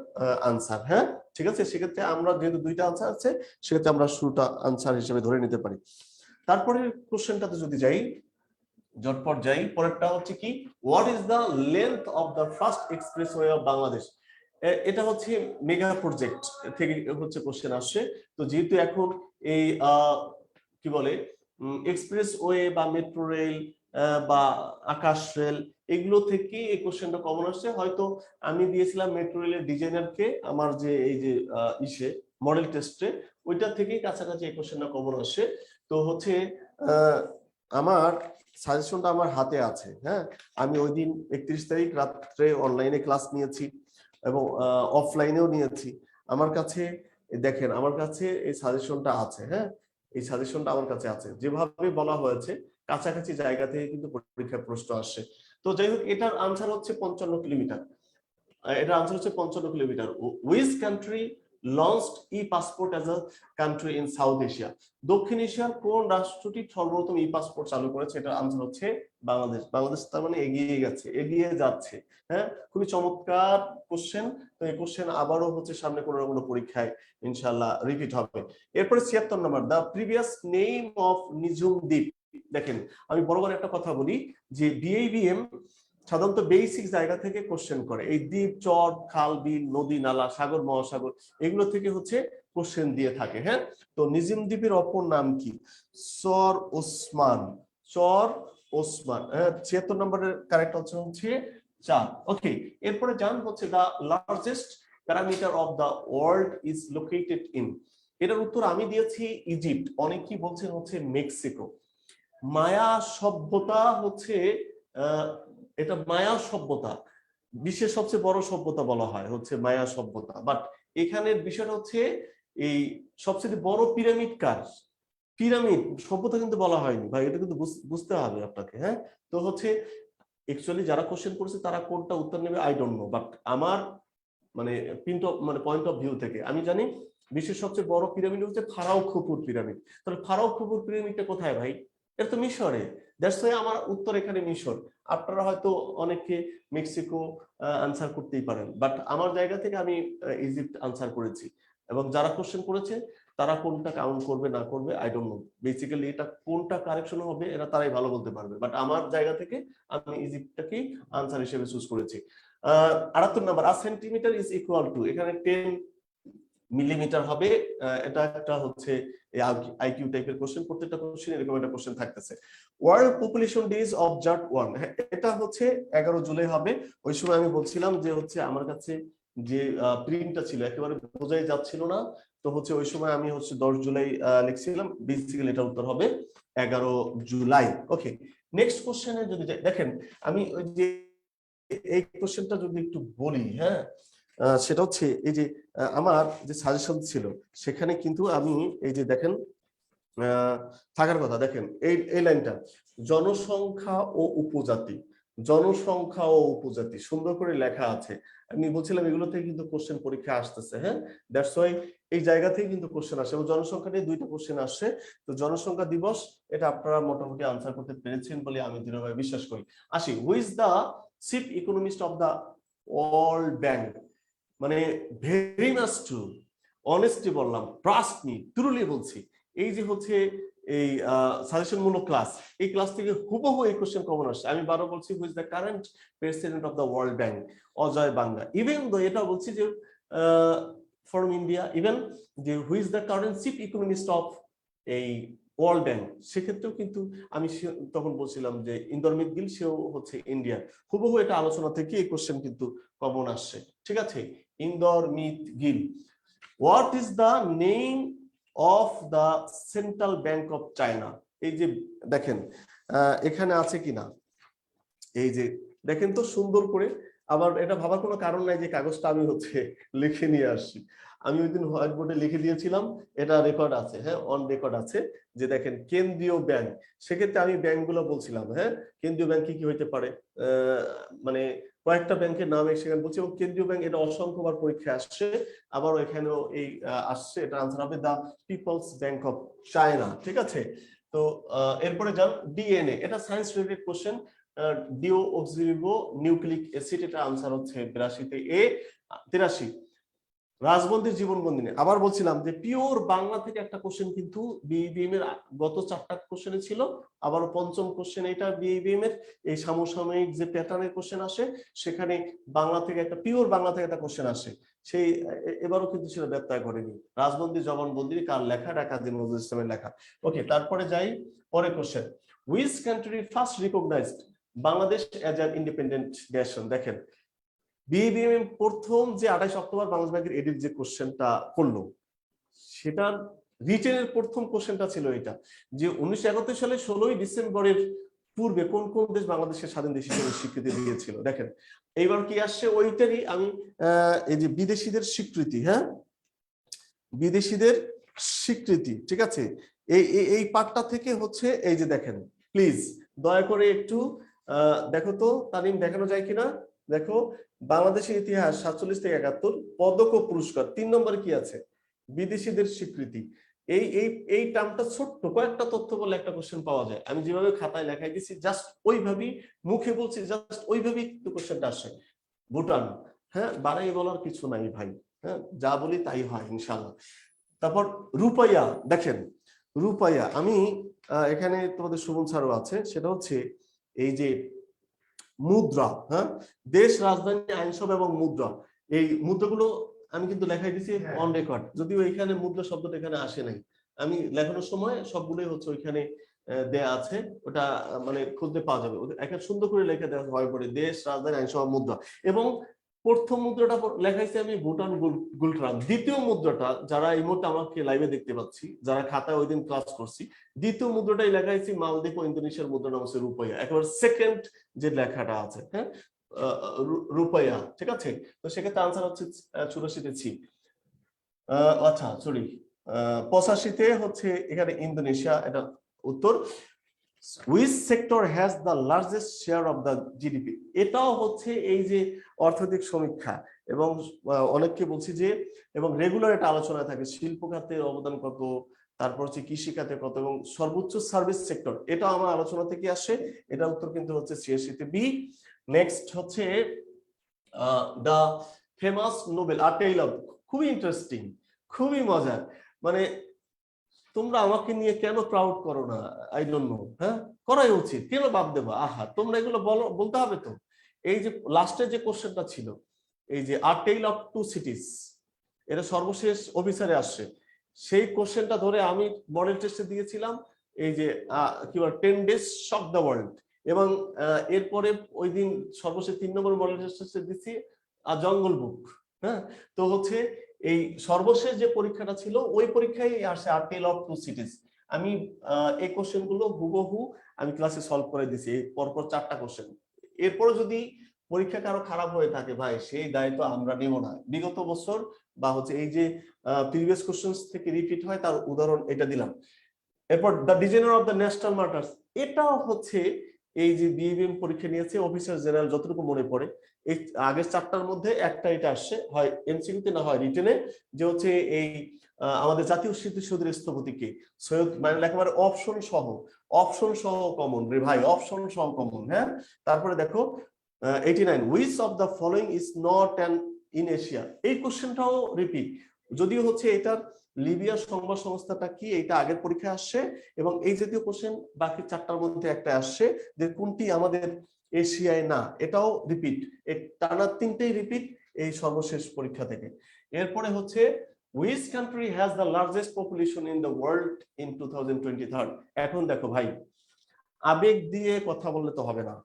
আনসার। হ্যাঁ, ঠিক আছে। সেক্ষেত্রে আমরা যেহেতু দুইটা আনসার আছে, সেক্ষেত্রে আমরা শুরুটা আনসার হিসেবে ধরে নিতে পারি। তারপরে কোশ্চেনটাতে যদি যাই, ঝটপট যাই, পরেরটা হচ্ছে কি, what is the length of the first expressway of Bangladesh? এটা হচ্ছে মেগা প্রজেক্ট থেকে হচ্ছে কোশ্চেন আসছে। তো যেহেতু এখন এই কি বলে এক্সপ্রেসওয়ে বা মেট্রো রেল বা আকাশ রেল, এগুলো থেকে এই কোশ্চেনটা কমন আসছে। হয়তো আমি দিয়েছিলাম মেট্রো রেলের ডিজাইনারকে আমার যে এই যে ইসে মডেল টেস্টে, ওইটা থেকেই কাছাকাছি এই কোশ্চেনটা কমন আসছে। তো হচ্ছে আমার সাজেশনটা আমার হাতে আছে। হ্যাঁ, আমি ওই দিন 31 তারিখ রাত্রে অনলাইনে ক্লাস নিয়েছি এবং অফলাইনেও নিয়েছি। আমার কাছে দেখেন, আমার কাছে এই সাজেশনটা আছে। হ্যাঁ, এই সাজেশনটা আমার কাছে আছে, যেভাবে বলা হয়েছে কাছাকাছি জায়গা থেকে কিন্তু পরীক্ষার প্রশ্ন আসছে। তো যাই হোক, এটার আনসার হচ্ছে 55 কিলোমিটার। এটার আনসার হচ্ছে 55 kilometre. Which country launched E passport as a country in south Asia? দক্ষিণ এশিয়ার কোন রাষ্ট্রটি সর্বপ্রথম ই পাসপোর্ট চালু করেছে? এটার আনসার হচ্ছে বাংলাদেশ। বাংলাদেশ তার মানে এগিয়ে গেছে, এগিয়ে যাচ্ছে। হ্যাঁ, খুবই চমৎকার কোশ্চেন। তো এই কোশ্চেন আবারও হচ্ছে সামনে কোনো না কোনো পরীক্ষায় ইনশাআল্লাহ রিপিট হবে। এরপরে 76 নম্বর, the previous name of Nijhum Dwip. দেখেন, আমি বরাবর একটা কথা বলি যে বিএবিএম সাধারণত বেসিক জায়গা থেকে কোশ্চেন করে। এই দ্বীপ, চর, খাল, বিল, নদী, নালা, সাগর, মহাসাগর, এগুলো থেকে হচ্ছে কোশ্চেন দিয়ে থাকে। হ্যাঁ, তো নিজিম দ্বীপের অপর নাম কি? চর ওসমান। চর ওসমান। 76 নম্বরের কারেক্ট অপশন হচ্ছে 4। ওকে, এরপরে জান হচ্ছে the largest parameter of the world is located in. এটার উত্তর আমি দিয়েছি ইজিপ্ট, অনেকেই বলছেন হচ্ছে মেক্সিকো। মায়া সভ্যতা হচ্ছে এটা মায়া সভ্যতা, বিশ্বের সবচেয়ে বড় সভ্যতা বলা হয় হচ্ছে মায়া সভ্যতা। বাট এখানের বিষয়টা হচ্ছে এই সবচেয়ে বড় পিরামিড কার? পিরামিড সভ্যতা কিন্তু বলা হয়নি ভাই, এটা কিন্তু বুঝতে হবে আপনাকে। হ্যাঁ, তো হচ্ছে অ্যাকচুয়ালি যারা কোশ্চেন করেছে তারা কোনটা উত্তর নেবে আই ডোন্ট নো, বাট আমার মানে পয়েন্ট অফ ভিউ থেকে আমি জানি বিশ্বের সবচেয়ে বড় পিরামিড হচ্ছে ফারাও খুফুর পিরামিড। তাহলে ফারাও খুফুর পিরামিডটা কোথায় ভাই? এটা তো মিশরে। দ্যাটস ওয়াই আমার উত্তর এখানে মিশর। আপনারা হয়তো অনেকে মেক্সিকো আনসার করতেই পারেন, বাট আমার জায়গা থেকে আমি ইজিপ্ট আনসার করেছি। এবং যারা কোশ্চেন করেছে তারা কোনটা কাউন্ট করবে না করবে আই ডোন্ট নো, বেসিক্যালি এটা কোনটা কারেকশন হবে এটা তারাই ভালো বলতে পারবে। বাট আমার জায়গা থেকে আমি ইজিপ্টটাকেই আনসার হিসেবে চুজ করেছি। 78 নম্বর, আ সেন্টিমিটার ইজ ইকুয়াল টু, এখানে 10 মিলিমিটার হবে। এটা একটা হচ্ছে আইকিউ টাইপের কোশ্চেন, প্রত্যেকটা কোশ্চেন এরকম একটা কোশ্চেন থাকতেছে। World population day is observed one, এটা হচ্ছে 11 জুলাই হবে। ওই সময় আমি বলছিলাম যে হচ্ছে আমার কাছে যে প্রিন্টটা ছিল একেবারে বোঝাই যাচ্ছিল না, তো হচ্ছে ওই সময় আমি হচ্ছে 10 জুলাই লিখছিলাম। বেসিক্যালি এটা উত্তর হবে 11 জুলাই। ওকে, নেক্সট কোশ্চেনে যদি দেখেন, আমি ওই যে এই কোশ্চেনটা যদি একটু বলি, হ্যাঁ, সেটা হচ্ছে এই যে আমার যে সাজেশন ছিল সেখানে কিন্তু আমি এই যে দেখেন থাকার কথা, দেখেন এই লাইনটা, জনসংখ্যা ও উপজাতি, জনসংখ্যা ও উপজাতি সুন্দর করে লেখা আছে। আমি বলছিলাম এগুলো থেকে কিন্তু কোশ্চেন পরীক্ষা আসতেছে। হ্যাঁ, দ্যাটস ওয়াই এই জায়গা থেকে কিন্তু কোশ্চেন আসে এবং জনসংখ্যা নিয়ে 2টা কোশ্চেন আসছে। তো জনসংখ্যা দিবস এটা আপনারা মোটামুটি আনসার করতে পেরেছেন বলে আমি দৃঢ়ভাবে বিশ্বাস করি। আসি, হু is the chief economist of the world bank? মানে ভেরি মাচ ট্রু, অনেস্টলি বললাম, ট্রাস্ট মি, ট্রুলি বলছি, এই যে হচ্ছে এই সাজেশন মূলক ক্লাস, এই ক্লাস থেকে হুবহু এই কোশ্চেন কমন আসছে। আমি বারো বলছি who is the current president of the world bank, Ajay Banga. Even দো এটা বলছি যে ফ্রম ইন্ডিয়া, ইভেন যে হু is the current chief economist of এই ওয়ার্ল্ড ব্যাংক, সেক্ষেত্রেও কিন্তু আমি তখন বলছিলাম যে ইন্দরমিত গিল, সেও হচ্ছে ইন্ডিয়া। হুবহু এটা আলোচনা থেকে এই কোশ্চেন কিন্তু কমন আসছে, ঠিক আছে। Indermit Gill. What is the name of the central bank of China? এই যে দেখেন এখানে আছে কিনা, এই যে দেখেন তো সুন্দর করে। আবার এটা ভাবার কোনো কারণ নাই যে কাগজটা আমি হচ্ছে লিখে নিয়ে আসছি, আমি ওই দিন হোয়াইট বোর্ডে লিখে দিয়েছিলাম, এটা রেকর্ড আছে, হ্যাঁ অন রেকর্ড আছে, যে দেখেন কেন্দ্রীয় ব্যাংক। সেক্ষেত্রে আমি ব্যাংকগুলো বলছিলাম, হ্যাঁ কেন্দ্রীয় ব্যাংক কি কি হইতে পারে, মানে কয়েকটা ব্যাংকের নাম সেখানে বলছি, এবং কেন্দ্রীয় ব্যাংক এটা অসংখ্যবার পরীক্ষায় আসছে, আবার এখানেও এই আসছে। এটা আনসার হবে the people's bank of China, ঠিক আছে। তো এরপরে যান ডিএনএ, এটা science related question. Deoxyribonucleic acid, এটা আনসার হচ্ছে 82 এ। 83 রাজবন্দির জীবনবন্দিনী। আবার বলছিলাম যে পিওর বাংলা থেকে একটা কোশ্চেন কিন্তু বিইবিএম এর গত 4টা কোশ্চেনে ছিল, আবার পঞ্চম কোশ্চেন এটা বিইবিএম এর এই সমসাময়িক যে প্যাটার্নের কোশ্চেন আসে, সেখানে বাংলা থেকে একটা পিওর বাংলা থেকে একটা কোশ্চেন আসে, সেই এবারও কিন্তু সেটা ব্যত্যয় করেনি। রাজবন্দির জবানবন্দি কার লেখা? কাজী নজরুল ইসলামের লেখা। ওকে, তারপরে যাই পরের question. Which country first recognised Bangladesh as an independent nation? দেখেন বিইবিএম প্রথম যে 28 অক্টোবর বাংলাদেশ ব্যাংকের এডিট যে কোশ্চেনটা করলো, সেটার রিটেনের প্রথম কোশ্চেনটা ছিল এটা, যে 1971 সালে 16ই ডিসেম্বরের পূর্বে কোন কোন দেশ বাংলাদেশের স্বাধীন দেশ হিসেবে স্বীকৃতি দিয়েছিল। দেখেন এইবার কি আসছে, ওইটারই আমি এই যে বিদেশিদের স্বীকৃতি, হ্যাঁ বিদেশিদের স্বীকৃতি, ঠিক আছে। এই এই পার্টটা থেকে হচ্ছে এই যে দেখেন, প্লিজ দয়া করে একটু দেখো তো তানিম, দেখানো যায় কিনা। দেখো বাংলাদেশের ইতিহাস 47 থেকে 71, পদক ও পুরস্কার, 3 নম্বরে কি আছে? বিদেশিদের স্বীকৃতি। এই এই এই টার্মটা ছোট্ট কয়েকটা তথ্য বলে একটা কোশ্চেন পাওয়া যায়। আমি যেভাবে খাতায় লেখাই দিছি জাস্ট ওইভাবেই, মুখে বলছি জাস্ট ওইভাবেই কিন্তু কোশ্চেনটা আসে। ভুটান, হ্যাঁ বাড়াই বলার কিছু নাই ভাই, হ্যাঁ যা বলি তাই হয় ইনশাআল্লাহ। তারপর রূপাইয়া, দেখেন রূপাইয়া, আমি এখানে তোমাদের সুমন স্যারও আছে, সেটা হচ্ছে এই যে মুদ্রা, হ্যাঁ দেশ, রাজধানী, আইনসভা এবং মুদ্রা, এই মুদ্রাগুলো আমি কিন্তু লেখাই দিছি অন রেকর্ড, যদিও এখানে মুদ্রা শব্দটা এখানে আসে নাই, আমি লেখানোর সময় সবগুলোই হচ্ছে ওইখানে দেয়া আছে, ওটা মানে খুঁজতে পাওয়া যাবে। একটা সুন্দর করে লেখা দেওয়া হয় পরে দেশ, রাজধানী, আইনসভা, মুদ্রা। এবং প্রথম মুদ্রাটা লেখাইছি আমি ভুটান গুলট্রাম। দ্বিতীয় মুদ্রাটা, যারা এই মুহূর্তে আমাকে লাইভে দেখতে পাচ্ছি, যারা খাতায় ওই দিন ক্লাস করছি, দ্বিতীয় মুদ্রাটাই লেখাইছি মালদ্বীপ ও ইন্দোনেশিয়ার মুদ্রা নাম হচ্ছে রূপাইয়া, একেবারে সেকেন্ড যে লেখাটা আছে, হ্যাঁ রূপাইয়া, ঠিক আছে। তো সেক্ষেত্রে আনসার হচ্ছে 84-তে ছি, আচ্ছা সরি 85-তে হচ্ছে এখানে ইন্দোনেশিয়া, এটা উত্তর। Which sector has the largest share of the GDP? এটাও হচ্ছে এই যে অর্থনৈতিক সমীক্ষা, এবং অনেককে বলছি যে, এবং রেগুলার এটা আলোচনায় থাকে, শিল্প খাতের অবদান কত, তারপর হচ্ছে কৃষি খাতে কত, এবং সর্বোচ্চ সার্ভিস সেক্টর, এটা আমার আলোচনা থেকে আসে। এটা উত্তর কিন্তু হচ্ছে 86-তে বি। নেক্সট হচ্ছে the famous novel a tale of, খুবই ইন্টারেস্টিং, খুবই মজার, মানে তোমরা আমাকে নিয়ে কেন প্রাউড করো না, আই ডোন্ট নো, হ্যাঁ করাই উচিত, কেন বাদ দেবা, আহা তোমরা এগুলো বলতে হবে তো। এই যে লাস্টে যে কোশ্চেনটা ছিল, এই যে আ টেল অফ টু সিটিজ, এটা সর্বশেষ অফিসারে আসছে, সেই কোশ্চেনটা ধরে আমি মডেল টেস্টে দিয়েছিলাম, এই যে কি বলে 10 ডেজ শক দ্য ওয়ার্ল্ড, এবং এরপরে ওই দিন সর্বশেষ 3 নম্বর মডেল টেস্টে দিচ্ছি জঙ্গল বুক, হ্যাঁ। তো হচ্ছে এই সর্বশেষ যে পরীক্ষাটা ছিল ওই পরীক্ষায় আসে আ টেল অফ টু সিটিজ। আমি এই কোশ্চেন গুলো হুবহু আমি ক্লাসে সলভ করে দিছি, এই পরপর 4টা কোশ্চেন। এরপরে যদি পরীক্ষা কারো খারাপ হয়ে থাকে ভাই, সেই দায়িত্ব আমরা নেব না। বিগত বছর বা হচ্ছে এই যে প্রিভিয়াস কোশ্চেন থেকে রিপিট হয় তার উদাহরণ এটা দিলাম। এরপর the designer of the national martyrs, এটাও হচ্ছে এই যে বিএবিএম পরীক্ষা নিয়েছে অফিসার জেনারেল, যতটুকু মনে পড়ে এই আগের 4টার মধ্যে একটা এটা আসছে, হয় এমসিকিউতে না হয় রিটেনে, যে হচ্ছে এই আমাদের জাতীয় স্মৃতিসৌধের স্থপতি কে? সৈয়দ, মানে একেবারে অপশন সহ কমন রে ভাই, অপশন সহ কমন, হ্যাঁ। তারপরে দেখো 89 which of the following is not an in Asia, এই কোশ্চেনটাও রিপিট, যদিও হচ্ছে এটার লিবিয়ার সংবাদ সংস্থাটা কি, এটা আগের পরীক্ষায় আসছে, এবং এই জাতীয় কোশ্চেন বাকি 4টার মধ্যে একটা আসছে যে কোনটি আমাদের এশিয়ায় না, এটাও রিপিট, টানা 3টেই রিপিট এই সর্বশেষ পরীক্ষা থেকে। এরপরে হচ্ছে which country has the largest population in the world in 2023? এখন দেখো ভাই, আবেগ দিয়ে কথা বললে তো হবে না,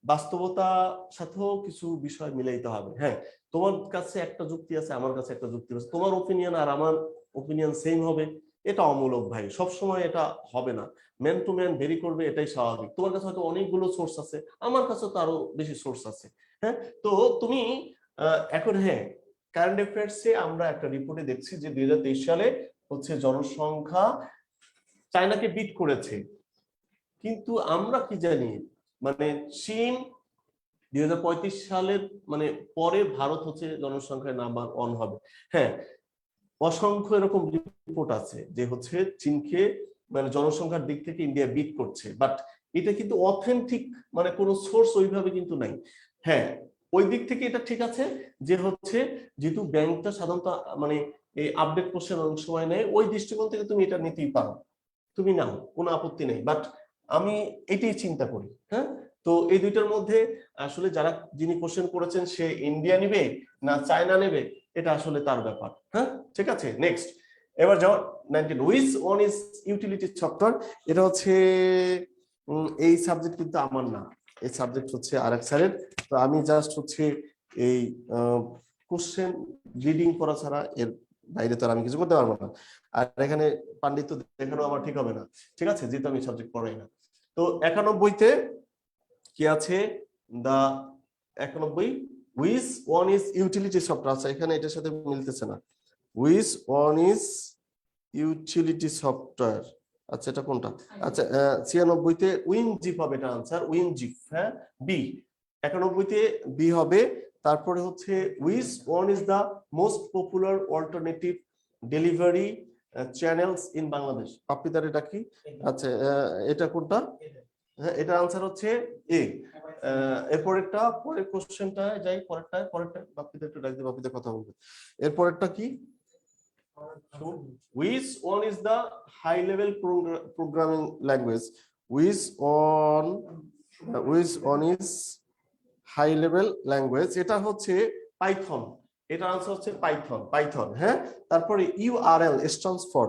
বাস্তবতা সাথেও কিছু বিষয় মিলাইতে হবে। হ্যাঁ, তোমার কাছে একটা যুক্তি আছে, আমার কাছে একটা যুক্তি আছে, তোমার ওপিনিয়ন আর আমার ওপিনিয়ন সেম হবে, এটা অমূলক ভাই, সব সময় এটা হবে না, ম্যান টু ম্যান ভেরি করবে, এটাই স্বাভাবিক। তোমার কাছে হয়তো অনেকগুলো সোর্স আছে, আমার কাছে তো আরো বেশি সোর্স আছে। হ্যাঁ, তো তুমি এখন, হ্যাঁ, কারেন্ট অ্যাফেয়ার্সে আমরা একটা রিপোর্টে দেখছি যে 2023 সালে হচ্ছে জনসংখ্যা চায়নাকে বিট করেছে, কিন্তু আমরা কি জানি, মানে চীন 2035 সালের মানে পরে ভারত হচ্ছে জনসংখ্যায় নাম্বার 1 হবে। হ্যাঁ, অসংখ্য এরকম রিপোর্ট আছে যে হচ্ছে চীনকে মানে জনসংখ্যার দিক থেকে ইন্ডিয়া বিট করছে, বাট এটা কিন্তু অথেন্টিক মানে কোনো সোর্স ওইভাবে কিন্তু নাই। হ্যাঁ, ওই দিক থেকে এটা ঠিক আছে যে হচ্ছে যেহেতু ব্যাংকটা সাধারণত মানে এই আপডেট কোশ্চেন অনেক সময় নেয়, ওই দৃষ্টিকোণ থেকে তুমি এটা নিতেই পারো, তুমি নাও, কোনো আপত্তি নেই, বাট আমি এটাই চিন্তা করি। হ্যাঁ, তো এই দুইটার মধ্যে আসলে যিনি কোশ্চেন করেছেন সে ইন্ডিয়া নিবে না চায়না নেবে, এটা আসলে তার ব্যাপার। হ্যাঁ, ঠিক আছে, নেক্সট। এবার যাও 19, which one is utility software. এটা হচ্ছে এই সাবজেক্ট কিন্তু আমার না, এই সাবজেক্ট হচ্ছে আরেক স্যারের। তো আমি জাস্ট হচ্ছে এই কোশ্চেন রিডিং করা ছাড়া এর বাইরে তো আর আমি কিছু করতে পারবো না, আর এখানে পাণ্ডিত্য দেখানো আমার ঠিক হবে না, ঠিক আছে, যেহেতু আমি সাবজেক্ট পড়াই না। তো 91-তে কি আছে, the 91 which one is utility software. আচ্ছা, এখানে এটার সাথে মিলতেছে না, which one is utility software. আচ্ছা, এটা কোনটা? আচ্ছা, 96-তে উইনজিপ হবে, এটা আনসার উইনজিপ। হ্যাঁ, বি। 91-তে বি হবে। তারপরে হচ্ছে which one is the most popular alternative delivery channels in Bangladesh. পাপিদার এটা কি? আচ্ছা, এটা কোনটা? হ্যাঁ, এটা আনসার হচ্ছে এ। এরপরেরটা, পরের কোশ্চেনটা যাই, পরেরটা বাপিদা একটু ডাক দিয়ে বাপিদা কথা বলবে। এরপরেরটা কি? Which one is the high level programming language? Which one is high level language? এটা হচ্ছে পাইথন, এটা আনসার হচ্ছে পাইথন। হ্যাঁ, তারপরে URL stands for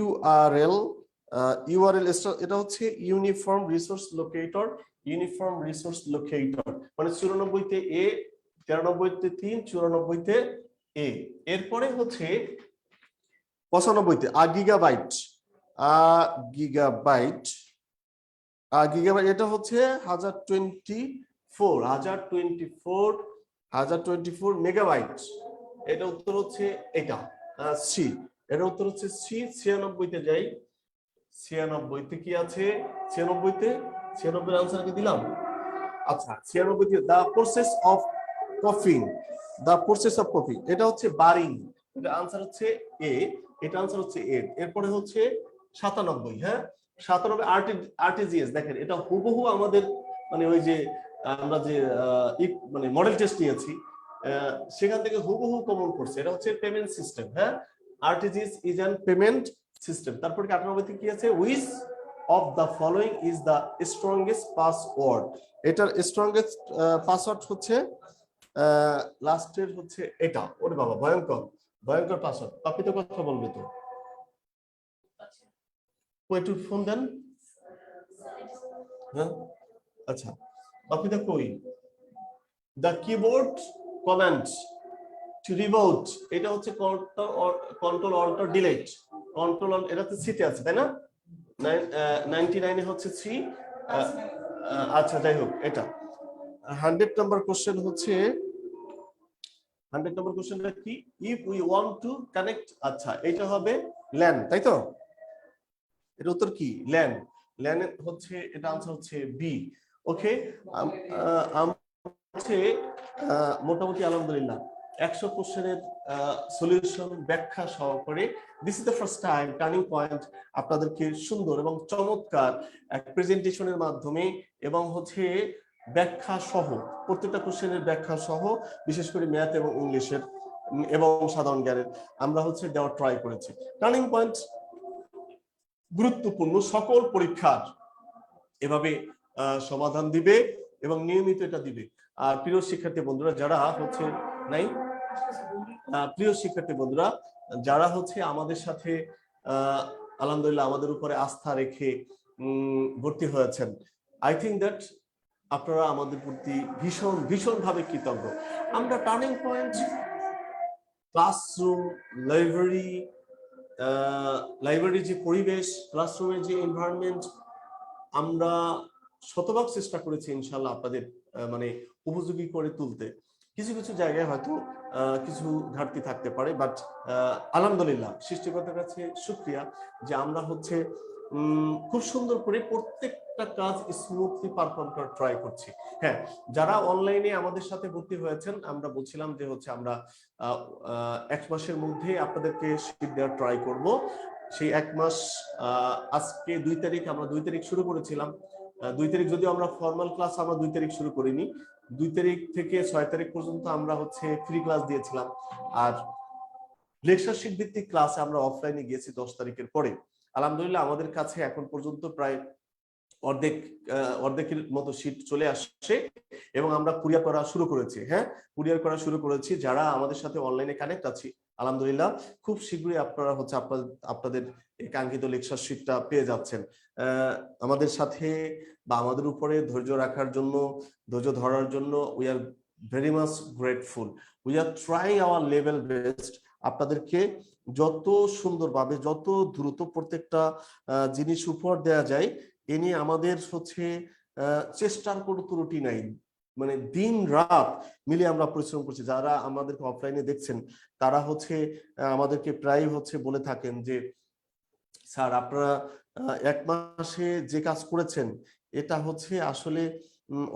URL এটা হচ্ছে ইউনিফর্ম রিসোর্স লোকেটর, মানে 94-তে এ, 93-তে 3, 94-তে এ। এরপরে হচ্ছে 95-তে গিগাবাইট, এটা হচ্ছে 1024 মেগাবাইট। এটা উত্তর হচ্ছে এটা সি, এটা উত্তর হচ্ছে সি। 96-তে যাই, 96-তে কি আছে? 96-তে 96 আনসার কি দিলাম? আচ্ছা, 96-তে দা প্রসেস অফ কফিং, এটা হচ্ছে বারিং, এটা আনসার হচ্ছে এ, এটা আনসার হচ্ছে এ। এরপরে হচ্ছে 97। হ্যাঁ, 97 আরটিজিএস। দেখেন, এটা হুবহু আমাদের মানে ওই যে আমরা যে মানে মডেল টেস্ট নিয়েছি সেখান থেকে হুবহু কমন করছে, এটা হচ্ছে পেমেন্ট সিস্টেম। হ্যাঁ, RTGS is an payment system. তারপরে 98-তে কি আছে? Which of the following is the strongest password. এটার স্ট্রংগেস্ট পাসওয়ার্ড হচ্ছে লাস্টের হচ্ছে এটা। ওরে বাবা, ভয়ঙ্কর পাসওয়ার্ড। আপনি তো কথা বলবে তো, একটু ফোন দেন। হ্যাঁ, আচ্ছা, আপনি তো কই the keyboard command to reboot, এটা হচ্ছে কন্ট্রোল অল্টার ডিলিট, এটা তো সিতে আছে, তাই না? 99-এ হচ্ছে সি। আচ্ছা, যাই হোক, এটা 100 নম্বর কোশ্চেন হচ্ছে 100 নম্বর কোশ্চেনটা কি? If we want to connect, আচ্ছা, এটা হবে ল্যান, তাই তো? এর উত্তর কি? ল্যান হচ্ছে, এটা আনসার হচ্ছে বি। ওকে, হচ্ছে মোটামুটি আলহামদুলিল্লাহ 100 কোশ্চেনের সলিউশন ব্যাখ্যা সহকারে this is the first time turning point আপনাদেরকে সুন্দর এবং চমৎকার এক প্রেজেন্টেশনের মাধ্যমে এবং হচ্ছে ব্যাখ্যা সহ, প্রত্যেকটা কোশ্চেনের ব্যাখ্যা সহ, বিশেষ করে ম্যাথ এবং ইংলিশের এবং সাধারণ জ্ঞানের আমরা হচ্ছে দেওয়ার ট্রাই করেছি। টার্নিং পয়েন্ট গুরুত্বপূর্ণ সকল পরীক্ষার এভাবে সমাধান দিবে এবং নিয়মিত এটা দিবে। আর প্রিয় শিক্ষার্থী বন্ধুরা যারা হচ্ছে নাই, প্রিয় শিক্ষার্থী বন্ধুরা যারা হচ্ছে আমাদের সাথে আলহামদুলিল্লাহ আমাদের উপরে আস্থা রেখে ভর্তি হয়েছেন, আই থিঙ্ক দ্যাট আপনারা আমাদের প্রতি ভীষণ ভীষণ ভাবে কৃতজ্ঞ। আমরা টার্নিং পয়েন্ট ক্লাসরুম, লাইব্রেরির যে পরিবেশ, ক্লাসরুমের যে এনভায়রনমেন্ট, আমরা শতভাগ চেষ্টা করেছি ইনশাল্লাহ আপনাদের মানে উপযোগী করে তুলতে। কিছু কিছু জায়গায় হয়তো কিছু ঘাটতি থাকতে পারে, বাট আলহামদুলিল্লাহ সৃষ্টিকর্তার কাছে শুকরিয়া যে আমরা হচ্ছে খুব সুন্দর করে প্রত্যেকটা কাজ স্মুথলি পারফর্ম করার ট্রাই করছি। হ্যাঁ, যারা অনলাইনে আমাদের সাথে ভর্তি হয়েছেন, আমরা বলছিলাম যে হচ্ছে আমরা 1 মাসের মধ্যে আপনাদেরকে শীট দেওয়ার ট্রাই করব। সেই 1 মাস আজকে 2 তারিখ, আমরা 2 তারিখ শুরু করেছিলাম। 2 তারিখ যদিও আমরা ফর্মাল ক্লাস আমরা 2 তারিখ শুরু করিনি, 2 তারিখ থেকে 6 তারিখ পর্যন্ত আমরা হচ্ছে ফ্রি ক্লাস দিয়েছিলাম। আর লেকচার শীট ভিত্তিক ক্লাসে আমরা অফলাইনে গিয়েছি 10 তারিখের পরে। আলহামদুলিল্লাহ আমাদের কাছে এখন পর্যন্ত প্রায় অর্ধেকের মতো শীট চলে আসছে এবং আমরা কুরিয়ার করা শুরু করেছি। হ্যাঁ, কুরিয়ার করা শুরু করেছি। যারা আমাদের সাথে অনলাইনে কানেক্ট আছি আলহামদুলিল্লাহ খুব শীঘ্রই আপনারা হচ্ছে আপনাদের এই কাঙ্ক্ষিত লেকচার শীটটা পেয়ে যাচ্ছেন। আমাদের সাথে বা আমাদের উপরে ধৈর্য রাখার জন্য, ধৈর্য ধরার জন্য we are very much grateful. We are trying hour level best আপনাদেরকে যত সুন্দরভাবে, যত দ্রুত প্রত্যেকটা জিনিস উপহার দেওয়া যায় এ নিয়ে আমাদের হচ্ছে চেষ্টার কোনো ত্রুটি নাই। মানে দিন রাত মিলে আমরা পরিশ্রম করছি। যারা আমাদেরকে অফলাইনে দেখছেন তারা হচ্ছে আমাদেরকে প্রায় হচ্ছে বলে থাকেন যে স্যার আপনারা 1 মাসে যে কাজ করেছেন এটা হচ্ছে আসলে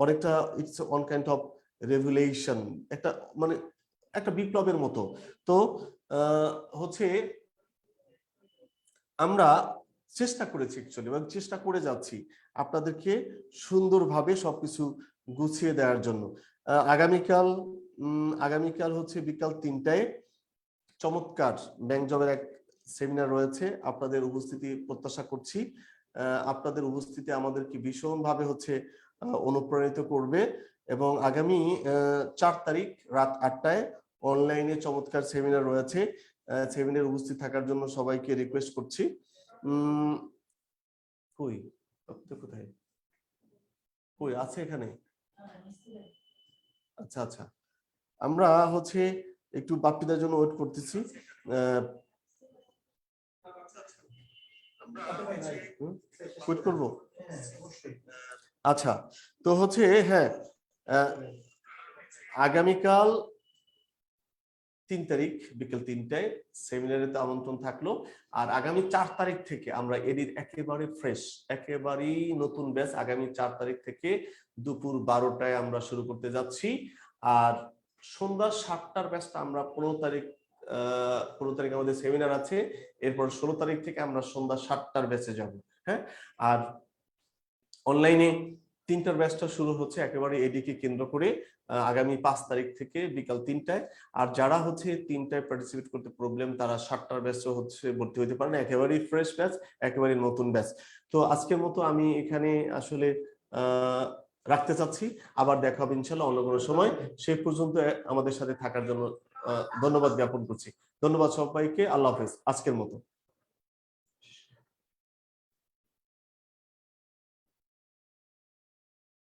অনেকটা it's on kind of revolution, একটা মানে একটা বিপ্লবের মতো। তো হচ্ছে আমরা চেষ্টা করেছি অ্যাকচুয়ালি এবং চেষ্টা করে যাচ্ছি আপনাদেরকে সুন্দরভাবে সবকিছু গুছিয়ে দেওয়ার জন্য। আগামীকাল হচ্ছে বিকাল 3টায় চমৎকার ব্যাংক জবের এক সেমিনার রয়েছে, আপনাদের উপস্থিতি প্রত্যাশা করছি। আপনাদের উপস্থিতি আমাদেরকে ভীষণভাবে হচ্ছে অনুপ্রাণিত করবে এবং আগামী 4 তারিখ রাত 8টায় অনলাইনে চমৎকার সেমিনার রয়েছে। সেমিনারে উপস্থিত থাকার জন্য সবাইকে রিকোয়েস্ট করছি। কই কোথায় কই আছে এখানে? আচ্ছা আচ্ছা, আমরা হচ্ছে একটু বাপ্পিদের জন্য ওয়েট করতেছি। ওয়েট করব। আচ্ছা, তো হচ্ছে হ্যাঁ আগামীকাল 3 তারিখ বিকেল 3টায় সেমিনারেতে আমন্ত্রণ থাকলো। আর আগামী 4 তারিখ থেকে আমরা এডির একেবারে ফ্রেশ, একেবারেই নতুন ব্যাচ আগামী 4 তারিখ থেকে দুপুর 12টায় আমরা শুরু করতে যাচ্ছি। আর সন্ধ্যা 7টার ব্যাচটা আমরা 15 তারিখ আমাদের সেমিনার আছে, এরপর 16 তারিখ থেকে আমরা সন্ধ্যা 7টার ব্যাচে যাব। হ্যাঁ, আর অনলাইনে 3টার ব্যাচটা শুরু হচ্ছে একেবারে এডিকে কেন্দ্র করে আগামী 5 তারিখ থেকে বিকাল 3টায়। আর যারা হচ্ছে 3টায় পার্টিসিপেট করতে প্রবলেম তারা 7টার ব্যাচে হচ্ছে ভর্তি হতে পারেন, একেবারেই ফ্রেশ ব্যাচ, একেবারে নতুন ব্যাচ। তো আজকের মতো আমি এখানে আসলে রাখতে চাচ্ছি, আবার দেখা হবে ইনশাল্লাহ অন্য কোনো সময়। সেই পর্যন্ত আমাদের সাথে থাকার জন্য ধন্যবাদ জ্ঞাপন করছি। ধন্যবাদ সবাইকে, আল্লাহ হাফেজ আজকের মতো।